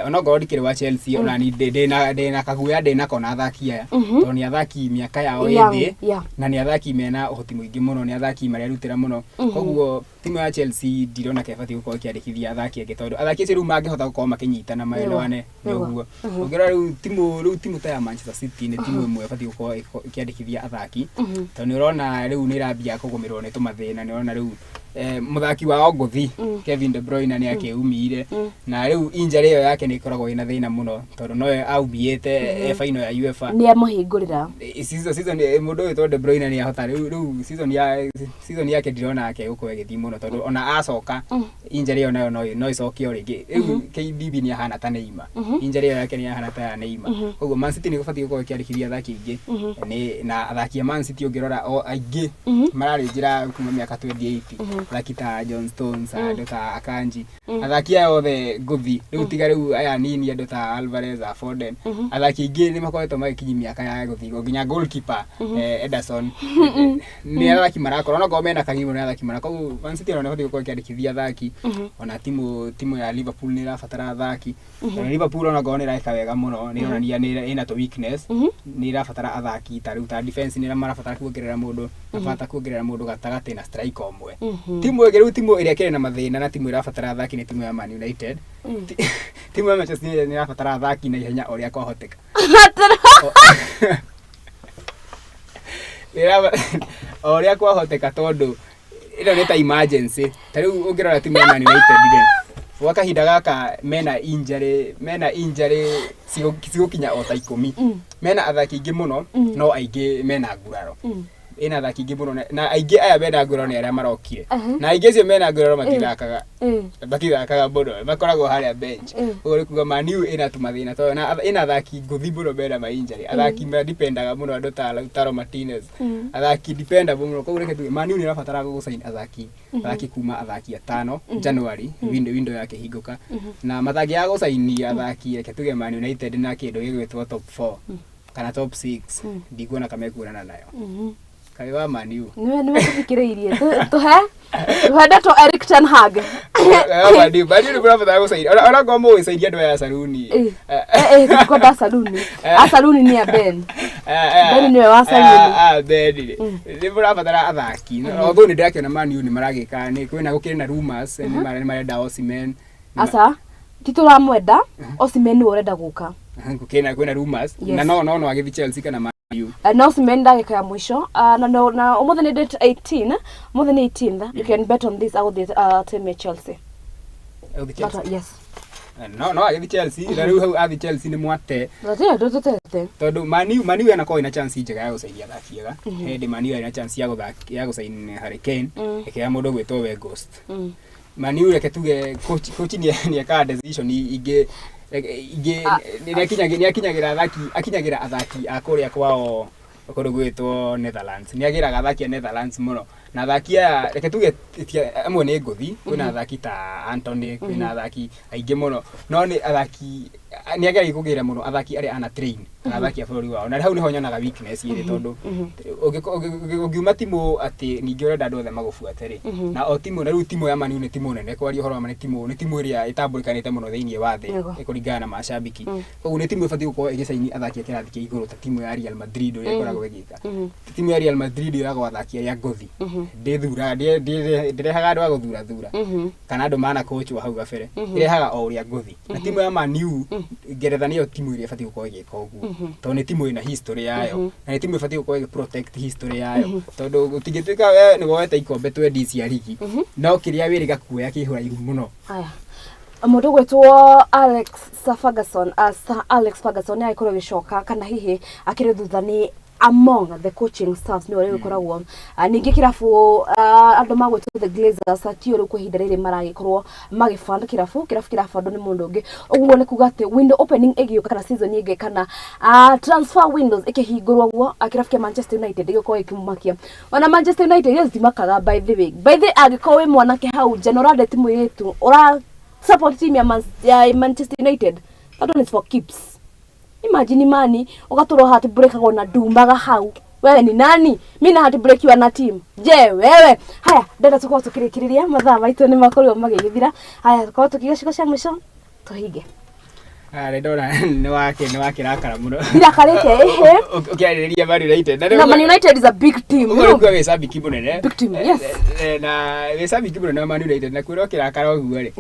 ona ngorwo ndikire wa Chelsea ona ni ndina kaguya ndina kona athaki aya to ni athaki miaka yao yethi na ni athaki mena uhoti muingi muno ni athaki maria rutira muno koguo timu ya Chelsea ndirona kaibati gukorwo kiandikithia athaki ingi tondu athaki acio riu mangihota gukorwo makinyitana maelewane niguo ungirora riu timu ta ya Manchester City ni timu imwe ibati gukorwo kiandikithia athaki tondu urona riu ni irambia kugumirwo ni tumathina ni urona riu muthaki wa ngothi Kevin De Bruyne ni akiumire na riu injury iyo yake ni ikoragwo ina thina muno tondu no aubiete final ya UEFA ni amuhingurira season mundu uyu De Bruyne ni ahota riu season yake ndirona yake gukorwo igithii muno tondu ona acoka injury iyo nayo no icokio ringi riu KDB ni ahana ta Neymar injury iyo yake ni ahana ta Neymar koguo Man City ni gubatie gukorwo kiarikithia athaki ingi ni na athaki ya Man City ungirora o aingi marari njira kuma miaka 28 athaki ta John Stones andu ta Akanji athaki aya othe nguthi riu tiga riu aya nini andu ta Alvarez Foden athaki ingi ni makoretwo magikinyi miaka ya guthi nginya goalkeeper Ederson ni athaki marakorwo no gomena kagimo ni athaki marakorwo Man City no nabati gukorwo kiandikithia athaki ona timu ya Liverpool ni irabatara athaki Liverpool ona gone raika wega muno ni onania ni ina to weakness ni irabatara athaki ta riu ta defense ni marabatara kuongerera mundu nabata kuongerera mundu gatagati na striker omwe timu ĩngĩ timu iria kire na mathina na timu irabatara athaki ni timu ya Man United timu ya Manchester United ni irabatara athaki na ihenya uria kwahoteka uria kwahoteka tondu ino ni ta emergency ta riu ungirora timu ya Man United gwa kahinda gaka mena injury cigukinya o ta 10 mena athaki ingi muno no aingi mena nguraro ina thaki ingi muno na aingi aya benda ngoro ni aria marokire na aingi cio mena ngoro matithakaga batithakaga muno makoragwo haria bench uri kuga maniu ina tumathina to na ina thaki nguthi muno benda ma injury athaki ma dependaga muno andu ta Lautaro Martinez athaki dependa muno koguo reke tuge maniu ni rabatara gusign athaki kuma athaki 5 January window yake hinguka na mathaki ya gusign athaki reke tuge Man United na kindu gigwitwo top 4 kana top 6 ndigona kama ekurana nayo kaiwa Maniu niwe tufikireirie tuhenda to Eric Ten Hag Maniu ni bravo gusaidi ona ngomo gusaidi andu ya saluni tukoda saluni ni ya Ben niwe wa saluni Ben ni bravo athaki although ni ndakiona Maniu ni maragika ni kwina gukiri na rumors ni marenda Osimhen asa tituramwenda Osimhen ni urenda guka kwina rumors na no agithi Chelsea kana Maniu na Osimhen ndagika ya mwisho na more than date 18 you can bet on this out the team Chelsea yes no agithi Chelsea na riu agithi Chelsea ni mwate tondu Maniu anakorwo ina chance njega ya gusaidia athakiega hindi Maniu ina chance ya gusaini Harry Kane ikea mundu gwitwo Weghorst Maniu reke tuge coach ni aka decision inge ni akinyagira athaki akuria kwao okoru gwitwo Netherlands ni agira athaki Netherlands muno na athaki reke tuge amwe ni nguthi kwina athaki ta Anthony kwina athaki aingi muno no ni athaki ni agira ikugira muno athaki ari ana train na athaki afuri wao na hau ni honyonaga weakness iri tondu ugiuma timu ati ningi urenda andu othe magufuate ri na o timu na riu timu ya Maniu ni timu nene kwari horo ma ni timu iria itambulikanite muno thiini wa thi ikurigana na mashabiki koguo ni timu ifati gukorwo igicaini athaki kirathi kia iguru ta timu ya Real Madrid uria ikoragwo igika timu ya Real Madrid irago athaki aria nguthi ndirehaga andu aguthura kana andu mana coach wa hau gabere irehaga o uria nguthi na timu ya Maniu Ngeretha niyo timu iria ifati gukorwo igika uguo to ni timu ina history yayo na ni timu ifati gukorwo protect history yayo tondu utingituika we ni woete ikombe twendi cia ligi no kiria wiriga kuoya kihura igu muno aya mundu gwetwo Alex Ferguson ai koro gicoka kana hihi akire thutha ni among the coaching staffs ni wale gukoragwo ningi kirafu andu magwetwo the Glazers atio ri kuhinda riri maragikorwo magifanda kirafu kirafando ni mundu ungi uguo ni kuga ati window opening egioka kana season ige kana transfer windows ikihingurwo guo kirafu kia Manchester United igiko ikimumakia ona Manchester United yes dimakaga by the way agiko we mwanake hau general timu yetu ora support team ya Manchester United that one is for keeps. Imagine mani ugatoro heart break na dumbaga hau wewe ni nani mimi na heart break wa na team je wewe haya dada tukao tukirikiria mathaa maitu ni makorio magigithira haya tukao tukigashika cia mwisho tuhige ndona ni wake rakara muno irakarete ukiariria Man United na Man United is a big team uko we sabiki munene big team yes na we sabiki munene Man United na kwira kirakara uguo ri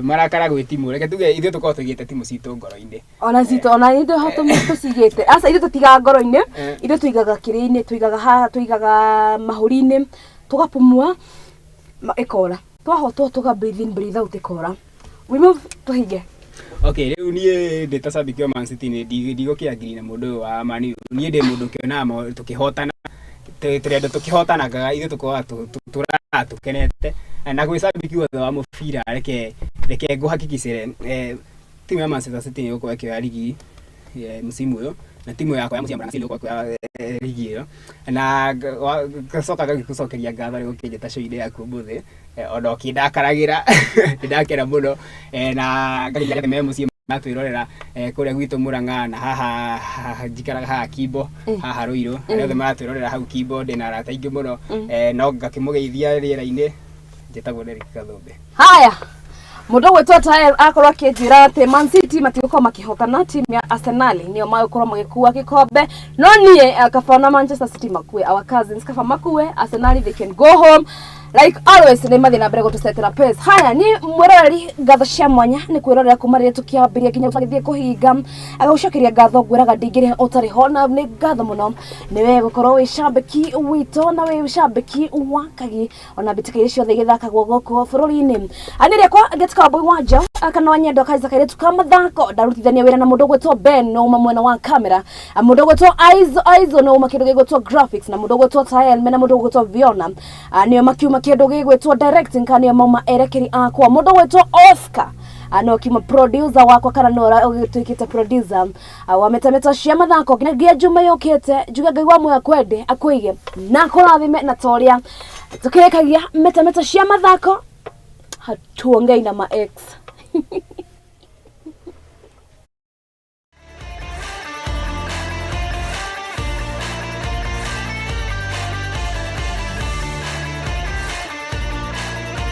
marakara gwi timu reke tuge ithu tukao tugite timu citu ngoro-ine ona ithu hoto mutu cigite asa ithu tutiga ngoro-ine ithu tuigaga kiri-ine tuigaga mahuri-ine tugapumua ikora twahotwo tuga breathe out ikora we move tuhige. Okay, riu nie ndeta sabiki wa Man City ni ndigokia ngiri na mundu wa Maniu nie ndi mundu kiona tukihotana turenda tukihotanaga ithu tukoa tukenete na gwi sabiki wa mubira reke nguhakikicire timu ya Manchester City ni gukwa kio ligi msimu uyu na timu yako ya Brazil ni gukwa ligi iyo na gacoka gagikucokeria ngatho ri gukijeta show ide yaku mbuthi ondo kindakaragira ndakera muno na ngariga me muciĩ matwirorera kuria gwitu Murang'a na haha njikaraga haha Kimbo haha Ruiru othe matwirorera hau Kimbo ndina arata ingi muno no ngakimugeithia riera-ini njitagwo Derek Gathumbe. Haya mundu gwetwo ta akorwo akijira ati Man City matigũkorwo makihotana timu ya Arsenal nio magũkorwo magĩkua gikombe no nie akafana Manchester City makue our cousins kafa makue Arsenal they can go home like always ni mathina mbere gutusetera pace. Haya ni mwiroreri ngatho cia mwanya ni kwirorera kumarire tukiambiria kinya tugithie kuhinga agagucokeria ngatho gwiraga ndingire utari ho na ni ngatho muno ni we gukorwo wi shambiki wito na wi shambiki wakagi ona bitika icio ciothe igithakagwo goko bururi-ini aniria kwa Wambui Njau kana wanyendo kaisa kairetu kama thako ndarutithania wira na mundu gwetwo Ben no mwena wa camera mundu gwetwo Aizo no makindu gwetwo graphics na mundu gwetwo Tael mena mundu gwetwo Viona niyo makiuma kindu gwetwo directing kana mama erekeri akwa mundu gwetwo Oscar ano kima producer wako kana nora ugituikite producer wametameta cia mathako nginya juma yokete juga ngai wa moya kwende akwige na kurathime na toria tukirekagia metameta cia mathako hatuongei na ma ex